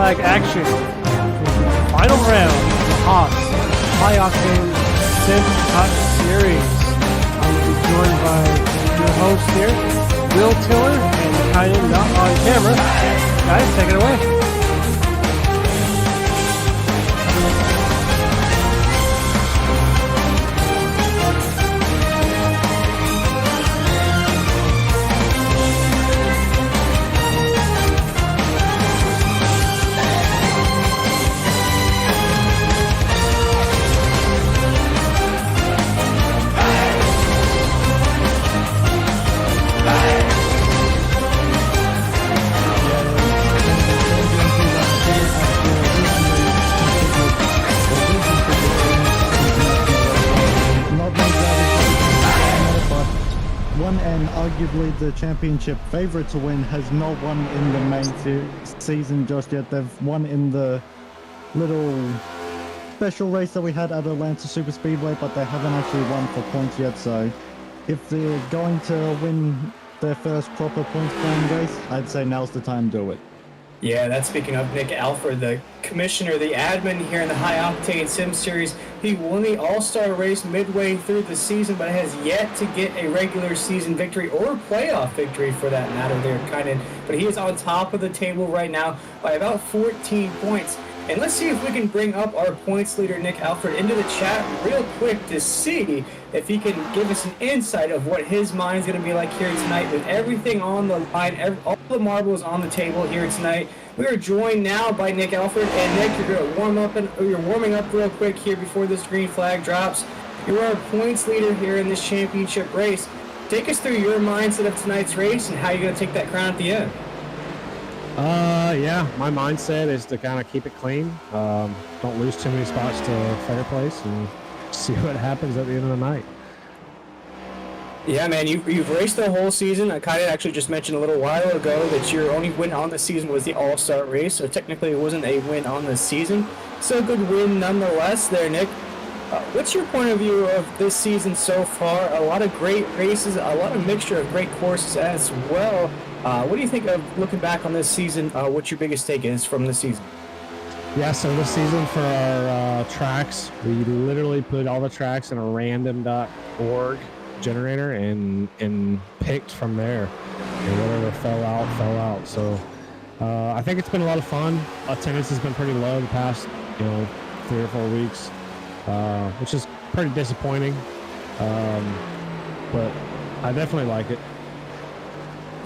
flag action. Final round of the Haas High Octane Sim Cup Series. I will be joined by your host here, Will Tiller, and kind of not on camera. Guys, take it away. And arguably the championship favorite to win has not won in the main season just yet. They've won in the little special race that we had at Atlanta Super Speedway, but they haven't actually won for points yet. So if they're going to win their first proper points playing race, I'd say now's the time to do it. Yeah, that's speaking of Nick Alford, the commissioner, the admin here in the High Octane Sim Series. He won the All-Star race midway through the season, but has yet to get a regular season victory or a playoff victory for that matter there, But he is on top of the table right now by about 14 points. And let's see if we can bring up our points leader, Nick Alford, into the chat real quick to see if he can give us an insight of what his mind's going to be like here tonight with everything on the line, all the marbles on the table here tonight. We are joined now by Nick Alford. And Nick, you're going to you're warming up real quick here before this green flag drops. You're our points leader here in this championship race. Take us through your mindset of tonight's race and how you're going to take that crown at the end. Yeah, my mindset is to kind of keep it clean. Don't lose too many spots to fair place and see what happens at the end of the night. Yeah, man, you've raced the whole season. I kind of actually just mentioned a little while ago that your only win on the season was the All-Star race, so technically it wasn't a win on the season. Still a good win nonetheless there, Nick. What's your point of view of this season so far? A lot of great races, a lot of mixture of great courses as well. What do you think of looking back on this season? What's your biggest take is from this season? Yeah, so this season for our tracks, we literally put all the tracks in a random.org generator and picked from there. And whatever fell out. So I think it's been a lot of fun. Attendance has been pretty low the past 3 or 4 weeks, which is pretty disappointing. But I definitely like it.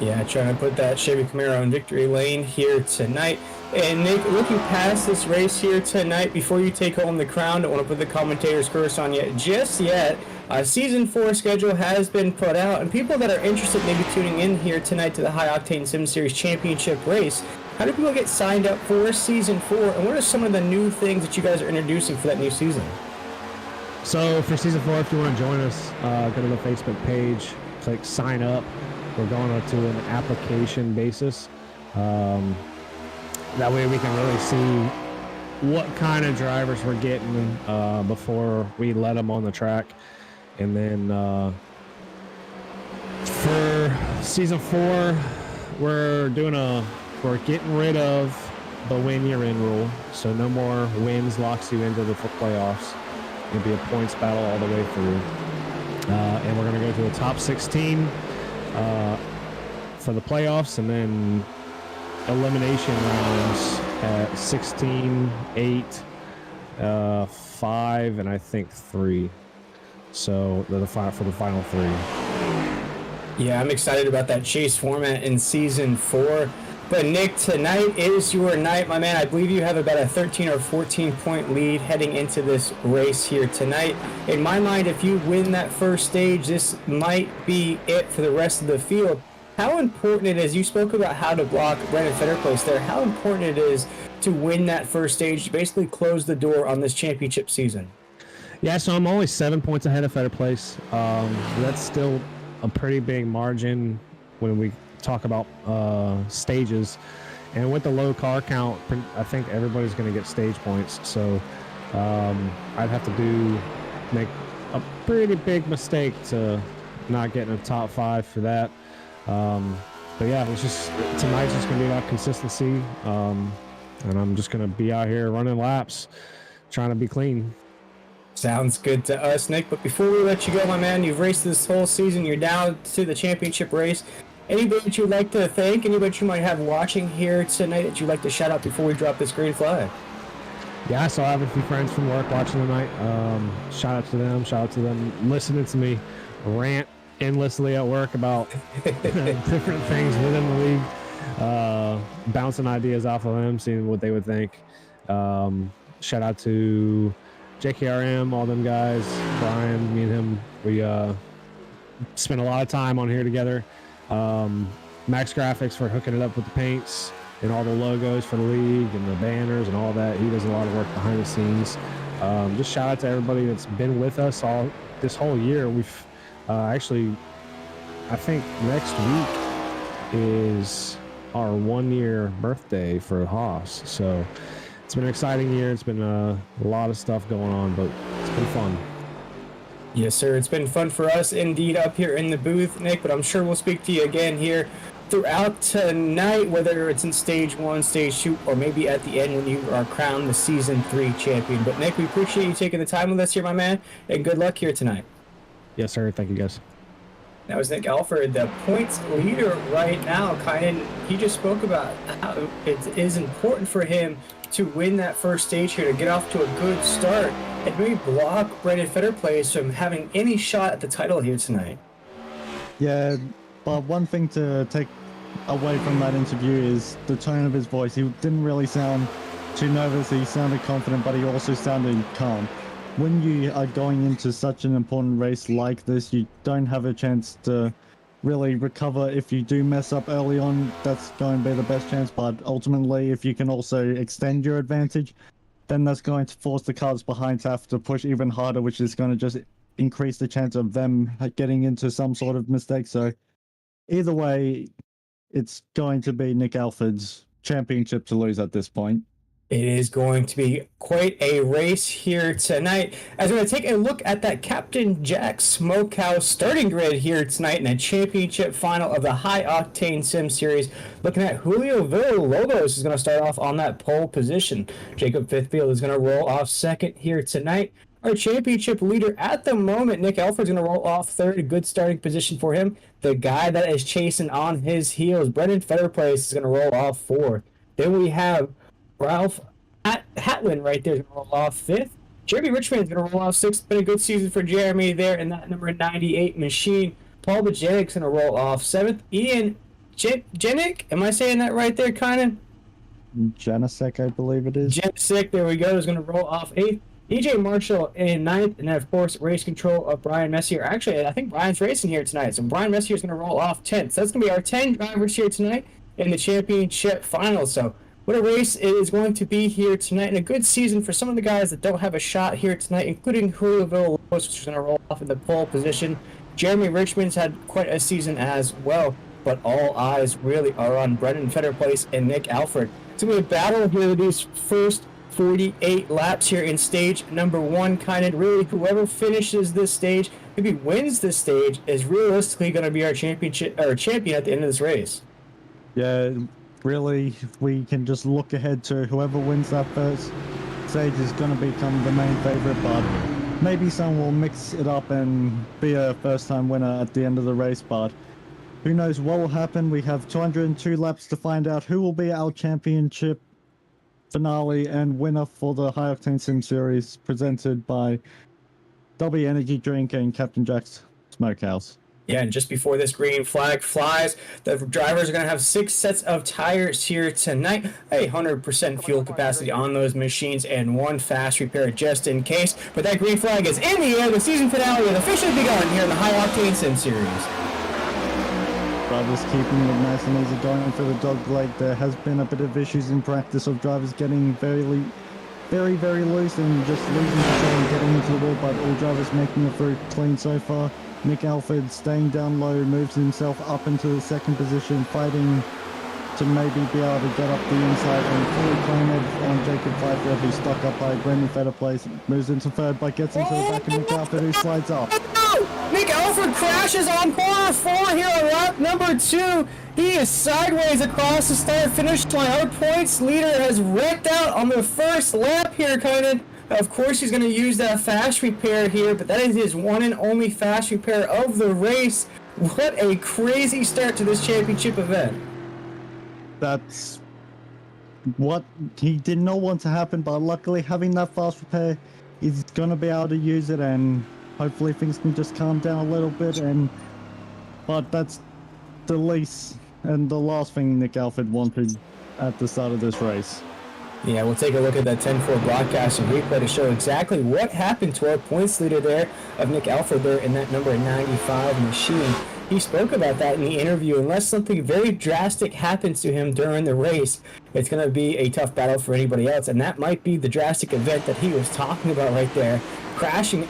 Yeah, trying to put that Chevy Camaro in victory lane here tonight. And Nick, looking past this race here tonight, before you take home the crown, don't want to put the commentator's curse on you just yet. Season 4 schedule has been put out, and people that are interested maybe tuning in here tonight to the High Octane Sim Series Championship race, how do people get signed up for Season 4, and what are some of the new things that you guys are introducing for that new season? So for Season 4, if you want to join us, go to the Facebook page, click sign up. We're going to an application basis. That way we can really see what kind of drivers we're getting before we let them on the track. And then for Season 4, we're getting rid of the win you're in rule. So no more wins locks you into the playoffs. It'll be a points battle all the way through. And we're going to go to the top 16 for the playoffs, and then elimination rounds at 16, 8, 5, and I think 3. So for the final 3. Yeah, I'm excited about that chase format in Season 4. But Nick, tonight is your night, my man. I believe you have about a 13 or 14 point lead heading into this race here tonight. In my mind, if you win that first stage, this might be it for the rest of the field. How important it is, you spoke about how to block Brandon Fetterplace there, how important it is to win that first stage to basically close the door on this championship season. Yeah, so I'm only 7 points ahead of Fetterplace. That's still a pretty big margin when we talk about stages, and with the low car count, I think everybody's going to get stage points. So I'd have to make a pretty big mistake to not get in the top 5 for that. But yeah, tonight's just going to be about consistency. and I'm just gonna be out here running laps, trying to be clean. Sounds good to us, Nick. But before we let you go, my man, you've raced this whole season. You're down to the championship race. Anybody that you'd like to thank? Anybody you might have watching here tonight that you'd like to shout out before we drop this green flag? Yeah, so I have a few friends from work watching tonight. Shout out to them. Shout out to them listening to me rant endlessly at work about different things within the league. Bouncing ideas off of them, seeing what they would think. Shout out to JKRM, all them guys, Brian, me and him, we spent a lot of time on here together. Max Graphics for hooking it up with the paints and all the logos for the league and the banners and all that. He does a lot of work behind the scenes. Just shout out to everybody that's been with us all this whole year. We've actually, I think next week is our 1 year birthday for Haas. So it's been an exciting year. It's been a lot of stuff going on, but it's been fun. Yes, sir. It's been fun for us indeed up here in the booth, Nick, but I'm sure we'll speak to you again here throughout tonight, whether it's in stage 1, stage 2, or maybe at the end when you are crowned the season 3 champion. But Nick, we appreciate you taking the time with us here, my man, and good luck here tonight. Yes, sir. Thank you, guys. That was Nick Alford, the points leader right now. He just spoke about how it is important for him to win that first stage here, to get off to a good start, and maybe block Brendan Fetterplace from having any shot at the title here tonight. Yeah, but one thing to take away from that interview is the tone of his voice. He didn't really sound too nervous. He sounded confident, but he also sounded calm. When you are going into such an important race like this, you don't have a chance to really recover. If you do mess up early on, that's going to be the best chance, but ultimately if you can also extend your advantage, then that's going to force the cars behind to have to push even harder, which is going to just increase the chance of them getting into some sort of mistake. So either way, it's going to be Nick Alford's championship to lose at this point. It is going to be quite a race here tonight, as we're going to take a look at that Captain Jack Smokehouse starting grid here tonight in a championship final of the High Octane Sim Series. Looking at Julio Villalobos is going to start off on that pole position. Jacob Fifthfield is going to roll off second here tonight. Our championship leader at the moment, Nick Alford's going to roll off third. A good starting position for him. The guy that is chasing on his heels, Brendan Fetterplace, is going to roll off fourth. Then we have Ralph Hatlin right there is going to roll off fifth. Jeremy Richmond is going to roll off sixth. Been a good season for Jeremy there in that number 98 machine. Paul Bajanik's going to roll off seventh. Ian Janik, am I saying that right there, Kynan? Janisek, I believe it is. Janisek, there we go, is going to roll off eighth. EJ Marshall in ninth, and then of course race control of Brian Messier. Actually, I think Brian's racing here tonight, so Brian Messier is going to roll off 10th. So that's going to be our 10 drivers here tonight in the championship final. So what a race it is going to be here tonight, and a good season for some of the guys that don't have a shot here tonight, including Julio Villalobos, which is going to roll off in the pole position. Jeremy Richmond's had quite a season as well, but all eyes really are on Brendan Fetterplace and Nick Alford. It's going to be a battle here these first 48 laps here in stage number 1. Kind of really whoever finishes this stage, maybe wins this stage, is realistically going to be our champion at the end of this race. Yeah, really, we can just look ahead to whoever wins that first stage is going to become the main favorite, but maybe some will mix it up and be a first-time winner at the end of the race, but who knows what will happen. We have 202 laps to find out who will be our championship finale and winner for the High Octane Sim Series, presented by W Energy Drink and Captain Jack's Smokehouse. Yeah, and just before this green flag flies, the drivers are going to have 6 sets of tires here tonight, 100% fuel capacity on those machines, and 1 fast repair just in case. But that green flag is in the air. The season finale has officially begun here in the High Octane Sim Series. Drivers keeping it nice and easy, going for the dog leg. There has been a bit of issues in practice of drivers getting very loose and just losing control and getting into the wall, but all drivers making it through clean so far. Nick Alford staying down low, moves himself up into the second position, fighting to maybe be able to get up the inside and fully claim it on Jacob Pfeiffer, who's stuck up by Brendan Fetter Place, moves into third but gets into the back of Nick Alford, who slides off. Nick Alford crashes on corner 4 here on lap number 2. He is sideways across the start-finish line. Our points leader has wrecked out on the first lap here, Kynan. Of course, he's going to use that fast repair here, but that is his one and only fast repair of the race. What a crazy start to this championship event. That's what he did not want to happen, but luckily having that fast repair, he's going to be able to use it, and hopefully things can just calm down a little bit. But that's the least and the last thing Nick Alford wanted at the start of this race. Yeah, we'll take a look at that 10-4 broadcast and replay to show exactly what happened to our points leader there of Nick Alford there in that number 95 machine. He spoke about that in the interview. Unless something very drastic happens to him during the race, it's going to be a tough battle for anybody else, and that might be the drastic event that he was talking about right there. Crossing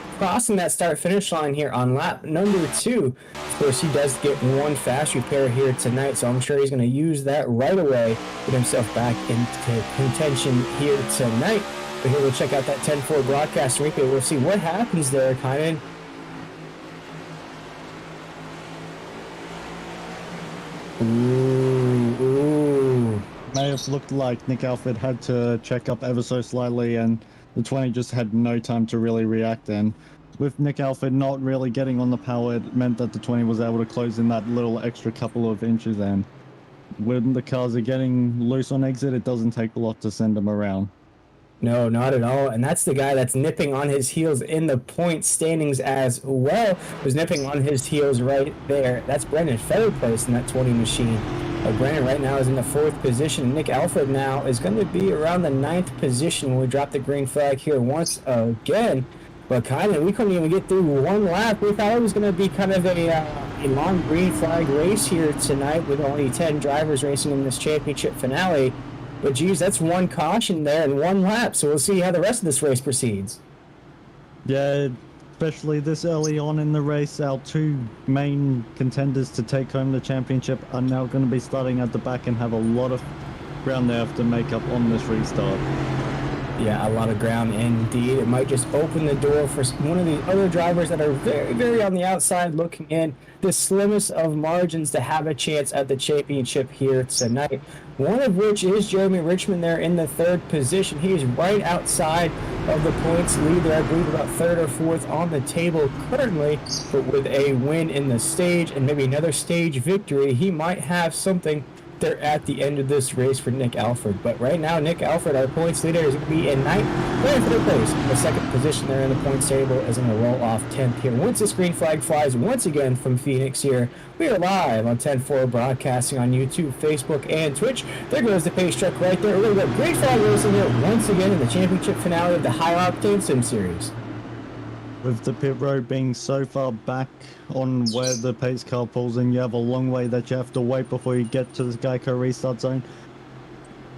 that start-finish line here on lap number 2. Of course, he does get one fast repair here tonight, so I'm sure he's going to use that right away, get himself back into contention here tonight. But here we'll check out that 10-4 broadcast replay. We'll see what happens there, Kynan. Ooh. May have looked like Nick Alford had to check up ever so slightly, and the 20 just had no time to really react. And with Nick Alford not really getting on the power, it meant that the 20 was able to close in that little extra couple of inches. And when the cars are getting loose on exit, it doesn't take a lot to send them around. No, not at all. And that's the guy that's nipping on his heels in the point standings as well. Who's nipping on his heels right there. That's Brendan Fetter Place in that 20 machine. Brendan right now is in the 4th position. Nick Alford now is going to be around the 9th position when we drop the green flag here once again. But kind of, we couldn't even get through one lap. We thought it was going to be kind of a long green flag race here tonight with only 10 drivers racing in this championship finale. But geez, that's one caution there in one lap, so we'll see how the rest of this race proceeds. Yeah, especially this early on in the race, our 2 main contenders to take home the championship are now going to be starting at the back and have a lot of ground they have to make up on this restart. Yeah, a lot of ground indeed. It might just open the door for one of the other drivers that are very, very on the outside looking in, the slimmest of margins to have a chance at the championship here tonight. One of which is Jeremy Richmond there in the 3rd position. He is right outside of the points leader, I believe about 3rd or 4th on the table currently, but with a win in the stage and maybe another stage victory, he might have something there at the end of this race for Nick Alford. But right now, Nick Alford, our points leader, is going to be in 3rd place. The 2nd position there in the points table is going to roll off 10th here. Once this green flag flies once again from Phoenix here, we are live on 10-4 broadcasting on YouTube, Facebook, and Twitch. There goes the pace truck right there. We're going to go green flag racing here once again in the championship finale of the High Octane Sim Series. With the pit road being so far back on where the pace car pulls in, you have a long way that you have to wait before you get to the Geico restart zone.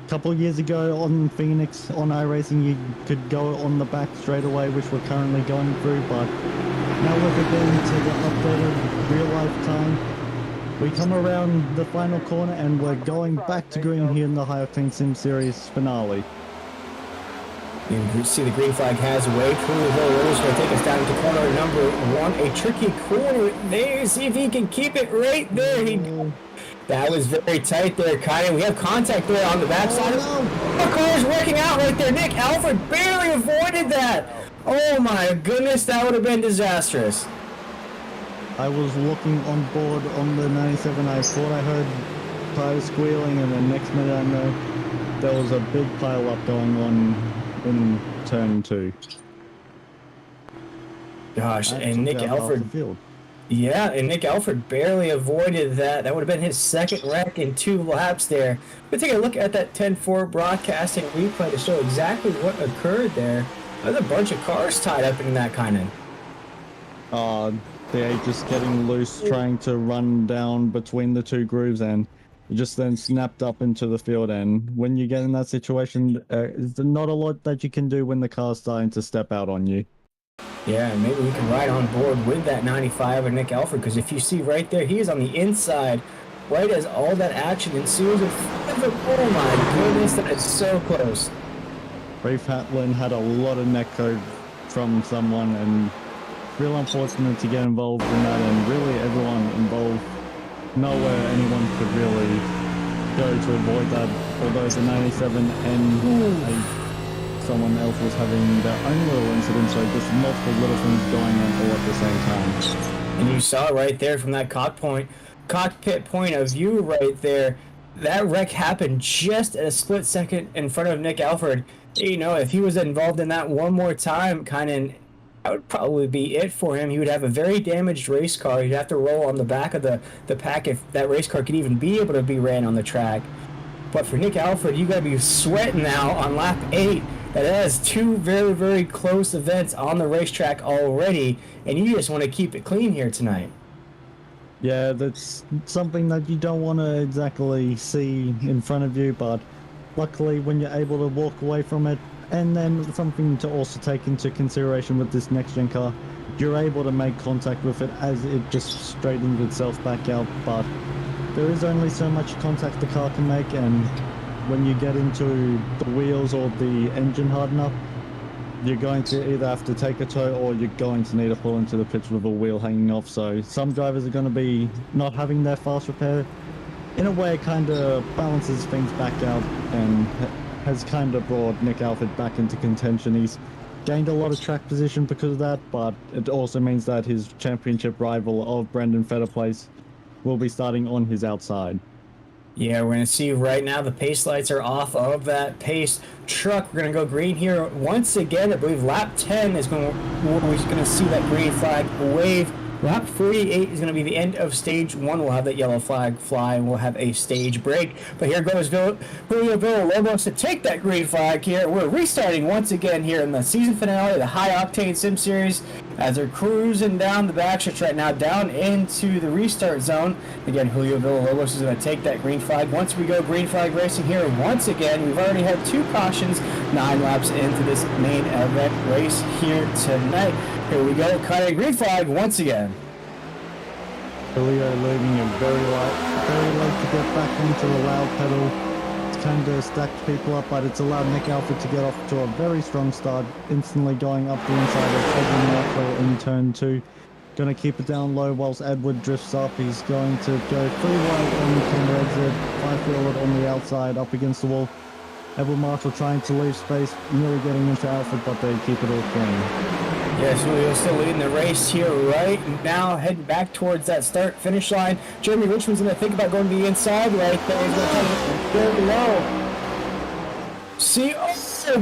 A couple of years ago on Phoenix, on iRacing, you could go on the back straight away, which we're currently going through, but now we're getting to the updated real life time. We come around the final corner and we're going back to green here in the High Octane Sim Series finale. You see the green flag has way through the road. It's going to take us down to corner number 1. A tricky corner there. See if he can keep it right there. That was very tight there, Kyan. We have contact there on the backside. The car is working out right there. Nick Alford barely avoided that. Oh my goodness, that would have been disastrous. I was looking on board on the 97. I thought I heard tires squealing, and the next minute I know there was a big pile up going on in turn 2. Gosh, and Nick Alford. Yeah, and Nick Alford barely avoided that. That would have been his 2nd wreck in 2 laps there. But take a look at that 10-4 broadcasting replay to show exactly what occurred there. There's a bunch of cars tied up in that kind of. They're just getting loose, trying to run down between the 2 grooves, and just then snapped up into the field. And when you get in that situation, there's not a lot that you can do when the car's starting to step out on you. Yeah, and maybe we can ride on board with that 95 of Nick Alford, because if you see right there, he is on the inside right as all that action ensues. Oh my goodness, that is so close. Reef Hatlin had a lot of neck code from someone, and real unfortunate to get involved in that, and really everyone involved, nowhere anyone could really go to avoid that, although the 97 and someone else was having their own little incident, so just multiple little things going on all at the same time. And you saw right there from that cockpit point of view right there, that wreck happened just at a split second in front of Nick Alford. You know, if he was involved in that one more time, that would probably be it for him. He would have a very damaged race car. He'd have to roll on the back of the pack if that race car could even be able to be ran on the track. But for Nick Alford, you got to be sweating now on lap 8. That has two very, very close events on the racetrack already, and you just want to keep it clean here tonight. Yeah, that's something that you don't want to exactly see in front of you, but luckily when you're able to walk away from it, and then something to also take into consideration with this next-gen car, you're able to make contact with it as it just straightens itself back out, but there is only so much contact the car can make, and when you get into the wheels or the engine harden up, you're going to either have to take a tow or you're going to need to pull into the pits with a wheel hanging off. So some drivers are going to be not having their fast repair. In a way, it kind of balances things back out and has kind of brought Nick Alford back into contention. He's gained a lot of track position because of that, but it also means that his championship rival of Brendan Fetterplace will be starting on his outside. Yeah, we're going to see right now the pace lights are off of that pace truck. We're going to go green here once again. I believe lap 10 is we're going to see that green flag wave. Lap 48 is going to be the end of stage 1. We'll have that yellow flag fly and we'll have a stage break. But here goes Julio Villalobos to take that green flag here. We're restarting once again here in the season finale of the High Octane Sim Series as they're cruising down the backstretch right now, down into the restart zone. Again, Julio Villalobos is going to take that green flag. Once we go green flag racing here, once again, we've already had 2 cautions, 9 laps into this main event race here tonight. Here we go, cutting green flag once again. Julio leaving it very late to get back onto the loud pedal. It's kind of stacked people up, but it's allowed Nick Alford to get off to a very strong start, instantly going up the inside of Edwin Rockwell in turn 2. Going to keep it down low whilst Edward drifts up. He's going to go 3 wide on the corner exit, 5-wheel it on the outside, up against the wall. Edward Marshall trying to leave space, nearly getting into Alford, but they keep it all clean. Yes, Julio's still leading the race here right now, heading back towards that start-finish line. Jeremy Richmond's going to think about going to the inside right there. He's going to go below. See,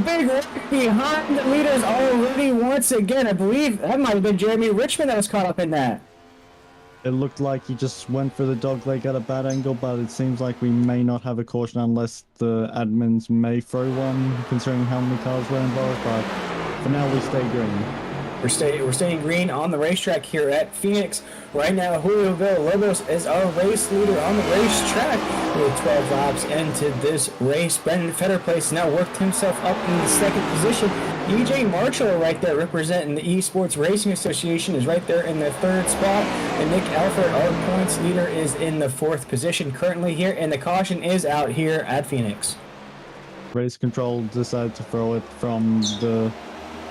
big wreck behind the leaders already once again. I believe that might have been Jeremy Richmond that was caught up in that. It looked like he just went for the dog leg at a bad angle, but it seems like we may not have a caution unless the admins may throw one, considering how many cars were involved, but for now we stay green. We're staying green on the racetrack here at Phoenix. Right now, Julio Villalobos is our race leader on the racetrack with 12 laps into this race. Brendan Fetterplace now worked himself up in the 2nd position. EJ Marshall right there representing the Esports Racing Association is right there in the 3rd spot. And Nick Alford, our points leader, is in the 4th position currently here. And the caution is out here at Phoenix. Race control decided to throw it from the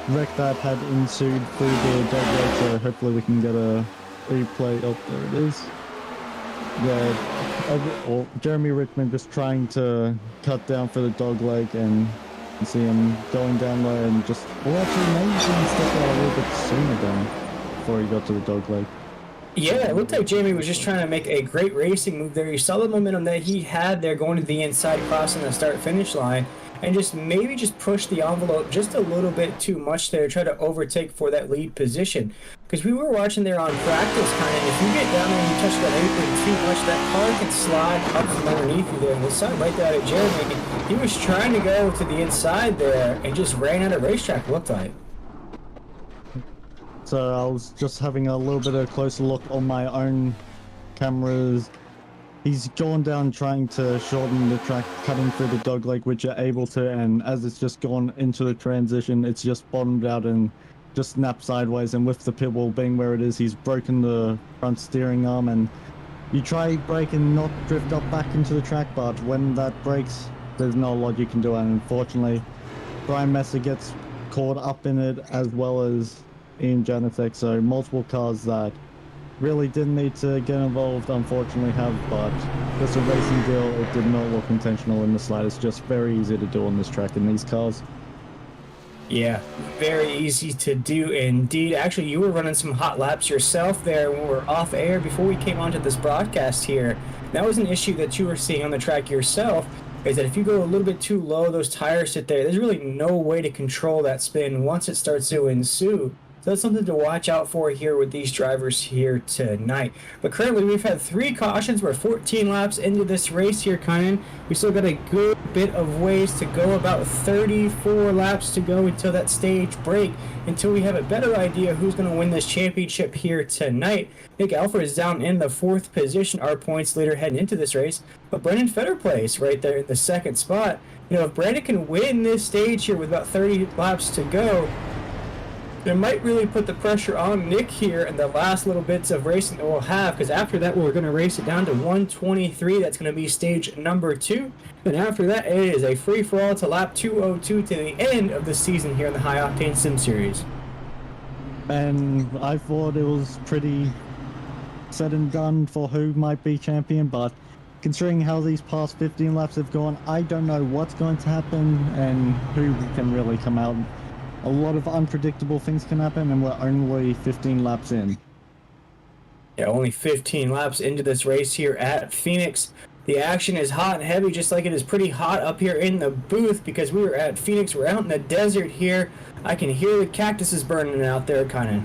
wreck that had ensued through the dog leg, so hopefully we can get a replay. Oh, there it is. Yeah, Jeremy Richmond just trying to cut down for the dog leg, and you see him going down low and just, well, actually maybe he didn't step out a little bit sooner down before he got to the dog leg. Yeah, it looked like Jamie was just trying to make a great racing move there. You saw the momentum that he had there going to the inside, crossing the start-finish line, and just push the envelope just a little bit too much there, try to overtake for that lead position. Because we were watching there on practice, kind of, if you get down there and you touch that apron too much, that car can slide up from underneath you there. And we saw it right there at Jeremy. He was trying to go to the inside there and just ran out of racetrack, it looked like. So I was just having a little bit of a closer look on my own cameras. He's gone down trying to shorten the track, cutting through the dog leg, which you're able to, and as it's just gone into the transition, it's just bottomed out and just snapped sideways, and with the pit wall being where it is, he's broken the front steering arm, and You try brake and not drift up back into the track, but when that breaks, there's not a lot you can do. And unfortunately, Brian Messer gets caught up in it as well as Ian Janicek. So multiple cars that really didn't need to get involved, unfortunately have, but just a racing deal. It did not look intentional in the slightest. Just very easy to do on this track in these cars. Yeah, very easy to do indeed. Actually, you were running some hot laps yourself there when we were off air before we came onto this broadcast here. That was an issue that you were seeing on the track yourself, is that if you go a little bit too low, those tires sit there. There's really no way to control that spin once it starts to ensue. So that's something to watch out for here with these drivers here tonight. But currently we've had 3 cautions. We're 14 laps into this race here, Kynan. We still got a good bit of ways to go, about 34 laps to go until that stage break, until we have a better idea who's going to win this championship here tonight. Nick Alford is down in the 4th position, our points leader heading into this race. But Brendan Fetter plays right there in the 2nd spot. You know, if Brandon can win this stage here with about 30 laps to go, it might really put the pressure on Nick here in the last little bits of racing that we'll have, because after that we're going to race it down to 123. That's going to be stage number 2. And after that it is a free-for-all to lap 202 to the end of the season here in the High Octane Sim Series. And I thought it was pretty said and done for who might be champion, but considering how these past 15 laps have gone, I don't know what's going to happen and who can really come out. A lot of unpredictable things can happen, and we're only 15 laps in. Yeah, only 15 laps into this race here at Phoenix. The action is hot and heavy, just like it is pretty hot up here in the booth, because we were at Phoenix. We're out in the desert here. I can hear the cactuses burning out there, kind of.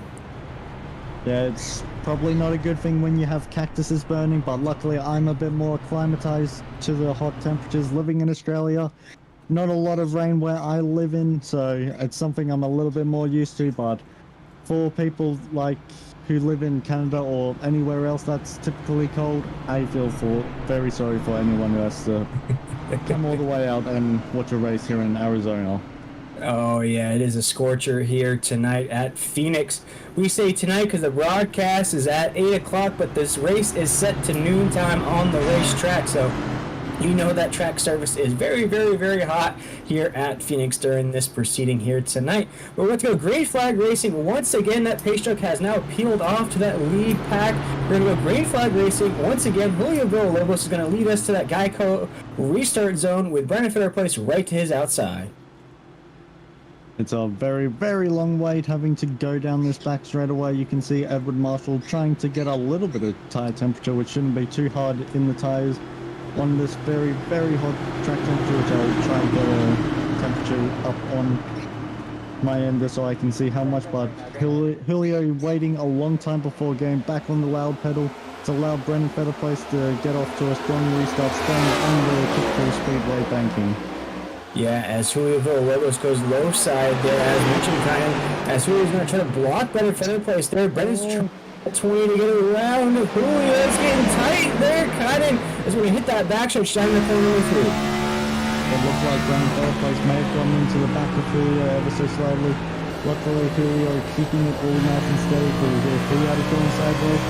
Yeah, it's probably not a good thing when you have cactuses burning, but luckily I'm a bit more acclimatized to the hot temperatures living in Australia. Not a lot of rain where I live in, so it's something I'm a little bit more used to, but for people like who live in Canada or anywhere else that's typically cold, I feel very sorry for anyone who has to come all the way out and watch a race here in Arizona. Oh yeah, it is a scorcher here tonight at Phoenix. We say tonight because the broadcast is at 8 o'clock, but this race is set to noontime on the racetrack, so you know that track service is very, very, very hot here at Phoenix during this proceeding here tonight. We're going to go green flag racing once again. That pace truck has now peeled off to that lead pack. We're going to go green flag racing once again. Julio Villalobos is going to lead us to that Geico restart zone with Brandon Fetter placed right to his outside. It's a very, very long wait having to go down this back straight away. You can see Edward Marshall trying to get a little bit of tire temperature, which shouldn't be too hard in the tires on this very, very hot track temperature, which I'll try and get a temperature up on my end just so I can see how much. But Julio waiting a long time before getting back on the loud pedal. It's allowed Brendan Fetter place to get off to a strong restart, staying on the typical speedway banking. Yeah, as Julio Villalobos goes low side there, as mentioned, kind of, as Julio's going to try to block Brendan Fetter place there. Brendan's trying 20 to get around. Julio's getting tight there, kind of, as we're going to hit that back stretch down the corner through. It looked like Brendan Fetter place may have gone into the back of Julio ever so slightly. Luckily, Julio keeping it all nice and steady, because if he had gone sideways,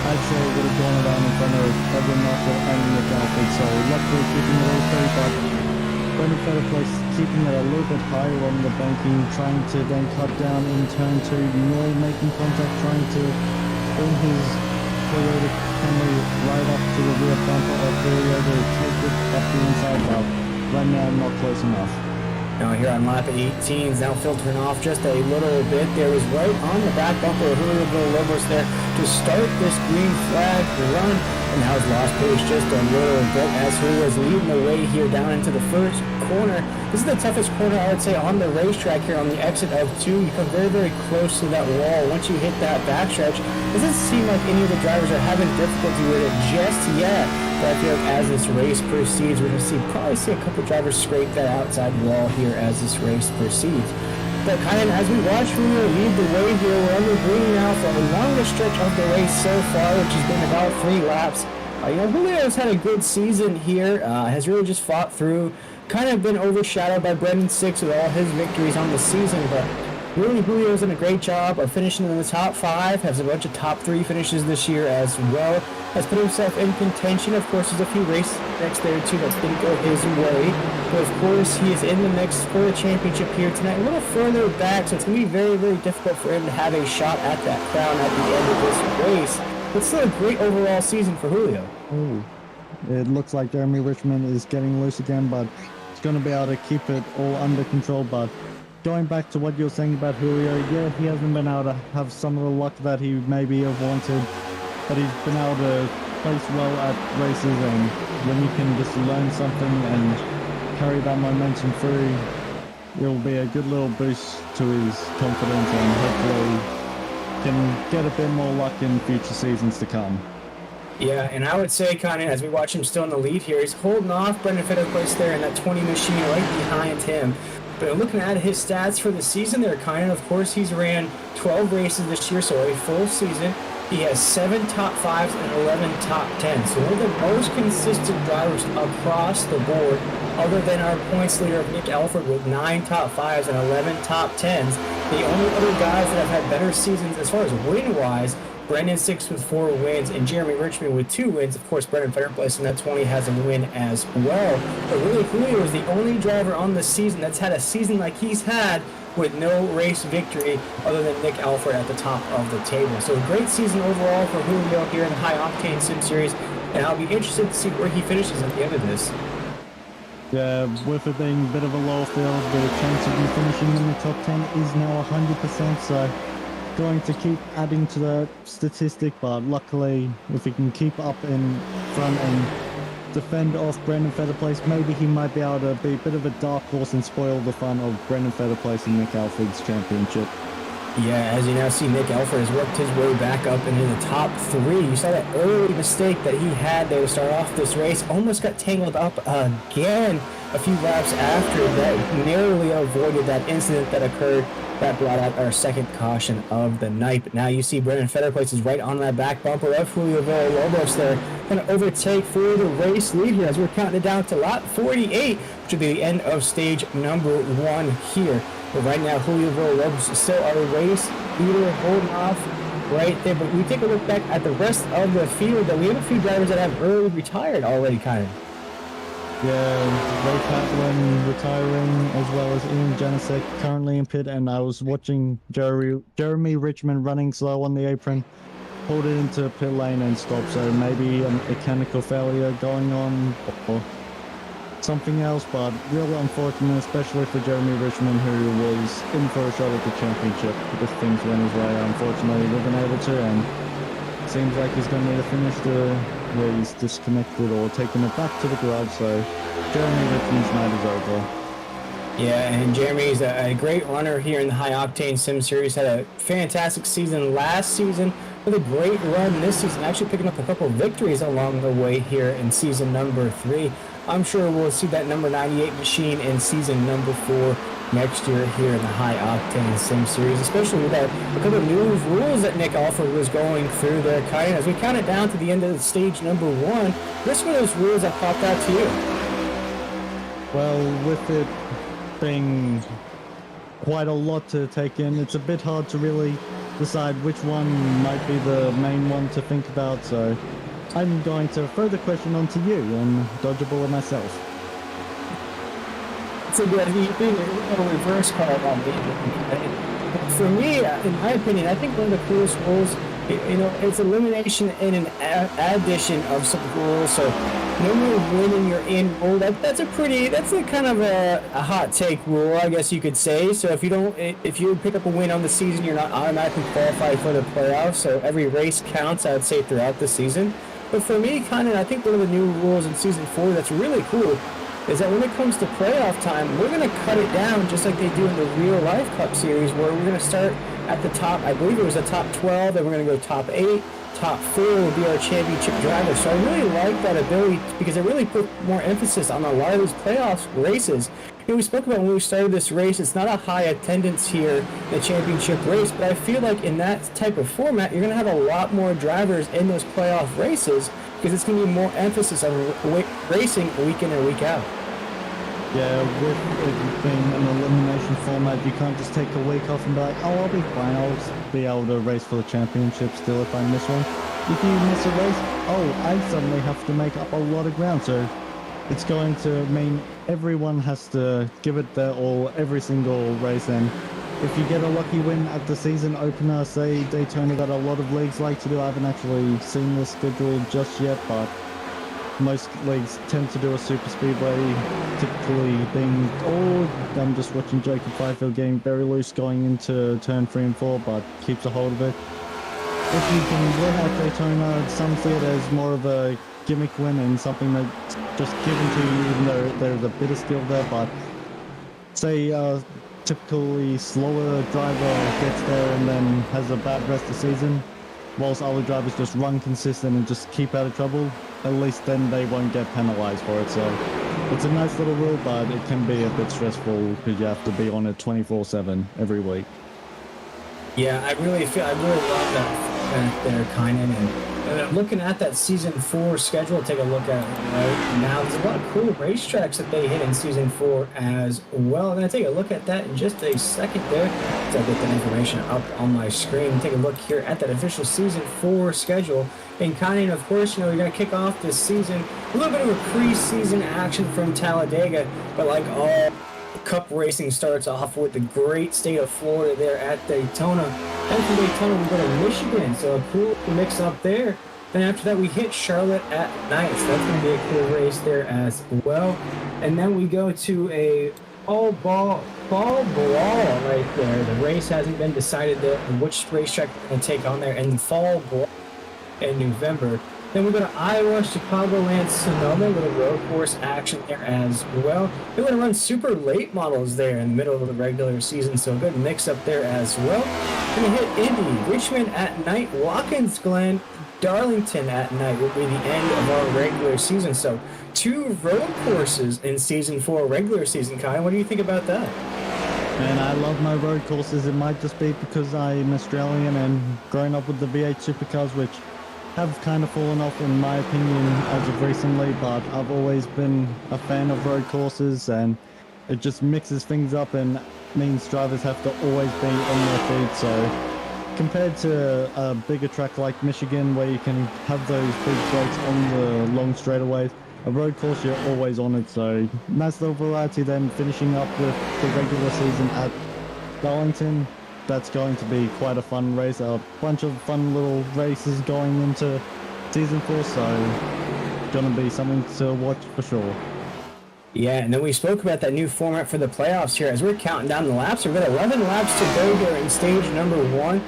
I'd say it would have gone around in front of Edwin Marshall and Nick Alford. So luckily keeping it all steady, but Brendan Fetter place keeping it a little bit higher on the banking, trying to then cut down in turn 2, nearly making contact, trying to bring his Toyota Camry right up to the rear bumper of Julio to take it up the inside, but right now not close enough. Now here on lap 18, is now filtering off just a little bit. There was right on the back bumper of Julio Villalobos there to start this green flag run. And now he's lost pace just a little bit as Julio is leading the way here down into the first corner. This is the toughest corner, I would say, on the racetrack here on the exit of 2. You come very, very close to that wall. Once you hit that backstretch, it doesn't seem like any of the drivers are having difficulty with it just yet. But I feel like as this race proceeds, we're going to probably see a couple drivers scrape that outside wall here as this race proceeds. But kind of as we watch Julio lead the way here, we're under green now for the longest stretch of the race so far, which has been about 3 laps. Julio's had a good season here, has really just fought through, kind of been overshadowed by Brendan Six with all his victories on the season, but Really, Julio's done a great job of finishing in the top 5, has a bunch of top 3 finishes this year as well, has put himself in contention. Of course, there's a few race next there too that didn't go his way, but of course he is in the mix for the championship here tonight, a little further back, so it's going to be very, very difficult for him to have a shot at that crown at the end of this race, but still a great overall season for Julio. Ooh. It looks like Jeremy Richmond is getting loose again, but he's going to be able to keep it all under control. But going back to what you were saying about Julio, yeah, he hasn't been able to have some of the luck that he maybe have wanted, but he's been able to place well at races, and when you can just learn something and carry that momentum through, it'll be a good little boost to his confidence, and hopefully can get a bit more luck in future seasons to come. Yeah, and I would say, kind of, as we watch him still in the lead here, he's holding off Brendan Fetterplace there in that 20 machine right behind him. But looking at his stats for the season there, kind of course, he's ran 12 races this year, so a full season. He has 7 top 5s and 11 top 10s. So one of the most consistent drivers across the board, other than our points leader of Nick Alford with 9 top 5s and 11 top 10s. The only other guys that have had better seasons as far as win-wise, Brendan 6 with 4 wins, and Jeremy Richmond with 2 wins. Of course, Brendan Fetterplace in that 20 has a win as well. But really, Julio is the only driver on the season that's had a season like he's had with no race victory other than Nick Alford at the top of the table. So a great season overall for Julio here in the High Octane Sim Series, and I'll be interested to see where he finishes at the end of this. Yeah, with it being a bit of a low field, the chance of him finishing in the top 10 is now 100%, so going to keep adding to the statistic, but luckily if he can keep up in front and defend off Brendan Fetterplace, maybe he might be able to be a bit of a dark horse and spoil the fun of Brendan Fetterplace and Nick Alford's championship. Yeah, as you now see, Nick Alford has worked his way back up into the top 3. You saw that early mistake that he had there to start off this race. Almost got tangled up again a few laps after that. Narrowly avoided that incident that occurred that brought out our second caution of the night. But now you see Brendan Fetterplace is right on that back bumper of Julio Villalobos there. Going to overtake for the race lead here as we're counting it down to lap 48, which will be the end of stage number 1 here. But right now, Julio Villalobos is still our race leader, holding off right there. But we take a look back at the rest of the field, that we have a few drivers that have early retired already, kind of. Yeah, Ray Kaplan retiring, as well as Ian Janicek currently in pit, and I was watching Jeremy Richmond running slow on the apron, pulled it into pit lane and stopped, so maybe a mechanical failure going on or something else, but really unfortunate, especially for Jeremy Richmond, who was in for a shot at the championship if things went his way. Unfortunately, he wasn't able to, and seems like he's going to need to finish the he's disconnected or taking it back to the garage, so Jeremy Richmond's night is over. Yeah, and Jeremy's a great runner here in the High Octane Sim Series. Had a fantastic season last season with a great run this season, actually picking up a couple of victories along the way here in season number 3. I'm sure we'll see that number 98 machine in season number 4 next year here in the High Octane Sim Series, especially with a couple of new rules that Nick Alford was going through there, Kai. As we count it down to the end of stage number 1, what's one of those rules that popped out to you? Well, with it being quite a lot to take in, it's a bit hard to really decide which one might be the main one to think about, so I'm going to throw the question on to you and dodge a bullet myself. So yeah, he did a reverse call on me. For me, in my opinion, I think one of the coolest rules, it's elimination and an addition of some rules. So no more winning your in rule. That's a kind of a hot take rule, I guess you could say. So if you pick up a win on the season, you're not automatically qualified for the playoffs. So every race counts, I would say, throughout the season. But for me, I think one of the new rules in season 4 that's really cool is that when it comes to playoff time, we're going to cut it down just like they do in the Real Life Cup Series, where we're going to start at the top, I believe it was the top 12, then we're going to go top 8, top 4 will be our championship driver. So I really like that ability because it really put more emphasis on a lot of these playoff races. We spoke about when we started this race, it's not a high attendance here in the championship race, but I feel like in that type of format, you're going to have a lot more drivers in those playoff races because it's going to be more emphasis on racing week in and week out. Yeah, with it being an elimination format, you can't just take a week off and be like, oh, I'll be fine. I'll be able to race for the championship still if I miss one. If you miss a race, oh, I suddenly have to make up a lot of ground. So it's going to mean everyone has to give it their all every single race. And if you get a lucky win at the season opener, say Daytona that a lot of leagues like to do, I haven't actually seen the schedule just yet, but most leagues tend to do a super speedway, typically being, I'm just watching Jacob Fifield getting very loose going into turn 3 and 4, but keeps a hold of it. If you can win at Daytona, some see it as more of a gimmick win and something that's just given to you, even though there's a bit of skill there, but say typically slower driver gets there and then has a bad rest of the season, whilst other drivers just run consistent and just keep out of trouble, at least then they won't get penalized for it. So it's a nice little rule, but it can be a bit stressful because you have to be on it 24/7 every week. Yeah, I really love that there, Kynan, and looking at that season 4 schedule, take a look at it right now. There's a lot of cool racetracks that they hit in season 4 as well. I'm gonna take a look at that in just a second there. So I'll get that information up on my screen. Take a look here at that official season 4 schedule. And Kynan, of course, you're gonna kick off this season a little bit of a pre-season action from Talladega, but like all Cup racing starts off with the great state of Florida there at Daytona. And from Daytona, we go to Michigan, so a cool mix up there. Then after that, we hit Charlotte at night, so that's going to be a cool race there as well. And then we go to a ball right there. The race hasn't been decided there, which racetrack we're going to take on there, and fall ball in November. Then we go to Iowa, Chicagoland, Sonoma, little road course action there as well. They're going to run super late models there in the middle of the regular season, so a good mix up there as well. Going to hit Indy, Richmond at night, Watkins Glen, Darlington at night will be the end of our regular season. So 2 road courses in season 4 regular season. Kai, what do you think about that? And I love my road courses. It might just be because I'm Australian and growing up with the V8 supercars, which have kind of fallen off in my opinion as of recently, but I've always been a fan of road courses, and it just mixes things up and means drivers have to always be on their feet. So compared to a bigger track like Michigan where you can have those big breaks on the long straightaways, a road course you're always on it. So nice little variety. Then finishing up with the regular season at Darlington, that's going to be quite a fun race. A bunch of fun little races going into season 4, so gonna be something to watch for sure. Yeah, and then we spoke about that new format for the playoffs here. As we're counting down the laps, we've got 11 laps to go here in stage number 1.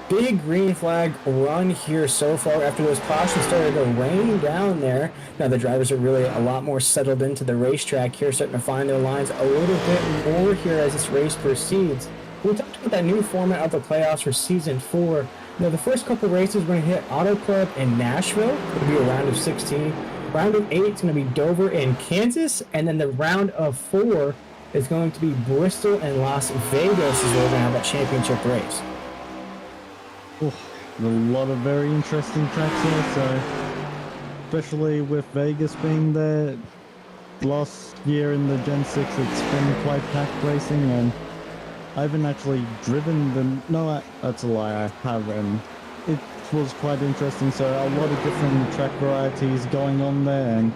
Big green flag run here so far after those cautions started to rain down there. Now the drivers are really a lot more settled into the racetrack here, starting to find their lines a little bit more here as this race proceeds. We talked about that new format of the playoffs for season 4. Now the first couple races we're going to hit Auto Club in Nashville. It'll be a round of 16. Round of 8 is going to be Dover and Kansas, and then the round of 4 is going to be Bristol and Las Vegas is where we're going to have that championship race. A lot of very interesting tracks here, so especially with Vegas being there. Last year in the Gen 6 it's been quite packed racing, and I haven't actually driven them. No, that's a lie, I haven't. It was quite interesting, so a lot of different track varieties going on there, and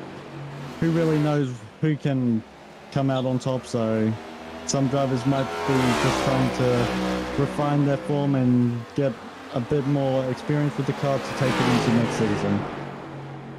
who really knows who can come out on top. So some drivers might be just trying to refine their form and get a bit more experience with the car to take it into next season.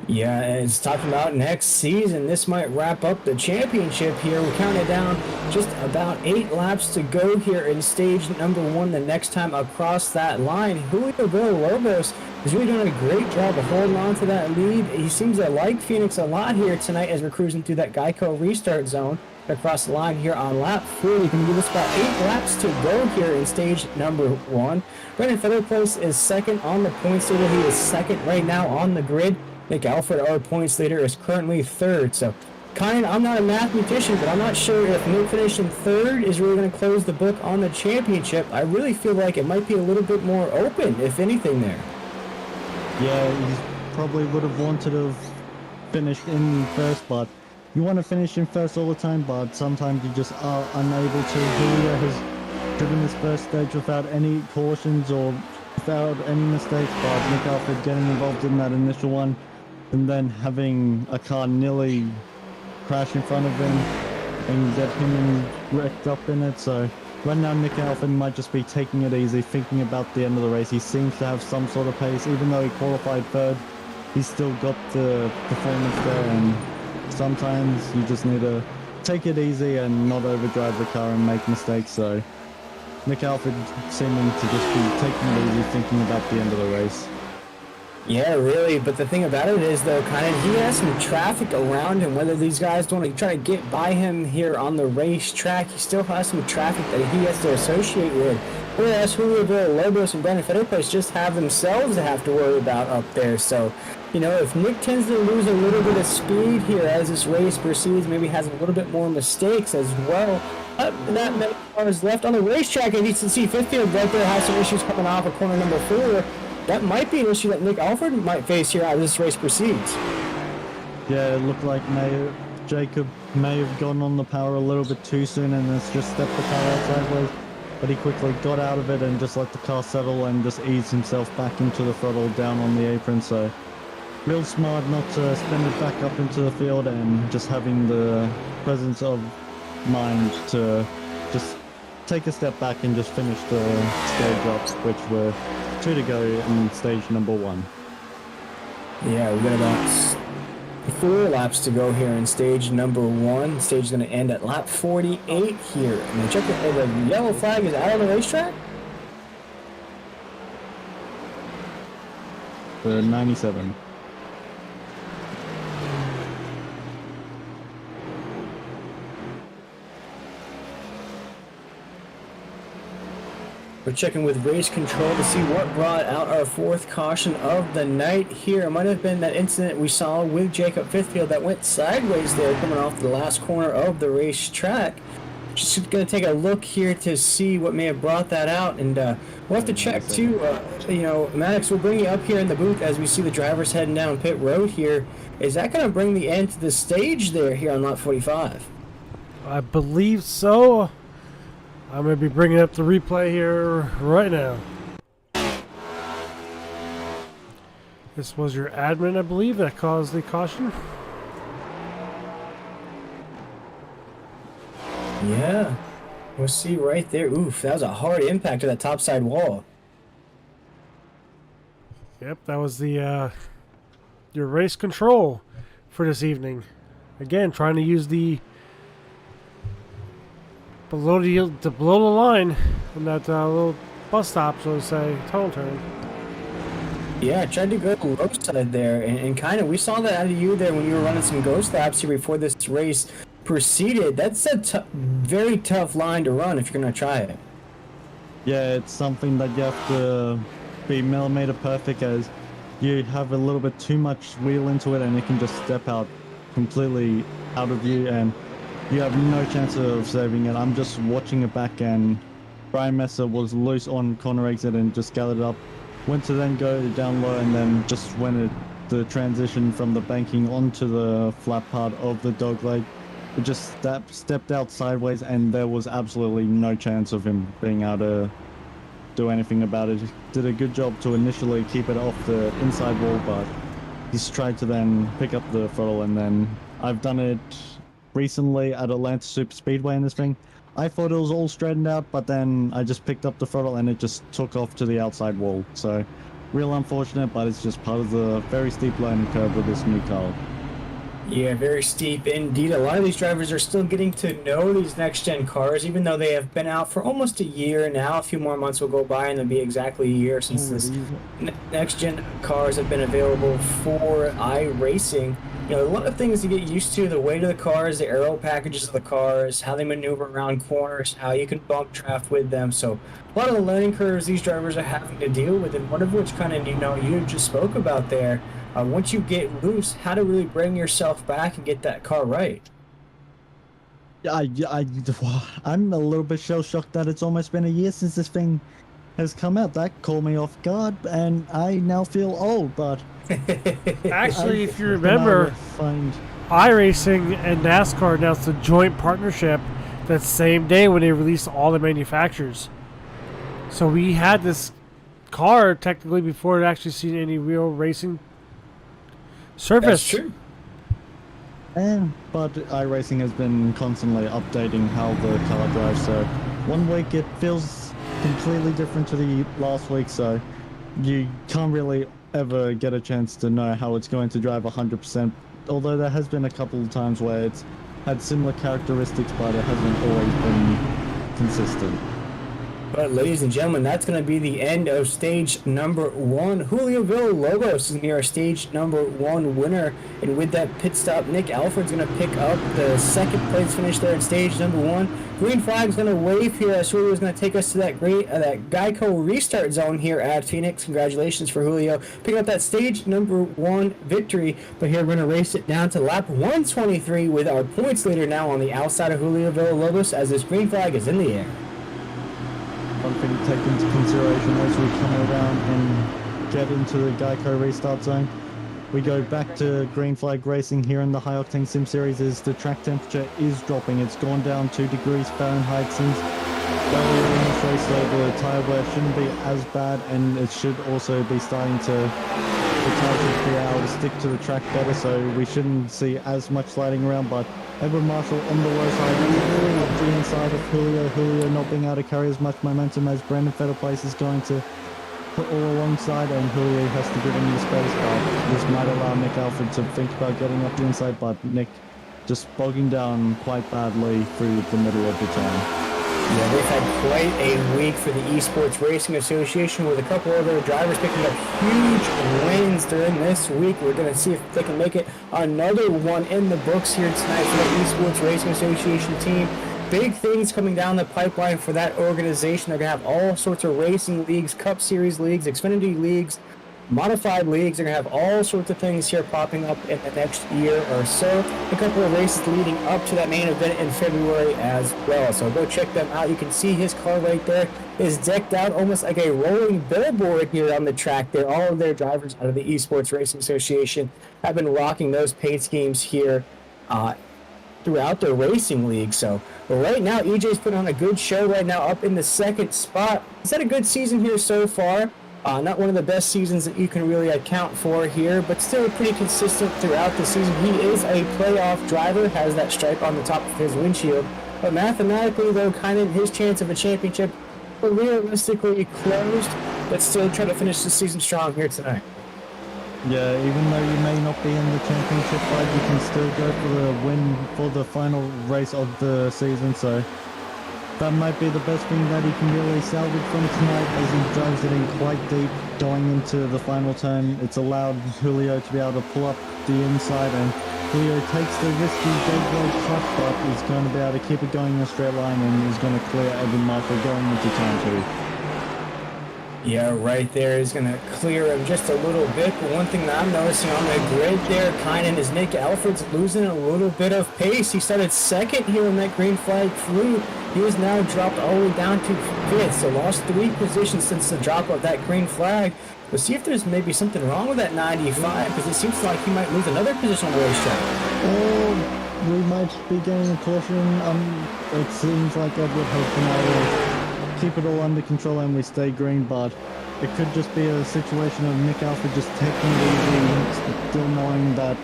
Yeah, it's talking about next season. This might wrap up the championship here. We're counting down just about 8 laps to go here in stage number 1 the next time across that line. Julio Villalobos is really doing a great job of holding on to that lead. He seems to like Phoenix a lot here tonight as we're cruising through that Geico restart zone across the line here on lap 4. You can give us about 8 laps to go here in stage number 1. Brendan Featherplace is second on the points leader. He is second right now on the grid. Nick Alfred, our points leader, is currently 3rd. So, I'm not a mathematician, but I'm not sure if Nick finishing 3rd is really going to close the book on the championship. I really feel like it might be a little bit more open, if anything, there. Yeah, he probably would have wanted to have finished in first, but you want to finish in first all the time, but sometimes you just are unable to. Julia has driven this first stage without any cautions or without any mistakes, but Nick Alfred getting involved in that initial one and then having a car nearly crash in front of him and get him wrecked up in it. So right now Nick Alfred might just be taking it easy, thinking about the end of the race. He seems to have some sort of pace, even though he qualified third. He's still got the performance there, and sometimes you just need to take it easy and not overdrive the car and make mistakes. So Nick Alfred seeming to just be taking it easy, thinking about the end of the race. Yeah, really. But the thing about it is, though, kind of he has some traffic around him. Whether these guys want to try to get by him here on the racetrack, he still has some traffic that he has to associate with. Whereas Julio Villalobos and Brandon Federplace just have themselves to have to worry about up there. So, you know, if Nick tends to lose a little bit of speed here as this race proceeds, maybe has a little bit more mistakes as well. Not many cars left on the racetrack, and you can see fifth field right there has some issues coming off of corner number 4. That might be an issue that Nick Alfred might face here as this race proceeds. Yeah, it looked like Jacob may have gone on the power a little bit too soon and has just stepped the car out sideways. But he quickly got out of it and just let the car settle and just eased himself back into the throttle down on the apron. So real smart not to spin it back up into the field and just having the presence of mind to just take a step back and just finish the stage up, which were 2 to go in stage number 1. Yeah, we got about 4 laps to go here in stage number 1. Stage is going to end at lap 48 here. And check it, the yellow flag is out on the racetrack. The 97. We're checking with race control to see what brought out our 4th caution of the night here. It might have been that incident we saw with Jacob Fifthfield that went sideways there coming off the last corner of the racetrack. Just going to take a look here to see what may have brought that out, and we'll have to check too. You know, Maddox, we'll bring you up here in the booth as we see the drivers heading down pit road here. Is that going to bring the end to the stage there here on lap 45? I believe so. I'm going to be bringing up the replay here right now. This was your admin, I believe, that caused the caution. Yeah. We'll see right there. Oof, that was a hard impact to that topside wall. Yep, that was the your race control for this evening. Again, trying to use the below the line in that little bus stop, so to say, tunnel turn. Yeah, I tried to go low side there, and kind of we saw that out of you there when you were running some ghost laps here before this race proceeded. That's a very tough line to run if you're going to try it. Yeah, it's something that you have to be millimeter perfect, as you have a little bit too much wheel into it and it can just step out completely out of you and you have no chance of saving it. I'm just watching it back, and Brian Messer was loose on corner exit and just gathered up. Went to then go down low, and then just when the transition from the banking onto the flat part of the dog leg, it just stepped out sideways, and there was absolutely no chance of him being able to do anything about it. He did a good job to initially keep it off the inside wall, but he's tried to then pick up the throttle, and then I've done it recently at Atlanta Super Speedway in this thing. I thought it was all straightened out, but then I just picked up the throttle and it just took off to the outside wall. So real unfortunate, but it's just part of the very steep learning curve with this new car. Yeah, very steep indeed. A lot of these drivers are still getting to know these next-gen cars, even though they have been out for almost a year now. A few more months will go by, and it'll be exactly a year since this next-gen cars have been available for iRacing. You know, a lot of things to get used to: the weight of the cars, the aero packages of the cars, how they maneuver around corners, how you can bump draft with them. So a lot of the learning curves these drivers are having to deal with, and one of which kind of, you just spoke about there. Once you get loose, how to really bring yourself back and get that car right. I'm a little bit shell-shocked that it's almost been a year since this thing has come out. That caught me off guard, and I now feel old, but... Actually, if you remember, iRacing and NASCAR announced a joint partnership that same day when they released all the manufacturers. So we had this car technically before it actually seen any real racing surface. That's true. But iRacing has been constantly updating how the car drives, so one week it feels completely different to the last week, so you can't really ever get a chance to know how it's going to drive 100%, although there has been a couple of times where it's had similar characteristics, but it hasn't always been consistent. But ladies and gentlemen, that's going to be the end of stage number 1. Julio Villalobos is going to be our stage number 1 winner. And with that pit stop, Nick Alfred's going to pick up the second place finish there in stage number 1. Green flag is going to wave here as Julio is going to take us to that that Geico restart zone here at Phoenix. Congratulations for Julio picking up that stage number 1 victory. But here we're going to race it down to lap 123 with our points leader now on the outside of Julio Villalobos as this green flag is in the air. One thing to take into consideration as we come around and get into the Geico restart zone, we go back to green flag racing here in the High Octane Sim Series is the track temperature is dropping. It's gone down 2 degrees Fahrenheit since earlier in this race, so the tire wear shouldn't be as bad, and it should also be starting to, the tires should be able to stick to the track better, so we shouldn't see as much sliding around. But Edward Marshall on the low side, really up the inside of Julio. Julio not being able to carry as much momentum as Brandon Fetterplace is going to put all alongside, and Julio has to give him the space, but this might allow Nick Alfred to think about getting up the inside, but Nick just bogging down quite badly through the middle of the turn. Yeah, they've had quite a week for the Esports Racing Association with a couple other drivers picking up huge wins during this week. We're going to see if they can make it another one in the books here tonight for the Esports Racing Association team. Big things coming down the pipeline for that organization. They're going to have all sorts of racing leagues, Cup Series leagues, Xfinity leagues, modified leagues. They're going to have all sorts of things here popping up in the next year or so. A couple of races leading up to that main event in February as well. So go check them out. You can see his car right there is decked out almost like a rolling billboard here on the track there. All of their drivers out of the Esports Racing Association have been rocking those paint schemes here throughout their racing league. So right now, EJ's putting on a good show right now up in the second spot. He's had a good season here so far. Not one of the best seasons that you can really account for here, but still pretty consistent throughout the season. He is a playoff driver, has that stripe on the top of his windshield. But mathematically, though, kind of his chance of a championship realistically closed, but still trying to finish the season strong here tonight. Yeah, even though you may not be in the championship fight, you can still go for the win for the final race of the season, so that might be the best thing that he can really salvage from tonight as he drives it in quite deep going into the final turn. It's allowed Julio to be able to pull up the inside, and Julio takes the risky dead road cut, but is going to be able to keep it going in a straight line and is going to clear Evan Marshall going into turn 2. Yeah, right there is going to clear him just a little bit. But one thing that I'm noticing on the grid there, Kynan, is Nick Alfred's losing a little bit of pace. He started second here when that green flag flew. He has now dropped all the way down to 5th, so lost 3 positions since the drop of that green flag. We'll see if there's maybe something wrong with that 95, because it seems like he might lose another position on the racetrack. We might be getting a caution. It seems like Edward has been able to keep it all under control and we stay green, but it could just be a situation of Nick Alfred just taking it easy, still knowing that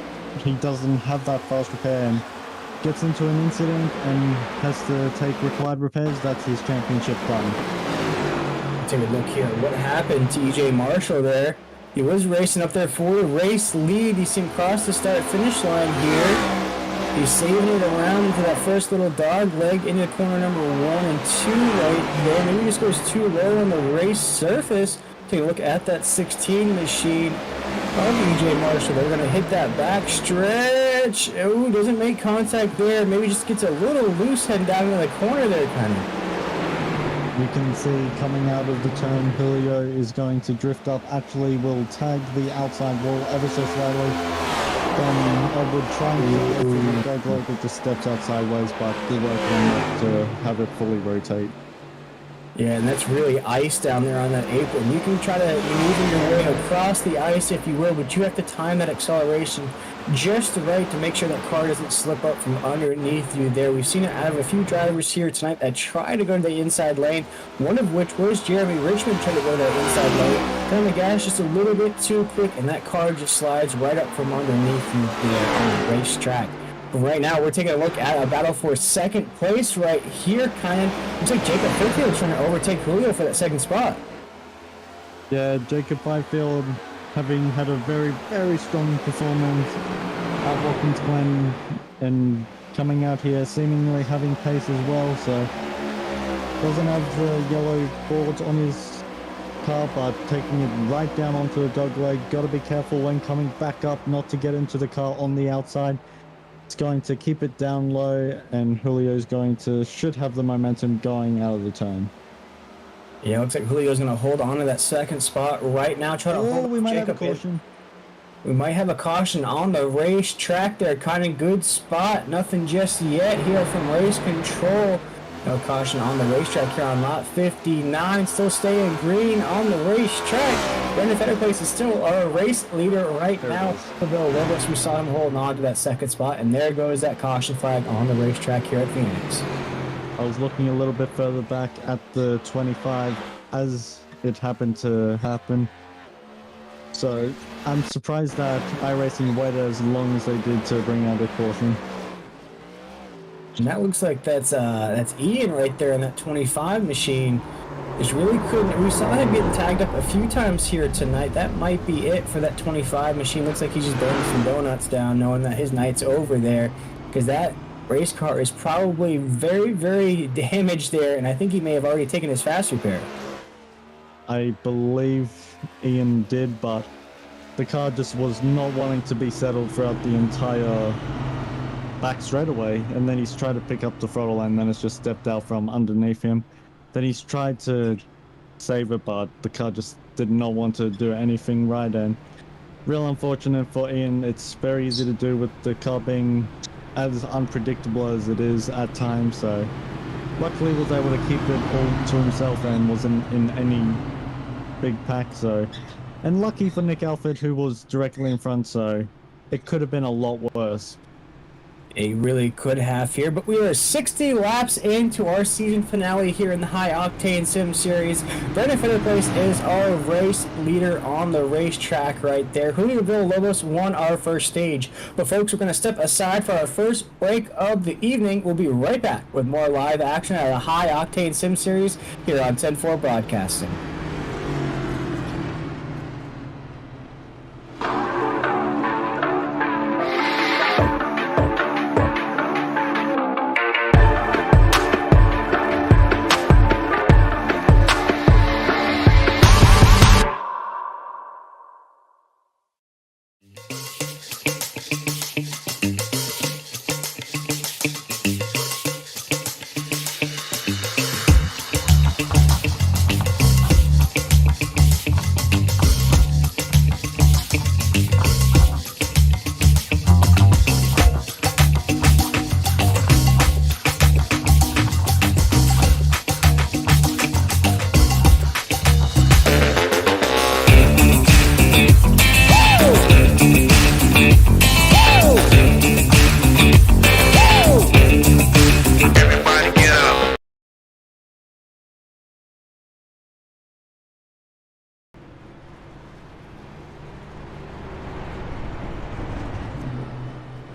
he doesn't have that fast repair, and gets into an incident and has to take required repairs. That's his championship done. Take a look here. What happened to EJ Marshall there? He was racing up there for the race lead. He seemed cross the start-finish line here. He's saving it around into that first little dog leg into corner number 1 and 2 right there. Maybe he just goes too low on the race surface. Take a look at that 16 machine of EJ Marshall. They're going to hit that back stretch. Oh, doesn't make contact there. Maybe just gets a little loose heading down into the corner there, kind of. You can see coming out of the turn, Julio is going to drift up. Actually, will tag the outside wall ever so slightly. Then Edward trying to get it, it just steps out sideways, but good work on that to have it fully rotate. Yeah, and that's really ice down there on that apron. You can try to maneuver your way across the ice if you will, but you have to time that acceleration just right to make sure that car doesn't slip up from underneath you there. We've seen it out of a few drivers here tonight that try to go to the inside lane, one of which was Jeremy Richmond trying to go to that inside lane. Turn the gas just a little bit too quick, and that car just slides right up from underneath you there on the racetrack. But right now, we're taking a look at a battle for second place right here. Kind of looks like Jacob Fifield trying to overtake Julio for that second spot. Yeah, Jacob Fifield having had a very, very strong performance at Watkins Glen and coming out here seemingly having pace as well, so doesn't have the yellow boards on his car, but taking it right down onto the dogleg. Got to be careful when coming back up not to get into the car on the outside. It's going to keep it down low, and Julio's should have the momentum going out of the turn. Yeah, looks like Julio's going to hold on to that second spot right now. Try to hold we might Jacob have a caution. We might have a caution on the racetrack there. Kind of good spot. Nothing just yet here from race control. No caution on the racetrack here on lot 59. Still staying green on the racetrack. Brendan Fetterplace is still our race leader right now. Villalobos, we saw him holding on to that second spot. And there goes that caution flag on the racetrack here at Phoenix. I was looking a little bit further back at the 25 as it happened to happen. So I'm surprised that iRacing waited as long as they did to bring out a caution. And that looks like that's Ian right there in that 25 machine. Just really couldn't. We saw him getting tagged up a few times here tonight. That might be it for that 25 machine. Looks like he's just burning some donuts down, knowing that his night's over there, because that race car is probably very, very damaged there, and I think he may have already taken his fast repair. I believe Ian did, but the car just was not wanting to be settled throughout the entire back straightaway, and then he's tried to pick up the throttle and then it's just stepped out from underneath him. Then he's tried to save it, but the car just did not want to do anything right, and real unfortunate for Ian. It's very easy to do with the car being as unpredictable as it is at times, so luckily was able to keep it all to himself and wasn't in any big pack. So, and lucky for Nick Alford, who was directly in front, so it could have been a lot worse. It really could have here, but we are 60 laps into our season finale here in the High Octane Sim Series. Brendan Fetterplace is our race leader on the racetrack right there. Julio Villalobos won our first stage. But folks, we're going to step aside for our first break of the evening. We'll be right back with more live action at the High Octane Sim Series here on 10-4 Broadcasting.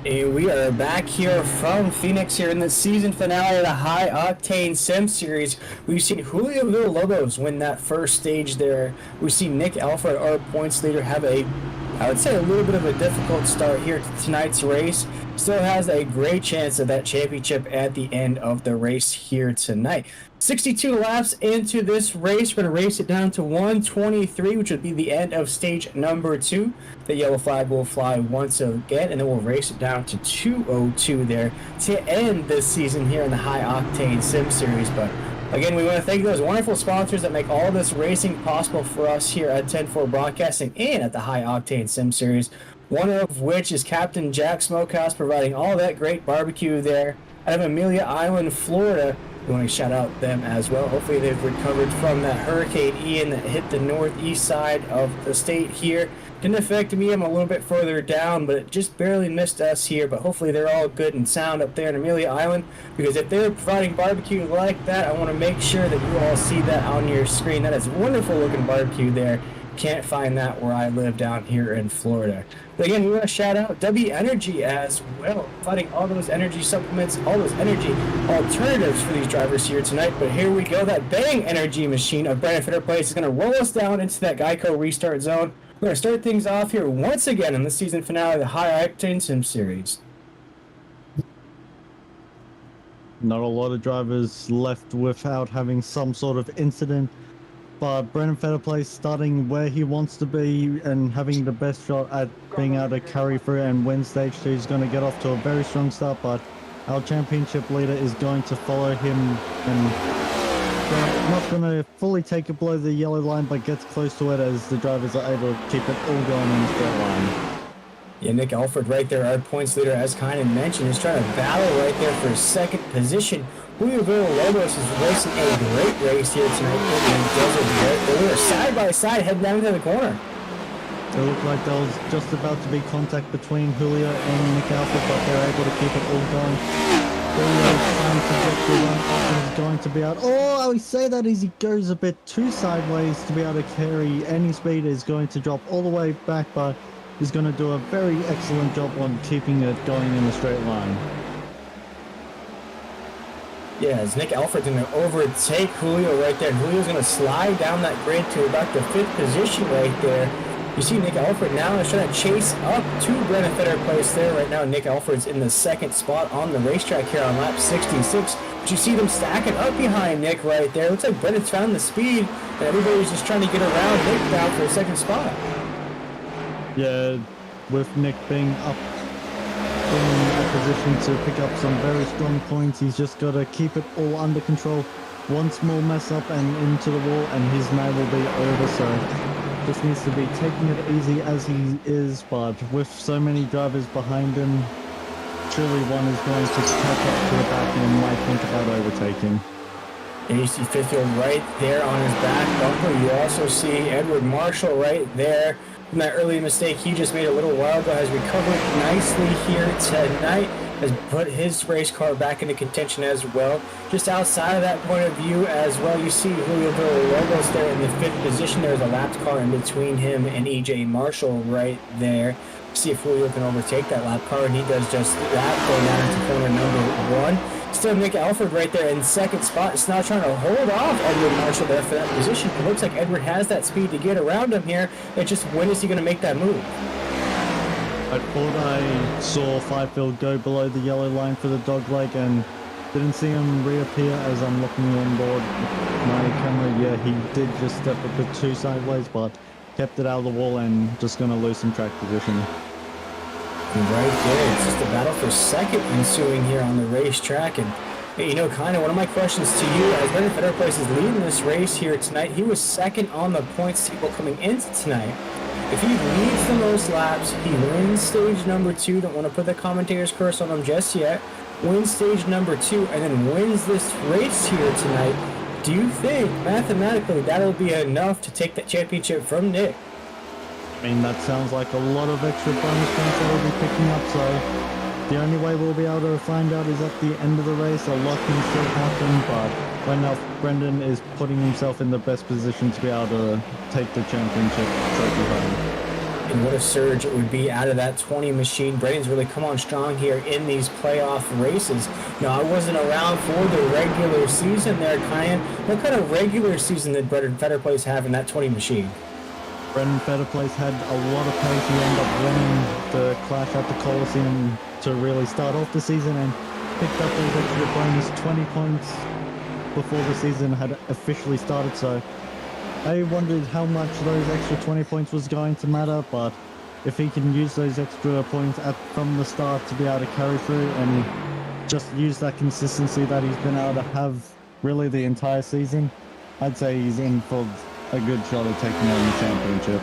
We are back here from Phoenix here in the season finale of the High Octane Sim Series. We've seen Julio Villalobos win that first stage there. We've seen Nick Alford, our points leader, have I would say a little bit of a difficult start here to tonight's race. Still has a great chance of that championship at the end of the race here tonight. 62 laps into this race. We're going to race it down to 123, which would be the end of stage number 2. The yellow flag will fly once again, and then we'll race it down to 202 there to end this season here in the High Octane Sim Series. But again, we want to thank those wonderful sponsors that make all this racing possible for us here at 10-4 Broadcasting and at the High Octane Sim Series. One of which is Captain Jack Smokehouse, providing all that great barbecue there out of Amelia Island, Florida. We want to shout out them as well. Hopefully they've recovered from that Hurricane Ian that hit the northeast side of the state here. Didn't affect me. I'm a little bit further down, but it just barely missed us here. But hopefully they're all good and sound up there in Amelia Island, because if they're providing barbecue like that, I want to make sure that you all see that on your screen. That is wonderful looking barbecue there. Can't find that where I live down here in Florida. But again, we want to shout out W Energy as well, providing all those energy supplements, all those energy alternatives for these drivers here tonight. But here we go. That Bang energy machine of Brandon Fitter Place is going to roll us down into that Geico restart zone. We're going to start things off here once again in the season finale of the High Octane Sim Series. Not a lot of drivers left without having some sort of incident, but Brendan Fetterplace starting where he wants to be and having the best shot at being able to carry through and win stage 2 is going to get off to a very strong start, but our championship leader is going to follow him and not going to fully take it below the yellow line, but gets close to it as the drivers are able to keep it all going in a straight line. Yeah, Nick Alford right there, our points leader, as Kynan mentioned, is trying to battle right there for second position. Julio Villalobos is racing a great race here tonight in the desert. We are side by side heading down to the corner. It looked like there was just about to be contact between Julio and Nick Alford, but they're able to keep it all going. Julio's trying to get the run up and is going to be out. Oh, I say that as he goes a bit too sideways to be able to carry any speed, is going to drop all the way back, but he's going to do a very excellent job on keeping it going in a straight line. Yeah, as Nick Alford's going to overtake Julio right there. Julio's going to slide down that grid to about the 5th position right there. You see Nick Alford now is trying to chase up to Brennan Fetter Place there. Right now, Nick Alford's in the 2nd spot on the racetrack here on lap 66. But you see them stacking up behind Nick right there. Looks like Brennan's found the speed, and everybody's just trying to get around Nick now for the 2nd spot. Yeah, with Nick being up in a position to pick up some very strong points, he's just got to keep it all under control. One small mess up and into the wall and his night will be over, so just needs to be taking it easy as he is, but with so many drivers behind him, surely one is going to catch up to the back and might think about overtaking. And you see Fitfield right there on his back bumper. You also see Edward Marshall right there. From that early mistake he just made a little while ago, has recovered nicely here tonight, has put his race car back into contention as well. Just outside of that point of view as well, you see Julio Villalobos there in the 5th position. There's a lapped car in between him and EJ Marshall right there. See if Julio can overtake that lap car, and he does just that, going down into corner number 1. Still Nick Alford right there in 2nd spot. It's now trying to hold off Edward Marshall there for that position. It looks like Edward has that speed to get around him here. It's just, when is he going to make that move? I thought I saw Fifield go below the yellow line for the dog leg and didn't see him reappear as I'm looking on board my camera. Yeah, he did just step a bit too sideways, but kept it out of the wall and just going to lose some track position. Right there, it's just a battle for second ensuing here on the racetrack. And you know, kind of one of my questions to you, as Brendan Fetter Place is leading this race here tonight, he was 2nd on the points table coming into tonight. If he leads the most laps, he wins stage number 2. Don't want to put the commentator's curse on him just yet. Wins stage number 2 and then wins this race here tonight. Do you think mathematically that'll be enough to take that championship from Nick? I mean, that sounds like a lot of extra bonus points that we'll be picking up, so the only way we'll be able to find out is at the end of the race. A lot can still happen, but right now Brendan is putting himself in the best position to be able to take the championship trophy home. And what a surge it would be out of that 20 machine. Brendan's really come on strong here in these playoff races. Now, I wasn't around for the regular season there, Kyan. What kind of regular season did Brendan Fetter Place have in that 20 machine? Brendan Fetter Place had a lot of pace. He ended up winning the clash at the Coliseum to really start off the season and picked up those extra bonus 20 points before the season had officially started. So I wondered how much those extra 20 points was going to matter, but if he can use those extra points from the start to be able to carry through and just use that consistency that he's been able to have really the entire season, I'd say he's in for a good shot at taking on the championship.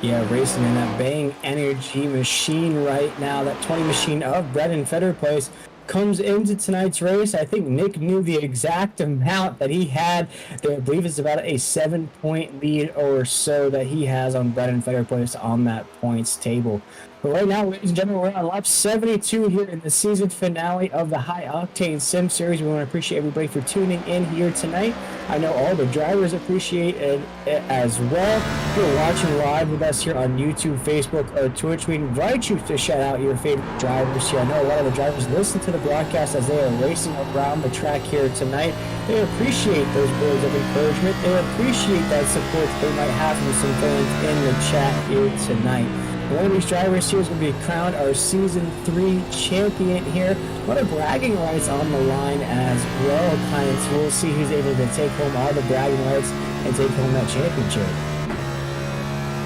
Yeah, racing in that Bang energy machine right now, that 20 machine of Brendan Fetter Place. comes into tonight's race. I think Nick knew the exact amount that he had there. I believe it's about a 7-point lead or so that he has on Brennan Federer Place on that points table. But right now, ladies and gentlemen, we're on lap 72 here in the season finale of the High Octane Sim Series. We want to appreciate everybody for tuning in here tonight. I know all the drivers appreciate it as well. If you're watching live with us here on YouTube, Facebook, or Twitch, we invite you to shout out your favorite drivers here. I know a lot of the drivers listen to the broadcast as they are racing around the track here tonight. They appreciate those words of encouragement. They appreciate that support that they might have from some fans in the chat here tonight. One of these drivers here is going to be crowned our Season 3 champion here. A lot of bragging rights on the line as well, kind of. So we'll see who's able to take home all the bragging rights and take home that championship.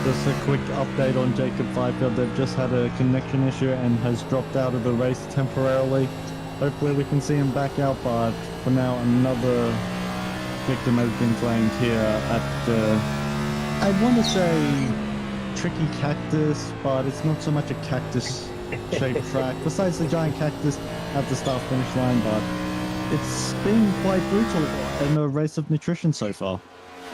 Just a quick update on Jacob Fifield. They've just had a connection issue and has dropped out of the race temporarily. Hopefully we can see him back out, but for now another victim has been claimed here at the, I want to say, tricky cactus, but it's not so much a cactus shaped track besides the giant cactus at the start finish line, but it's been quite brutal in a race of nutrition so far.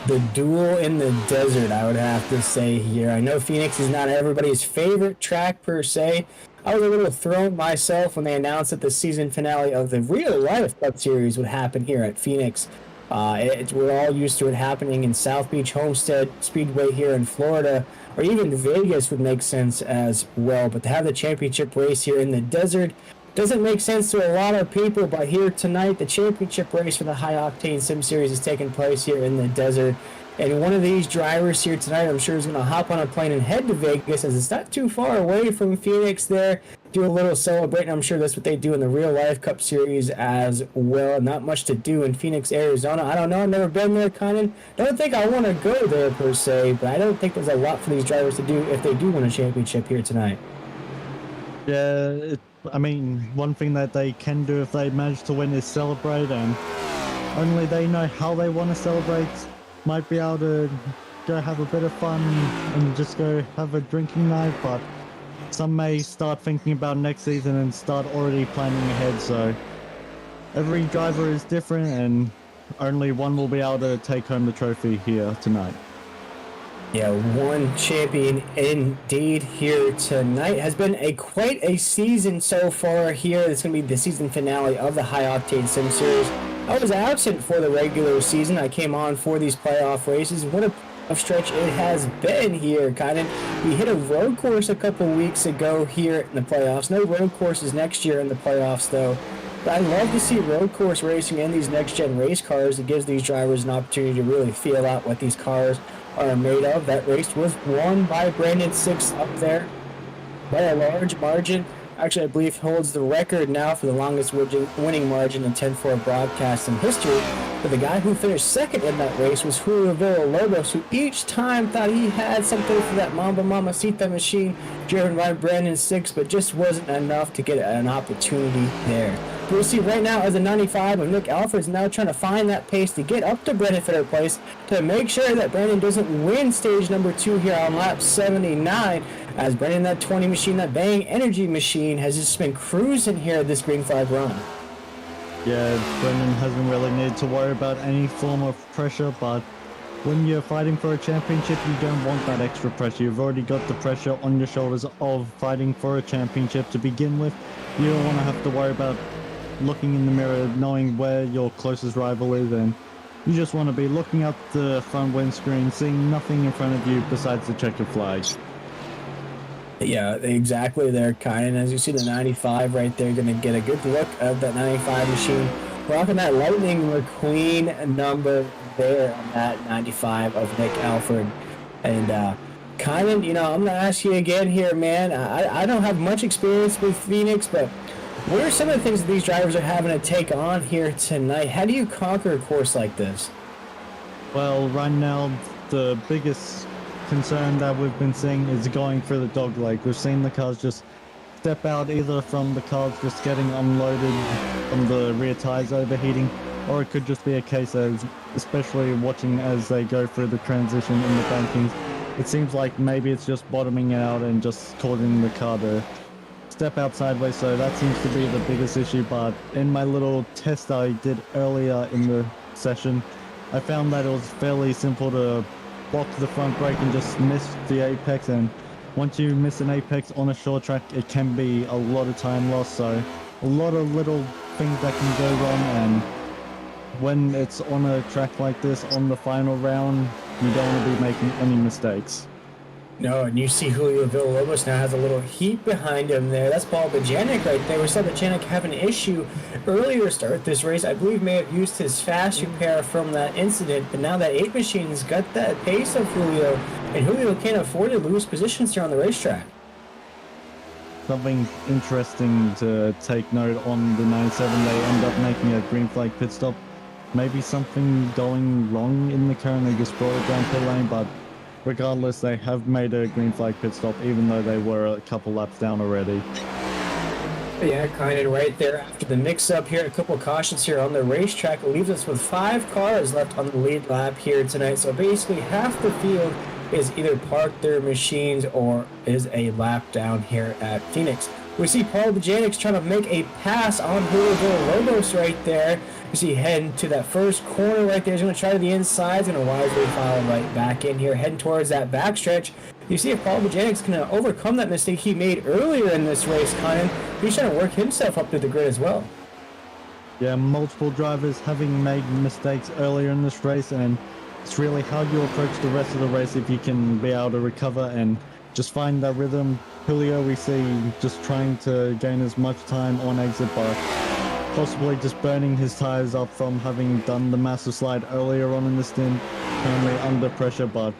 The duel in the desert, I would have to say here. I know Phoenix is not everybody's favorite track per se. I was a little thrown myself when they announced that the season finale of the real life Cup Series would happen here at Phoenix. We're all used to it happening in South Beach Homestead Speedway here in Florida, or even Vegas would make sense as well. But to have the championship race here in the desert doesn't make sense to a lot of people. But here tonight, the championship race for the High Octane Sim Series is taking place here in the desert. And one of these drivers here tonight, I'm sure, is going to hop on a plane and head to Vegas, as it's not too far away from Phoenix there. Do a little celebrating. I'm sure that's what they do in the real life Cup Series as well. Not much to do in Phoenix, Arizona. I don't know. I've never been there, kind of. Don't think I want to go there per se, but I don't think there's a lot for these drivers to do if they do win a championship here tonight. Yeah, I mean, one thing that they can do if they manage to win is celebrate, and only they know how they want to celebrate. Might be able to go have a bit of fun and just go have a drinking night, but some may start thinking about next season and start already planning ahead. So every driver is different, and only one will be able to take home the trophy here tonight. Yeah, one champion indeed here tonight. Has been quite a season so far here. It's going to be the season finale of the High Octane Sim Series. I was absent for the regular season. I came on for these playoff races. What a stretch it has been here, kind of. We hit a road course a couple weeks ago here in the playoffs. No road courses next year in the playoffs, though. But I love to see road course racing in these next-gen race cars. It gives these drivers an opportunity to really feel out what these cars are made of. That race was won by Brandon Six up there by a large margin. Actually, I believe holds the record now for the longest winning margin in 10-4 broadcast in history. But the guy who finished second in that race was Julio Villalobos, who each time thought he had something for that Mamba Mamacita machine driven by Brandon Six, but just wasn't enough to get an opportunity there. We'll see right now as a 95 of Nick Alfred's now trying to find that pace to get up to Brandon Federer Place to make sure that Brandon doesn't win stage number 2 here on lap 79, as Brandon, that 20 machine, that Bang Energy machine, has just been cruising here at this green flag run. Yeah, Brendan hasn't really needed to worry about any form of pressure, but when you're fighting for a championship, you don't want that extra pressure. You've already got the pressure on your shoulders of fighting for a championship to begin with. You don't want to have to worry about looking in the mirror, knowing where your closest rival is, and you just want to be looking up the front windscreen, seeing nothing in front of you besides the checkered flag. Yeah, exactly there, Kyan. As you see the 95 right there, going to get a good look of that 95 machine. Rocking that Lightning McQueen number there on that 95 of Nick Alfred. And Kyan, you know, I'm going to ask you again here, man. I don't have much experience with Phoenix, but what are some of the things that these drivers are having to take on here tonight? How do you conquer a course like this? Well, right now, the biggest concern that we've been seeing is going through the dog leg. We've seen the cars just step out either from the cars just getting unloaded from the rear tires overheating, or it could just be a case of, especially watching as they go through the transition in the bankings, it seems like maybe it's just bottoming out and just causing the car to step out sideways, so that seems to be the biggest issue. But in my little test I did earlier in the session, I found that it was fairly simple to block the front brake and just miss the apex. And once you miss an apex on a short track, it can be a lot of time lost. So a lot of little things that can go wrong, and when it's on a track like this on the final round, you don't want to be making any mistakes. No, and you see Julio Villalobos now has a little heat behind him there. That's Paul Bajanic right there. We saw Bajanic have an issue earlier to start this race. I believe may have used his fast repair from that incident, but now that 8 machine's got that pace of Julio, and Julio can't afford to lose positions here on the racetrack. Something interesting to take note on the 97, they end up making a green flag pit stop. Maybe something going wrong in the car and they just brought it down pit lane, but regardless, they have made a green flag pit stop, even though they were a couple laps down already. Yeah, kind of right there after the mix-up here. A couple cautions here on the racetrack. It leaves us with 5 cars left on the lead lap here tonight. So basically half the field is either parked their machines or is a lap down here at Phoenix. We see Paul Bajanic trying to make a pass on Julio Villalobos right there. You see heading to that first corner right there. He's going to try to the inside. He's going to wisely file right back in here, heading towards that backstretch. You see if Paul Bajanic's going to overcome that mistake he made earlier in this race, Conan. He's trying to work himself up to the grid as well. Yeah, multiple drivers having made mistakes earlier in this race, and it's really how you approach the rest of the race if you can be able to recover and just find that rhythm. Julio, we see just trying to gain as much time on exit by possibly just burning his tires up from having done the massive slide earlier on in the stint, currently under pressure, but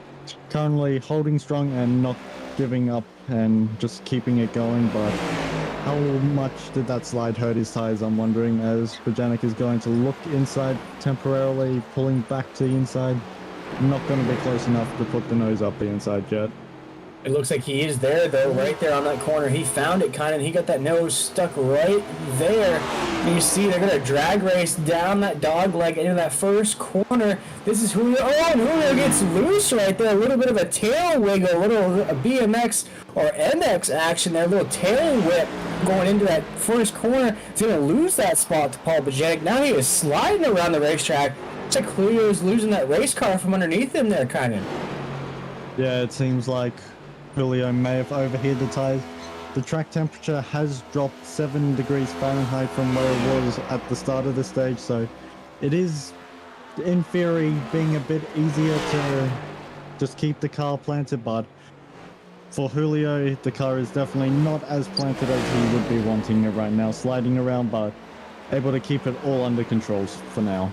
currently holding strong and not giving up and just keeping it going. But how much did that slide hurt his tires, I'm wondering, as Bajanic is going to look inside temporarily, pulling back to the inside. Not going to be close enough to put the nose up the inside yet. It looks like he is there, though, right there on that corner. He found it, kind of, and he got that nose stuck right there. And you see they're going to drag race down that dog leg into that first corner. This is Julio. Oh, and Julio gets loose right there. A little bit of a tail wiggle, a little BMX or MX action there. A little tail whip going into that first corner. He's going to lose that spot to Paul Bajanic. Now he is sliding around the racetrack. It's like Julio is losing that race car from underneath him there, kind of. Yeah, it seems like Julio may have overheated the tires. The track temperature has dropped 7 degrees Fahrenheit from where it was at the start of the stage, so it is, in theory, being a bit easier to just keep the car planted, but for Julio, the car is definitely not as planted as he would be wanting it right now, sliding around, but able to keep it all under control for now.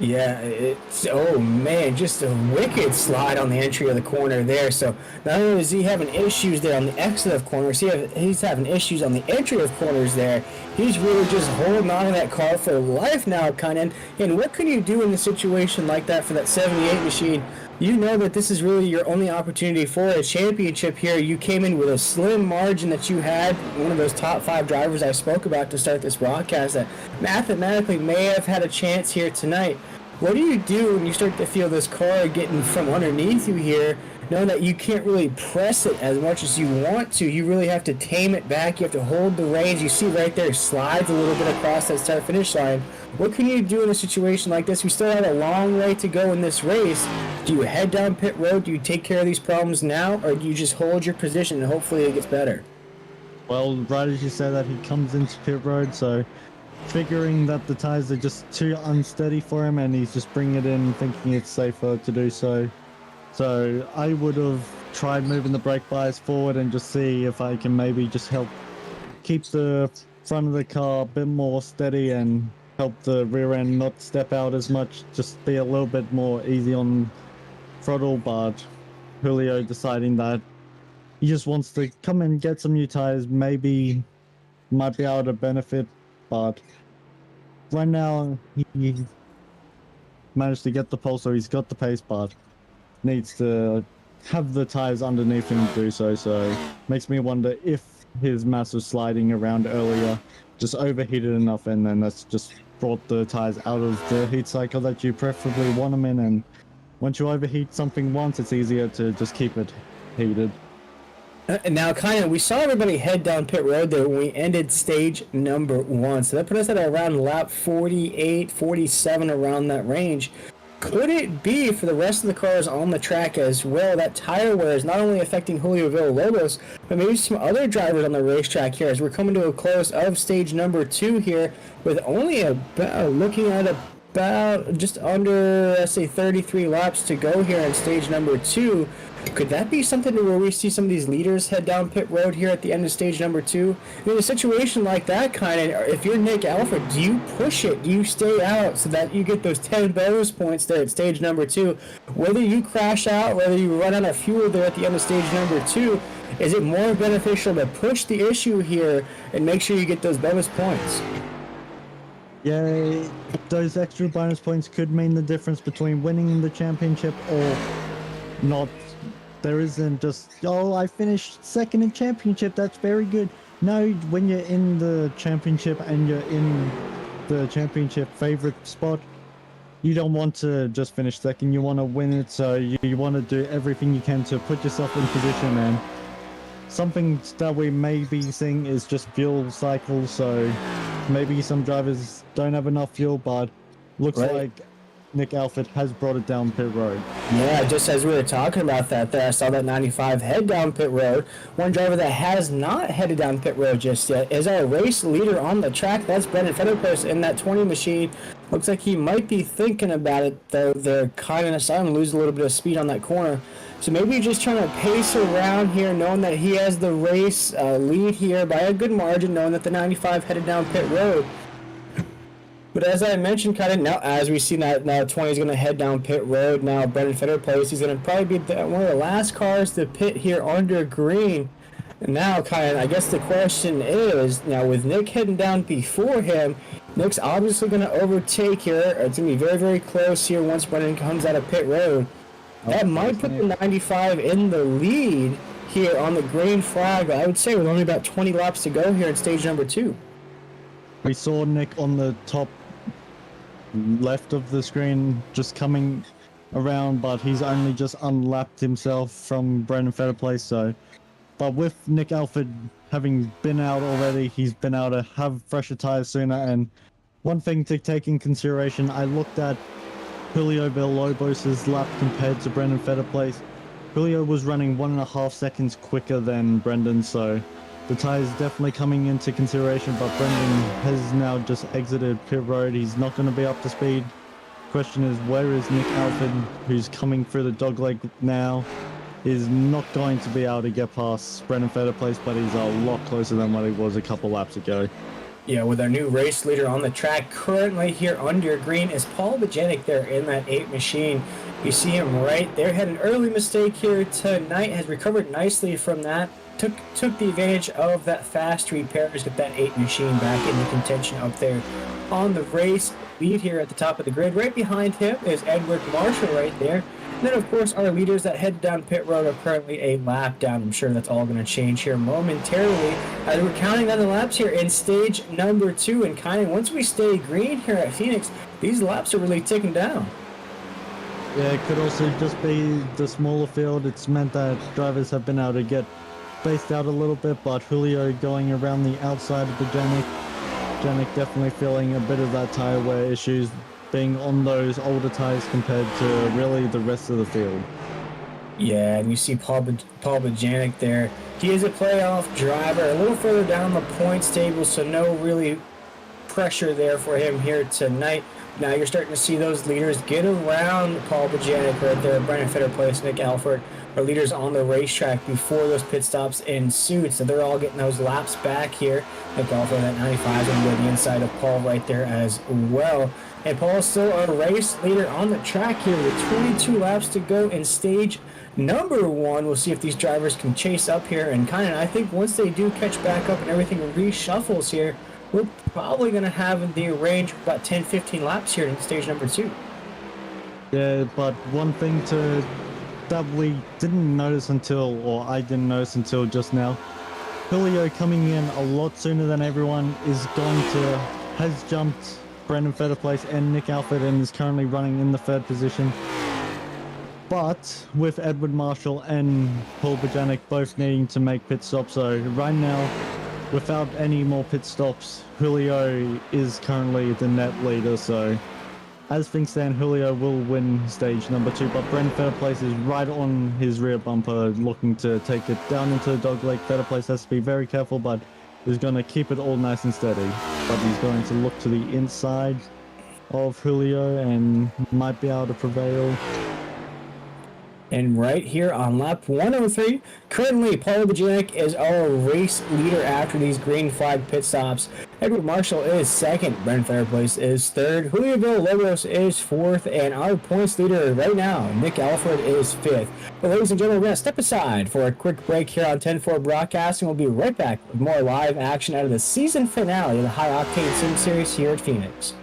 Yeah, it's, oh man, just a wicked slide on the entry of the corner there. So not only is he having issues there on the exit of corners, he's having issues on the entry of corners there. He's really just holding on to that car for life now, Conan. And what can you do in a situation like that for that 78 machine? You know that this is really your only opportunity for a championship here. You came in with a slim margin that you had, one of those top 5 drivers I spoke about to start this broadcast that mathematically may have had a chance here tonight. What do you do when you start to feel this car getting from underneath you here, knowing that you can't really press it as much as you want to? You really have to tame it back. You have to hold the reins. You see right there, slides a little bit across that start-finish line. What can you do in a situation like this? We still have a long way to go in this race. Do you head down pit road? Do you take care of these problems now? Or do you just hold your position and hopefully it gets better? Well, right as you say that, he comes into pit road, so figuring that the tires are just too unsteady for him and he's just bringing it in thinking it's safer to do so. So I would have tried moving the brake bias forward and just see if I can maybe just help keep the front of the car a bit more steady and help the rear end not step out as much, just be a little bit more easy on throttle. But Julio deciding that he just wants to come and get some new tires, maybe might be able to benefit. But right now, he managed to get the pole, so he's got the pace, but needs to have the tires underneath him to do so. So makes me wonder if his massive sliding around earlier just overheated enough, and then that's just brought the tires out of the heat cycle that you preferably want them in. And once you overheat something once, it's easier to just keep it heated. And now, kind of, we saw everybody head down pit road there when we ended stage number 1. So that put us at around lap 48, 47, around that range. Could it be for the rest of the cars on the track as well that tire wear is not only affecting Julio Villalobos, but maybe some other drivers on the racetrack here as we're coming to a close of stage number 2 here with only about, looking at about just under, let's say, 33 laps to go here in stage number 2. Could that be something where we see some of these leaders head down pit road here at the end of stage number 2? In a situation like that, kind of, if you're Nick Alfred, do you push it? Do you stay out so that you get those 10 bonus points there at stage number 2? Whether you crash out, whether you run out of fuel there at the end of stage number 2, is it more beneficial to push the issue here and make sure you get those bonus points? Yeah, those extra bonus points could mean the difference between winning the championship or not. There isn't just, oh, I finished second in championship, that's very good. No, when you're in the championship and you're in the championship favorite spot, you don't want to just finish second, you want to win it, so you want to do everything you can to put yourself in position. And something that we may be seeing is just fuel cycles, so maybe some drivers don't have enough fuel, but looks like Nick Alfred has brought it down pit road. Yeah, just as we were talking about that there, I saw that 95 head down pit road. One driver that has not headed down pit road just yet is our race leader on the track. That's Brendan Fetterpost in that 20 machine. Looks like he might be thinking about it, though. They're kind of starting to lose a little bit of speed on that corner. So maybe just trying to pace around here, knowing that he has the race lead here by a good margin, knowing that the 95 headed down pit road. But as I mentioned, kind of now, as we see that now 20 is going to head down pit road. Now Brendan Fetterpost, he's going to probably be one of the last cars to pit here under green. And now, kind of, I guess the question is, now with Nick heading down before him, Nick's obviously going to overtake here. It's going to be very, very close here once Brendan comes out of pit road. That might put the 95 in the lead here on the green flag. I would say with only about 20 laps to go here in stage number 2. We saw Nick on the top left of the screen just coming around, but he's only just unlapped himself from Brendan Fetterpost. So, but with Nick Alfred having been out already, he's been able to have fresher tires sooner. And one thing to take in consideration, I looked at Julio Villalobos' lap compared to Brendan Fetterpost. Julio was running 1.5 seconds quicker than Brendan, so the tires definitely coming into consideration, but Brendan has now just exited pit road. He's not going to be up to speed. Question is, where is Nick Alfred, who's coming through the dogleg now, is not going to be able to get past Brendan Fetterpost, but he's a lot closer than what he was a couple laps ago. Yeah, with our new race leader on the track currently here under green is Paul Bajanic there in that 8 machine. You see him right there. Had an early mistake here tonight, has recovered nicely from that. Took the advantage of that fast repairs, get that 8 machine back into contention up there on the race lead here at the top of the grid. Right behind him is Edward Marshall right there. And then, of course, our leaders that head down pit road are currently a lap down. I'm sure that's all going to change here momentarily as we're counting on the laps here in stage number 2. And kind of once we stay green here at Phoenix, these laps are really ticking down. Yeah, it could also just be the smaller field. It's meant that drivers have been able to get spaced out a little bit, but Julio going around the outside of the Janik definitely feeling a bit of that tire wear issues, being on those older tires compared to really the rest of the field. Yeah, and you see Paul Bajanic there. He is a playoff driver, a little further down the points table, so no really pressure there for him here tonight. Now you're starting to see those leaders get around Paul Bajanic right there, Brendan Fetterpost, Nick Alfred, our leaders on the racetrack before those pit stops ensued. So they're all getting those laps back here. Nick Alfred at 95 is going to go to the inside of Paul right there as well. And Paul's still our race leader on the track here with 22 laps to go in stage number 1. We'll see if these drivers can chase up here. And kind of, I think once they do catch back up and everything reshuffles here, we're probably going to have the range of about 10-15 laps here in stage number 2. Yeah, but one thing that we didn't notice until, or I didn't notice until just now, Julio coming in a lot sooner than everyone has jumped Brendan Fetterpost and Nick Alfred and is currently running in the 3rd position. But with Edward Marshall and Paul Bojanic both needing to make pit stops, so right now, without any more pit stops, Julio is currently the net leader. So as things stand, Julio will win stage number 2, but Brent Fetterplace is right on his rear bumper, looking to take it down into the dogleg. Fetterplace has to be very careful, but is going to keep it all nice and steady. But he's going to look to the inside of Julio and might be able to prevail. And right here on lap 103, currently Paul Bojanic is our race leader after these green flag pit stops. Edward Marshall is second, Brent Fairplace is third, Julio Villalobos is fourth, and our points leader right now, Nick Alford, is fifth. But ladies and gentlemen, we're going to step aside for a quick break here on 10-4 Broadcasting. We'll be right back with more live action out of the season finale of the High Octane Sim Series here at Phoenix.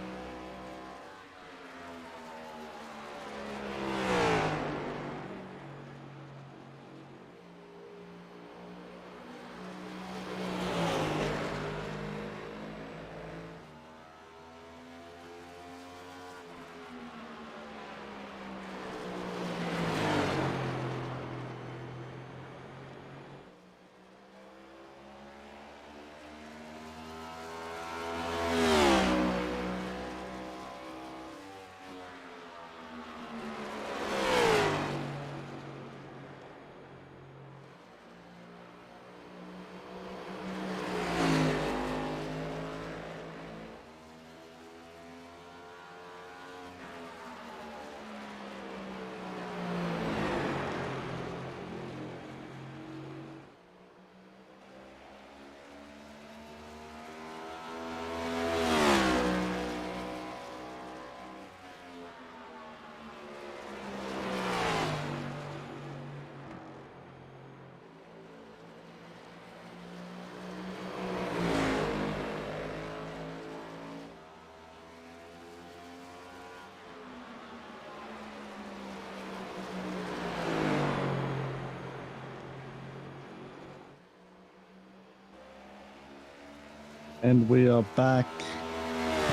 And we are back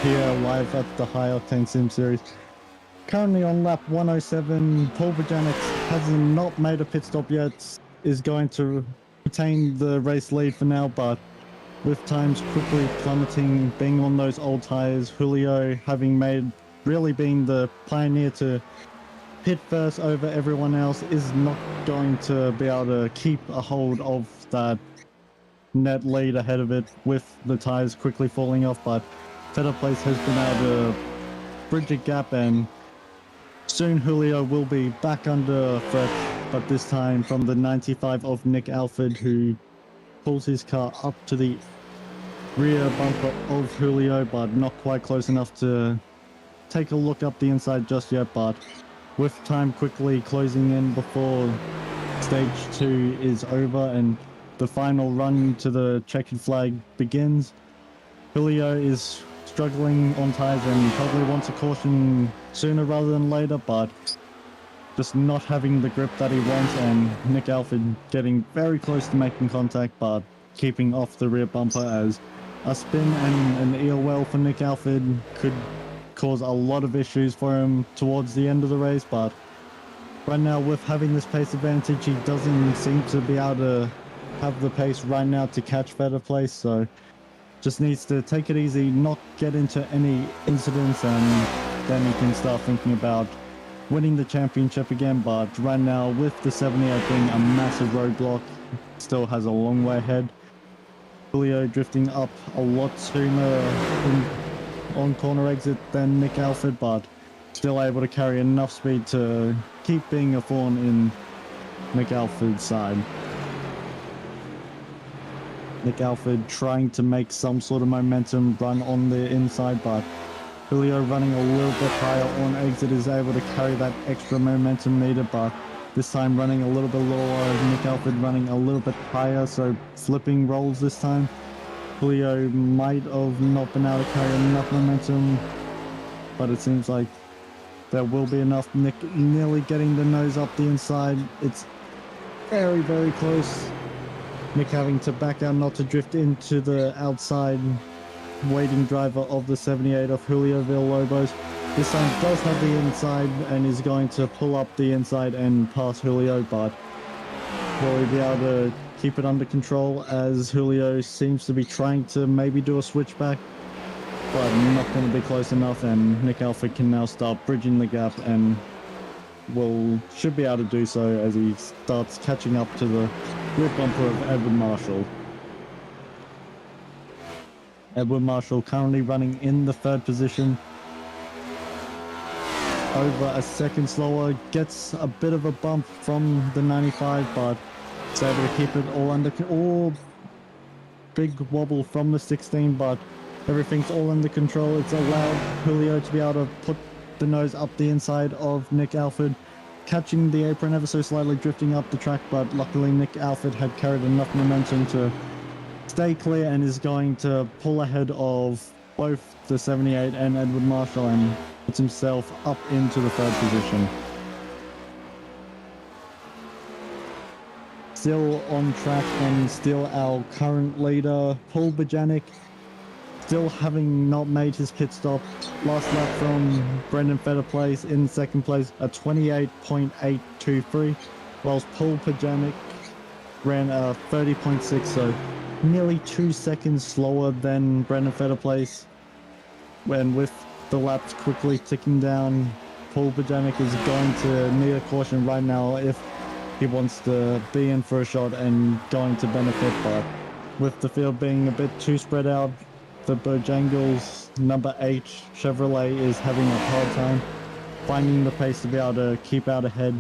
here live at the High Octane Sim Series. Currently on lap 107, Paul Bojanic has not made a pit stop yet, is going to retain the race lead for now, but with times quickly plummeting, being on those old tires, Julio having really been the pioneer to pit first over everyone else, is not going to be able to keep a hold of that net lead ahead of it with the tires quickly falling off. But Fetterplace has been able to bridge a gap, and soon Julio will be back under threat, but this time from the 95 of Nick Alford, who pulls his car up to the rear bumper of Julio, but not quite close enough to take a look up the inside just yet. But with time quickly closing in before stage 2 is over and the final run to the checkered flag begins, Julio is struggling on tires and probably wants a caution sooner rather than later, but just not having the grip that he wants, and Nick Alford getting very close to making contact but keeping off the rear bumper, as a spin and an EOL for Nick Alford could cause a lot of issues for him towards the end of the race. But right now, with having this pace advantage, he doesn't seem to be able to have the pace right now to catch Fetterplace, so just needs to take it easy, not get into any incidents, and then he can start thinking about winning the championship again. But right now, with the 78 being a massive roadblock, still has a long way ahead. Julio drifting up a lot sooner on corner exit than Nick Alford, but still able to carry enough speed to keep being a thorn in Nick Alford's side. Nick Alford trying to make some sort of momentum run on the inside, but Julio running a little bit higher on exit is able to carry that extra momentum needed, but this time running a little bit lower, Nick Alford running a little bit higher, so flipping rolls this time. Julio might have not been able to carry enough momentum, but it seems like there will be enough. Nick nearly getting the nose up the inside. It's very, very close. Nick having to back out not to drift into the outside waiting driver of the 78 of Julio Villalobos. This time does have the inside and is going to pull up the inside and pass Julio, but will he be able to keep it under control as Julio seems to be trying to maybe do a switchback, but not going to be close enough, and Nick Alford can now start bridging the gap and should be able to do so as he starts catching up to the rear bumper of Edward Marshall. Edward Marshall currently running in the third position. Over a second slower, gets a bit of a bump from the 95, but is able to keep it all under control. Big wobble from the 16, but everything's all under control. It's allowed Julio to be able to put the nose up the inside of Nick Alford, catching the apron ever so slightly, drifting up the track, but luckily Nick Alford had carried enough momentum to stay clear and is going to pull ahead of both the 78 and Edward Marshall and puts himself up into the third position. Still on track and still our current leader, Paul Bajanic, still having not made his pit stop. Last lap from Brendan Fetterplace in second place, a 28.823, whilst Paul Bajanic ran a 30.6, so nearly 2 seconds slower than Brendan Fetterplace. When with the laps quickly ticking down, Paul Bajanic is going to need a caution right now if he wants to be in for a shot and going to benefit, but with the field being a bit too spread out, the Bojangles number 8 Chevrolet is having a hard time finding the pace to be able to keep out ahead.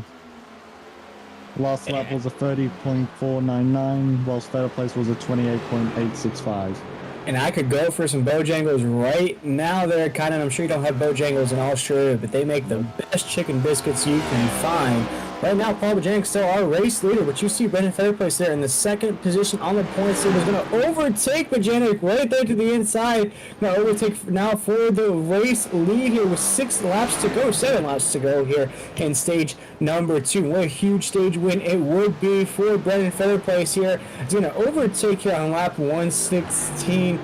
Last lap was a 30.499, whilst Fatal Place was a 28.865. And I could go for some Bojangles right now. They're kind of, I'm sure you don't have Bojangles in Australia, but they make the best chicken biscuits you can find. Right now, Paul Bajanic still our race leader, but you see Brendan Fairplace there in the second position on the points. He was going to overtake Bajanic right there to the inside. Going to overtake now for the race lead here with 7 laps to go here in stage number 2. What a huge stage win it would be for Brendan Fairplace here. He's going to overtake here on lap 116.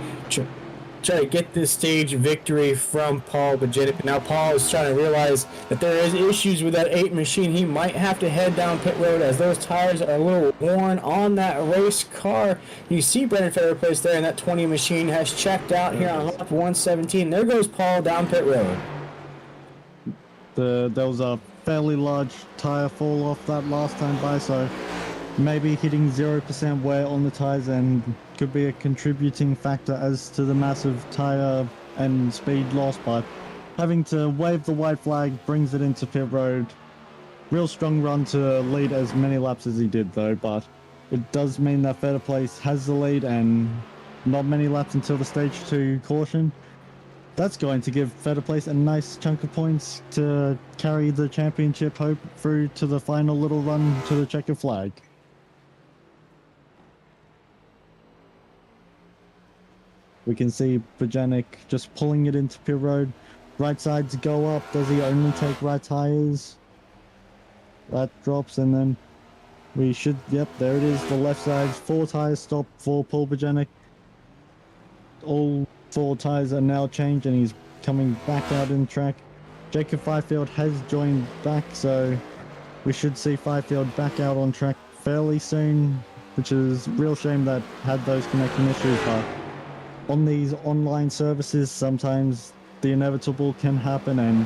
Try to get this stage victory from Paul Bajanic. Now Paul is trying to realize that there is issues with that 8 machine. He might have to head down pit road as those tires are a little worn on that race car. You see Brendan Fairplace there, and that 20 machine has checked out here on lap 117. There goes Paul down pit road. There was a fairly large tire fall off that last time by, so maybe hitting 0% wear on the tires and could be a contributing factor as to the massive tire and speed loss, but having to wave the white flag brings it into pit road. Real strong run to lead as many laps as he did though, but it does mean that Fair Place has the lead and not many laps until the stage 2 caution. That's going to give Fair Place a nice chunk of points to carry the championship hope through to the final little run to the checkered flag. We can see Bajanic just pulling it into pit road. Right sides go up. Does he only take right tires? That drops, and then we should, yep, there it is. The left sides, 4 tires stop for Paul Bajanic. All 4 tires are now changed, and he's coming back out in track. Jacob Fifield has joined back, so we should see Fifield back out on track fairly soon, which is a real shame that had those connection issues, but on these online services, sometimes the inevitable can happen, and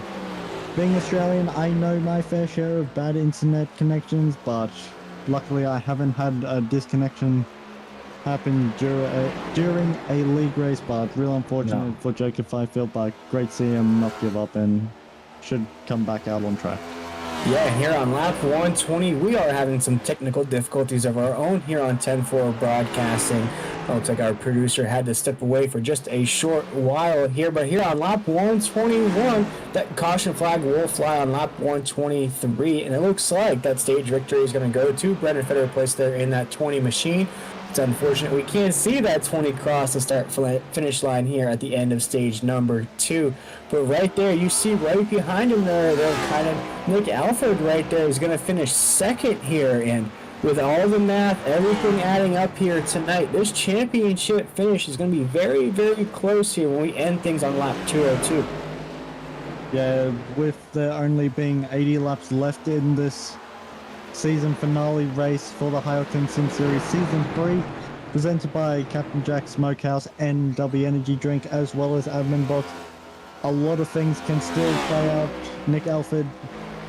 being Australian, I know my fair share of bad internet connections, but luckily I haven't had a disconnection happen during a league race, but real unfortunate for Jacob Fifield, but great to see him not give up and should come back out on track. Yeah, here on lap 120, we are having some technical difficulties of our own here on 10-4 Broadcasting. Looks like our producer had to step away for just a short while here, but here on lap 121, that caution flag will fly on lap 123, and it looks like that stage victory is going to go to Brendan Fairplace there in that 20 machine. It's unfortunate we can't see that 20 cross the start-finish line here at the end of stage number 2. But right there, you see right behind him there, kind of Nick Alford right there is going to finish second here. And with all the math, everything adding up here tonight, this championship finish is going to be very, very close here when we end things on lap 202. Yeah, with there only being 80 laps left in this season finale race for the High Octane Sim Series Season 3, presented by Captain Jack Smokehouse and W Energy Drink, as well as Admin Box. A lot of things can still play out. Nick Alford,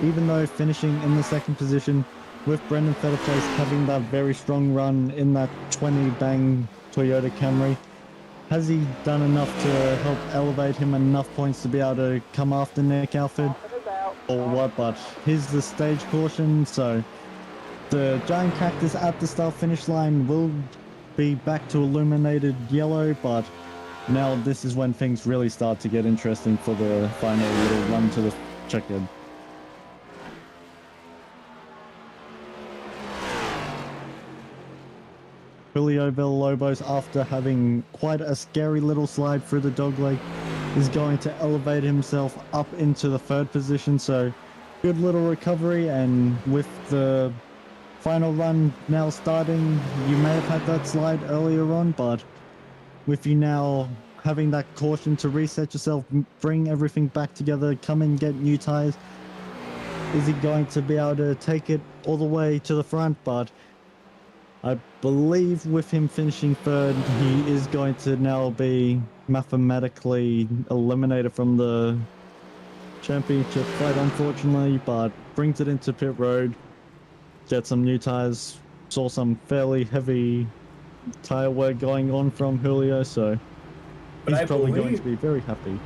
even though finishing in the second position, with Brendan Fetterplace having that very strong run in that 20 bang Toyota Camry, has he done enough to help elevate him enough points to be able to come after Nick Alford? Or what? But here's the stage caution, so the giant cactus at the start finish line will be back to illuminated yellow, but now this is when things really start to get interesting for the final little run to the checkered. Julio Villalobos, after having quite a scary little slide through the dogleg, is going to elevate himself up into the third position, so good little recovery. And with the final run now starting, you may have had that slide earlier on, but with you now having that caution to reset yourself, bring everything back together, come and get new tires, is he going to be able to take it all the way to the front? But I believe with him finishing third, he is going to now be mathematically eliminated from the championship fight, unfortunately, but brings it into pit road, get some new tires, saw some fairly heavy tire wear going on from Julio, so he's probably going to be very happy.